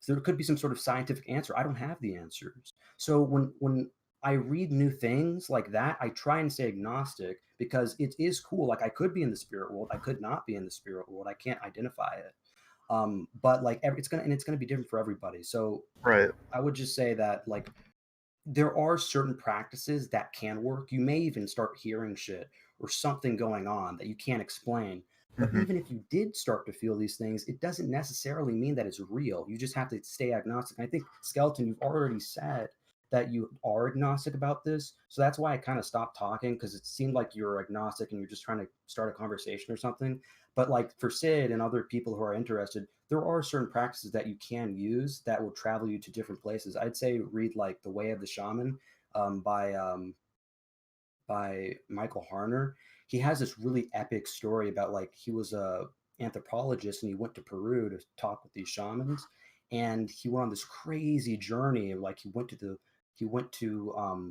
S7: there could be some sort of scientific answer. I don't have the answers. So when I read new things like that, I try and stay agnostic because it is cool. Like I could be in the spirit world, I could not be in the spirit world. I can't identify it. But like it's gonna be different for everybody. So
S5: right.
S7: I would just say that like there are certain practices that can work. You may even start hearing shit or something going on that you can't explain. But even if you did start to feel these things, it doesn't necessarily mean that it's real. You just have to stay agnostic. And I think, Skeleton, you've already said that you are agnostic about this. So that's why I kind of stopped talking, because it seemed like you were agnostic and you're just trying to start a conversation or something. But like for Sid and other people who are interested, there are certain practices that you can use that will travel you to different places. I'd say read like The Way of the Shaman by Michael Harner. He has this really epic story about like he was a anthropologist and he went to Peru to talk with these shamans, and he went on this crazy journey. Like he went to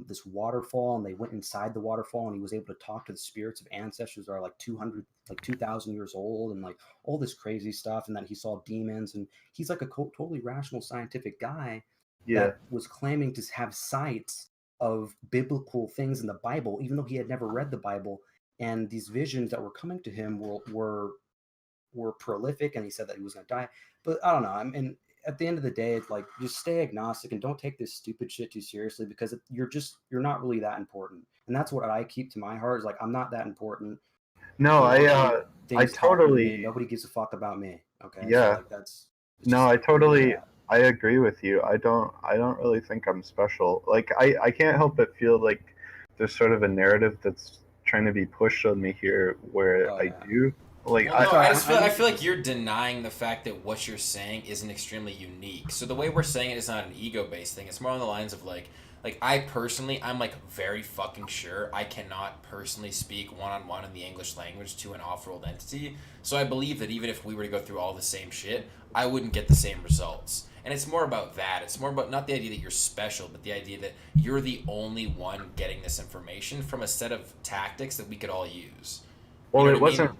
S7: this waterfall, and they went inside the waterfall, and he was able to talk to the spirits of ancestors that are like 2,000 years old, and like all this crazy stuff. And then he saw demons, and he's like a totally rational scientific guy that was claiming to have sights of biblical things in the Bible, even though he had never read the Bible. And these visions that were coming to him were prolific, and he said that he was going to die. But I don't know. I mean, at the end of the day, it's like, just stay agnostic and don't take this stupid shit too seriously, because you're not really that important. And that's what I keep to my heart, is like, I'm not that important.
S5: No, I totally,
S7: nobody gives a fuck about me. Okay.
S5: Yeah.
S7: So like
S5: no, I totally, I agree with you. I don't really think I'm special. Like I can't help but feel like there's sort of a narrative that's trying to be pushed on me here where
S7: Oh,
S5: I
S7: yeah.
S5: do like
S6: Well, no, I
S7: I
S6: feel like you're denying the fact that what you're saying isn't extremely unique. So the way we're saying it is not an ego-based thing. It's more on the lines of like I personally, I'm like very fucking sure I cannot personally speak one-on-one in the English language to an off-world entity. So I believe that even if we were to go through all the same shit, I wouldn't get the same results. And it's more about that. It's more about not the idea that you're special, but the idea that you're the only one getting this information from a set of tactics that we could all use.
S5: well,
S6: You know
S5: it
S6: what I mean?
S5: wasn't.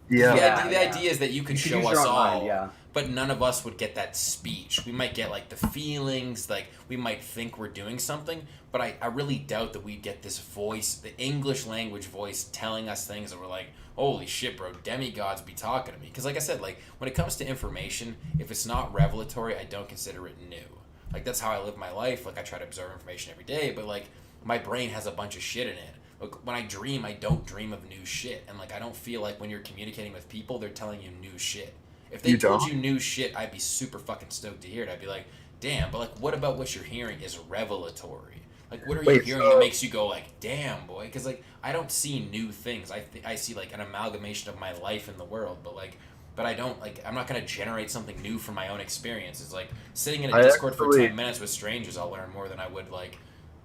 S5: Yeah,
S6: The idea is that you could
S7: You could
S6: show
S7: use
S6: us
S7: your own
S6: all,
S7: mind, yeah.
S6: but none of us would get that speech. We might get like the feelings, like we might think we're doing something, but I really doubt that we get this voice, the English language voice telling us things that we're like, holy shit, bro, demigods be talking to me. Because like I said, like when it comes to information, if it's not revelatory, I don't consider it new. Like that's how I live my life. Like I try to absorb information every day, but like my brain has a bunch of shit in it. Like when I dream, I don't dream of new shit, and like I don't feel like when you're communicating with people, they're telling you new shit. If they
S5: You
S6: told
S5: don't?
S6: you new shit, I'd be super fucking stoked to hear it. I'd be like, damn, but like what about what you're hearing is revelatory? Like what are you
S5: Wait,
S6: hearing
S5: so-
S6: that makes you go like, damn, boy? Because like I don't see new things. I see like an amalgamation of my life in the world, but I don't like. I'm not gonna generate something new from my own experience. It's like sitting in a
S5: I
S6: Discord for
S5: actually-
S6: 10 minutes with strangers. I'll learn more than I would like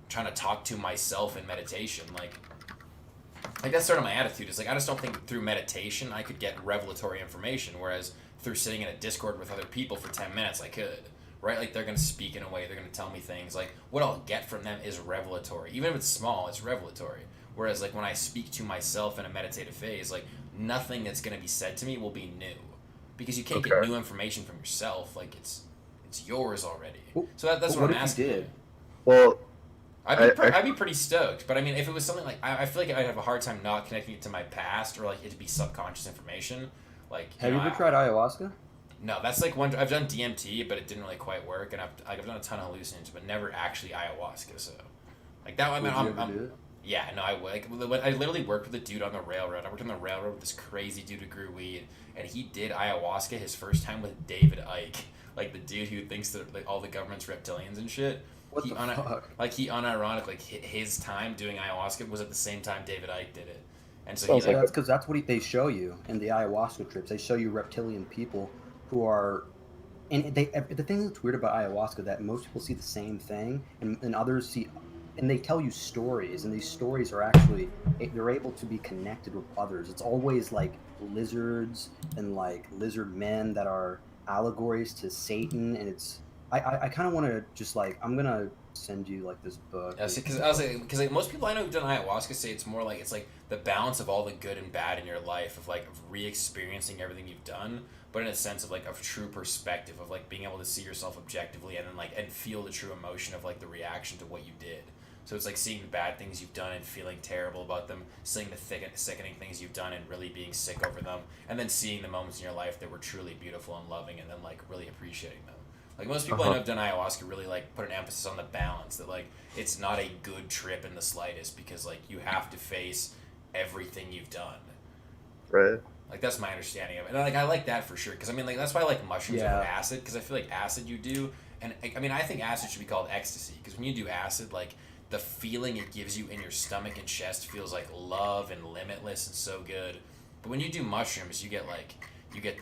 S6: trying to talk to myself in meditation. Like that's sort of my attitude. Is like I just don't think through meditation I could get revelatory information, whereas through sitting in a Discord with other people for 10 minutes I could. Right? Like they're gonna speak in a way, they're gonna tell me things. Like what I'll get from them is revelatory. Even if it's small, it's revelatory. Whereas like when I speak to myself in a meditative phase, like nothing that's gonna be said to me will be new. Because you can't get
S5: Okay.
S6: new information from yourself. Like it's yours already.
S7: Well,
S6: So that's
S7: but
S6: what
S7: what
S6: I'm
S7: if you
S6: asking.
S7: did?
S5: Well,
S6: I'd be pretty stoked, but I mean, if it was something like I feel like I'd have a hard time not connecting it to my past or like it to be subconscious information. Like,
S7: Have you ever tried ayahuasca?
S6: No, that's like one. I've done DMT, but it didn't really quite work, and I've done a ton of hallucinogens, but never actually ayahuasca. So, like that. I mean,
S7: Would you ever do it?
S6: yeah, no, I would. Like, I literally worked with a dude on the railroad. I worked on the railroad with this crazy dude who grew weed, and he did ayahuasca his first time with David Icke, like the dude who thinks that like, all the government's reptilians and shit.
S7: What the fuck?
S6: Like he unironically, like his time doing ayahuasca was at the same time David Icke did it, and so
S5: Sounds
S6: he like
S7: That's because that's what they show you in the ayahuasca trips. They show you reptilian people who are, and the thing that's weird about ayahuasca that most people see the same thing, and others see, and they tell you stories, and these stories are actually they're able to be connected with others. It's always like lizards and like lizard men that are allegories to Satan, and it's I kind of want to just like I'm gonna send you like this book.
S6: Yeah, because I was like most people I know who've done ayahuasca say it's more like it's like the balance of all the good and bad in your life of like of re-experiencing everything you've done, but in a sense of like a true perspective of like being able to see yourself objectively and then like and feel the true emotion of like the reaction to what you did. So it's like seeing the bad things you've done and feeling terrible about them, seeing the sickening things you've done and really being sick over them, and then seeing the moments in your life that were truly beautiful and loving, and then like really appreciating them. Like most people I know have done ayahuasca really like put an emphasis on the balance that like it's not a good trip in the slightest because like you have to face everything you've done.
S5: right.
S6: Like that's my understanding of it, and like I like that for sure because I mean like that's why I like mushrooms
S7: Yeah.
S6: over acid because I feel like acid you do, and I mean I think acid should be called ecstasy because when you do acid like the feeling it gives you in your stomach and chest feels like love and limitless and so good, but when you do mushrooms you get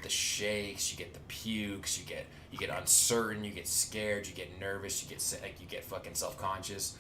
S6: the shakes, you get the pukes, you get uncertain, you get scared, you get nervous, you get sick, you get fucking self-conscious.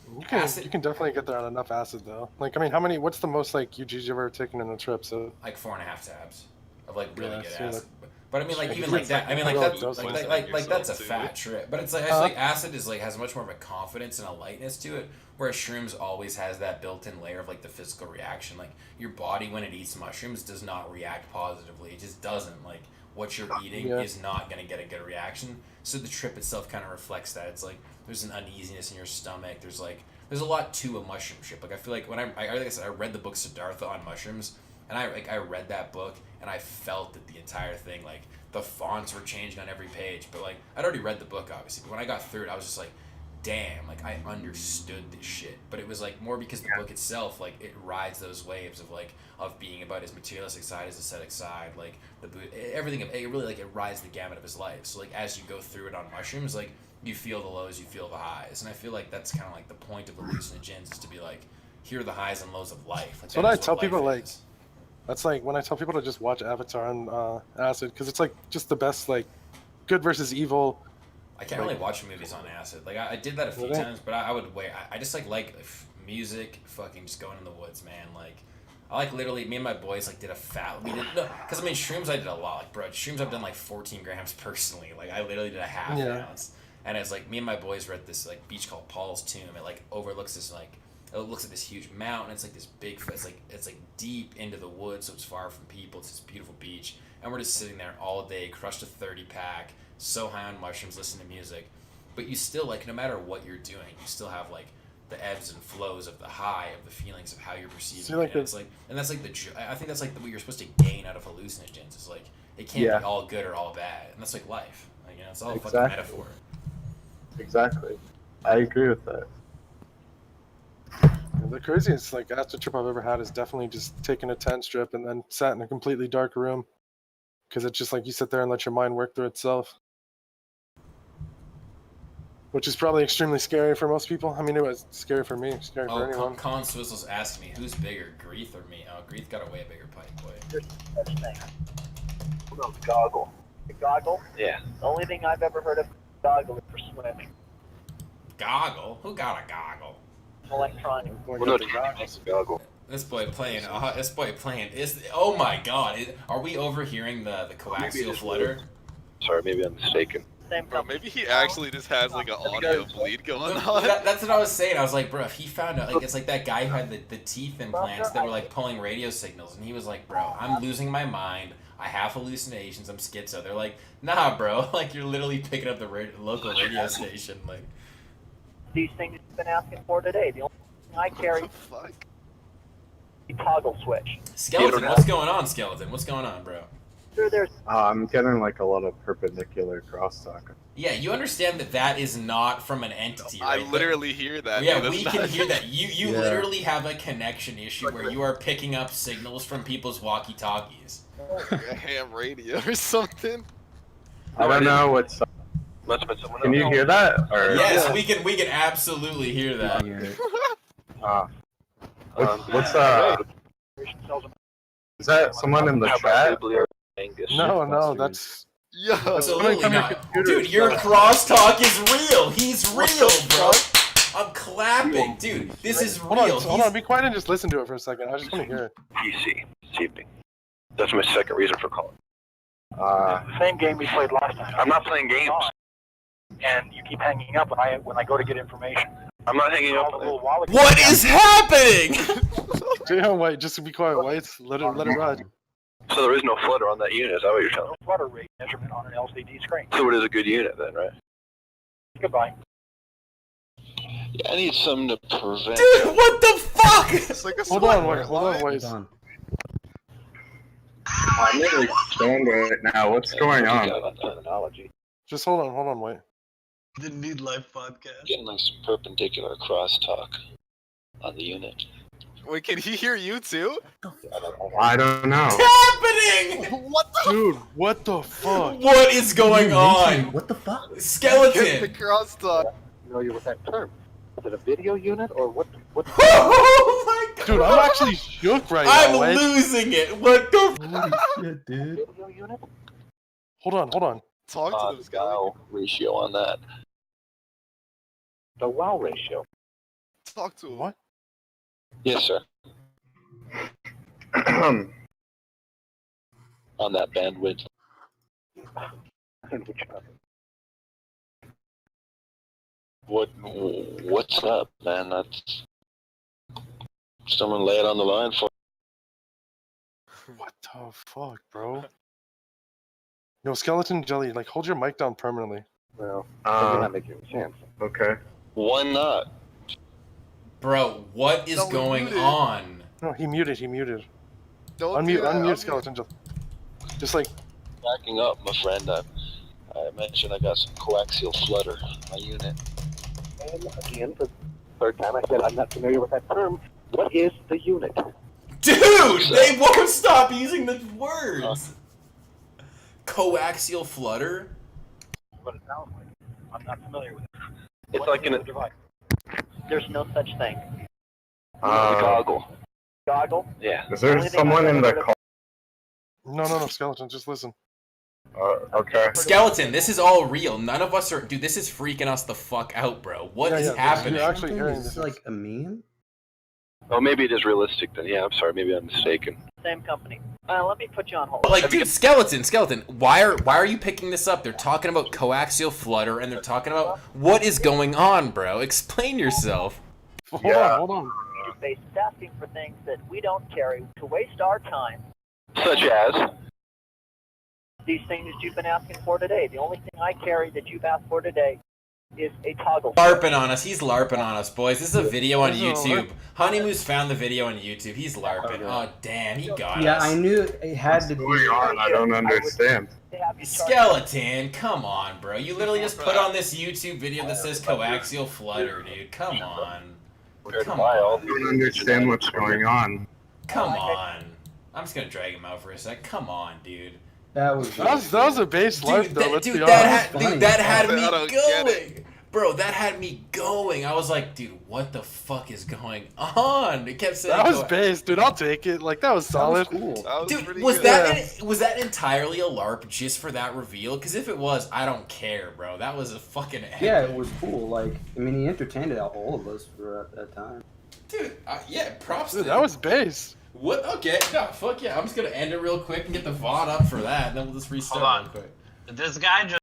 S1: You can definitely get there on enough acid though. Like I mean, what's the most like UGs you've ever taken in a trip? So
S6: like 4.5 tabs of like really
S1: Yeah,
S6: good
S1: so,
S6: acid. But I mean, like
S1: Like,
S6: even
S1: it's
S6: like that. I mean, like
S1: like
S6: that.
S1: those
S6: Like,
S1: ones
S6: like that's a
S3: too.
S6: fat trip. But it's like I feel like acid is like has much more of a confidence and a lightness to it, whereas shrooms always has that built-in layer of like the physical reaction. Like your body when it eats mushrooms does not react positively. It just doesn't. Like what you're eating
S1: Yeah.
S6: is not gonna get a good reaction. So the trip itself kind of reflects that. It's like there's an uneasiness in your stomach. There's a lot to a mushroom trip. Like I feel like when like I said, I read the book Siddhartha on mushrooms. And I read that book and I felt that the entire thing, like the fonts were changing on every page, but like I'd already read the book obviously, but when I got through it I was just like, damn, like I understood this shit. But it was like more because the book itself, like it rides those waves of being about his materialistic side, his ascetic side, like everything, it really like it rides the gamut of his life. So like as you go through it on mushrooms, like you feel the lows, you feel the highs. And I feel like that's kind of like the point of hallucinogens is to be like, here are the highs and lows of life. Like,
S1: So
S6: that
S1: what I
S6: is
S1: tell
S6: life
S1: people, like,
S6: is.
S1: that's like when I tell people to just watch Avatar on acid, because it's like just the best, like, good versus evil.
S6: I can't
S1: like-
S6: really watch movies on acid. Like I did that a few
S1: Really?
S6: times, but I would wait. I just like music, fucking just going in the woods, man. Like I like literally me and my boys like did a fat. We did no, because I mean shrooms I did a lot. Like bro, shrooms I've done like 14 grams personally. Like I literally did a half ounce, and it's like me and my boys were at this like beach called Paul's Tomb. It like overlooks this like. It looks at this huge mountain. It's like this big. It's like deep into the woods, so it's far from people. It's this beautiful beach, and we're just sitting there all day, crushed a 30-pack, so high on mushrooms, listening to music. But you still like, no matter what you're doing, you still have like the ebbs and flows of the high, of the feelings of how you're perceiving
S1: See, like
S6: it. And it's like, and that's like I think that's like what you're supposed to gain out of hallucinogens. Is like it can't be all good or all bad, and that's like life. Like, you know, it's all a fucking metaphor.
S5: Exactly. I agree with that.
S1: The craziest like acid trip I've ever had is definitely just taking a 10 strip and then sat in a completely dark room, because it's just like you sit there and let your mind work through itself, which is probably extremely scary for most people. I mean, it was scary for me, scary for anyone.
S6: Colin Swizzle's asked me, who's bigger, Greeth or me? Oh, Greeth got a way bigger pipe, boy.
S9: Goggle. The goggle? Yeah. The only thing I've ever heard of goggle is for swimming.
S6: Goggle? Who got a goggle?
S9: Electronic.
S5: Goggle.
S6: This boy playing. Oh my God! Are we overhearing the coaxial flutter?
S9: Sorry, maybe I'm mistaken.
S3: Bro, maybe he actually just has like an audio bleed going on.
S6: That's what I was saying. I was like, bro, if he found out, like, it's like that guy who had the teeth implants that were like pulling radio signals, and he was like, bro, I'm losing my mind. I have hallucinations. I'm schizo. They're like, nah, bro. Like, you're literally picking up the local radio station. Like,
S9: These things you've been asking for today. The only thing I carry
S3: What the fuck?
S9: is the toggle switch.
S6: Skeleton, what's going on, Skeleton? What's going on, bro?
S9: There's
S5: I'm getting like a lot of perpendicular crosstalk.
S6: Yeah, you understand that is not from an entity, right?
S3: I literally hear that.
S6: Yeah,
S3: dude.
S6: we
S3: That's
S6: can
S3: not-
S6: hear that. You literally have a connection issue where you are picking up signals from people's walkie-talkies.
S3: Like a ham radio or something.
S5: I don't know what's. Can you hear that? Or
S6: Yes, we can absolutely hear that.
S5: what's is that someone in the chat?
S1: No, that's
S3: Yo.
S6: Absolutely
S1: Coming from your
S6: not.
S1: computer,
S6: Dude, your
S1: so-
S6: crosstalk is real. He's real, bro. I'm clapping. Dude, this is
S1: hold
S6: real.
S1: on, be quiet and just listen to it for a second. I just want to hear it.
S9: PC this evening. That's my second reason for calling.
S10: Same game we played last time.
S9: I'm not playing games.
S10: And you keep hanging up when I go to get information.
S9: I'm not hanging up.
S10: A little while ago.
S6: What is happening?
S1: Yeah, wait, just be quiet, wait. Let it ride.
S9: So there is no flutter on that unit. Is that what you're telling me?
S10: No flutter rate measurement on an LCD screen.
S9: So it is a good unit then, right?
S10: Goodbye.
S9: Yeah, I need something to prevent.
S6: Dude, what the fuck?
S3: It's like a
S1: Hold on,
S3: sweat.
S1: wait.
S5: I'm really stoned right now. What's going on?
S9: Terminology.
S1: Just hold on, wait.
S2: The Need Life podcast.
S9: Getting nice perpendicular crosstalk on the unit.
S3: Wait, can he hear you too?
S5: I don't know.
S6: Happening?
S3: What the?
S1: Dude, what the fuck?
S6: What is going on?
S7: What the fuck?
S3: Get the
S6: Skeleton.
S3: crosstalk.
S10: Familiar with that term? Is it a video unit or what?
S6: Oh my God.
S1: Dude, I'm actually shook right
S6: I'm
S1: now, wait.
S6: losing it. What the?
S7: Holy shit, dude.
S10: Video unit?
S1: Hold on.
S3: Talk to them, Skelly.
S9: Ratio on that.
S10: The wow ratio.
S3: Talk to him.
S1: What?
S9: Yes, sir. On that bandwidth. What's up, man? That's someone lay it on the line for.
S1: What the fuck, bro? Yo, Skeleton Jelly, like, hold your mic down permanently.
S10: Well, doesn't that make any sense?
S5: Okay.
S9: Why not?
S6: Bro, what is
S3: No, we
S6: going
S3: muted.
S6: on?
S1: No, he muted.
S3: Don't do that.
S1: Unmute Skeleton Jelly. Just like,
S9: Backing up, my friend. I mentioned I got some coaxial flutter on my unit.
S10: And again, for the third time, I said I'm not familiar with that term. What is the unit?
S6: Dude, they won't stop using the words. Coaxial flutter?
S10: What it sounds like. I'm not familiar with it.
S9: It's
S10: What
S9: like
S10: is
S9: an.
S10: the device?
S9: There's no such thing. The goggle.
S10: Goggle?
S9: Yeah.
S5: Is there
S10: Only thing
S5: someone
S10: I've
S5: in the
S10: ever heard
S5: call?
S1: No, skeleton. Just listen.
S5: Okay.
S6: Skeleton, this is all real. None of us are. Dude, this is freaking us the fuck out, bro. What is happening?
S1: You're actually hearing
S7: Is
S1: this.
S7: this like a meme?
S9: Oh, maybe it is realistic then. Yeah, I'm sorry. Maybe I'm mistaken.
S10: Same company. Let me put you on hold.
S6: But like, dude, skeleton. Why are you picking this up? They're talking about coaxial flutter, and they're talking about what is going on, bro. Explain yourself.
S1: Hold
S5: Yeah.
S1: on.
S10: Based asking for things that we don't carry to waste our time.
S9: Such as?
S10: These things that you've been asking for today. The only thing I carry that you've asked for today is a toggle.
S6: LARPing on us. He's LARPing on us, boys. This is a video on
S1: This is a
S6: YouTube. Honeymoose found the video on YouTube. He's LARPing. Oh, damn. He got
S7: Yeah,
S6: us.
S7: I knew it had to be.
S5: What's going on? I don't understand.
S6: Skeleton, come on, bro. You literally just put on this YouTube video that says coaxial flutter, dude. Come on. Come
S5: I
S6: on.
S5: don't understand what's going on.
S6: Come on. I'm just gonna drag him out for a sec. Come on, dude.
S7: That was
S1: a base life, though. Let's be
S6: that
S1: honest.
S6: had me
S3: I don't get
S6: going. Bro, that had me going. I was like, dude, what the fuck is going on? It kept saying
S1: That was base, dude. I'll take it. Like that was solid.
S7: cool.
S3: That was
S6: Dude,
S3: pretty
S6: was
S3: good.
S6: that entirely a LARP just for that reveal? Because if it was, I don't care, bro. That was a fucking epic.
S7: Yeah, it was cool. Like, I mean, he entertained all of us for at that time.
S6: Dude, yeah, props
S1: Dude,
S6: to
S1: that was base.
S6: What? Okay, no, fuck yeah. I'm just gonna end it real quick and get the VOD up for that, and then we'll just restart
S2: Hold on.
S6: real quick.
S2: This guy just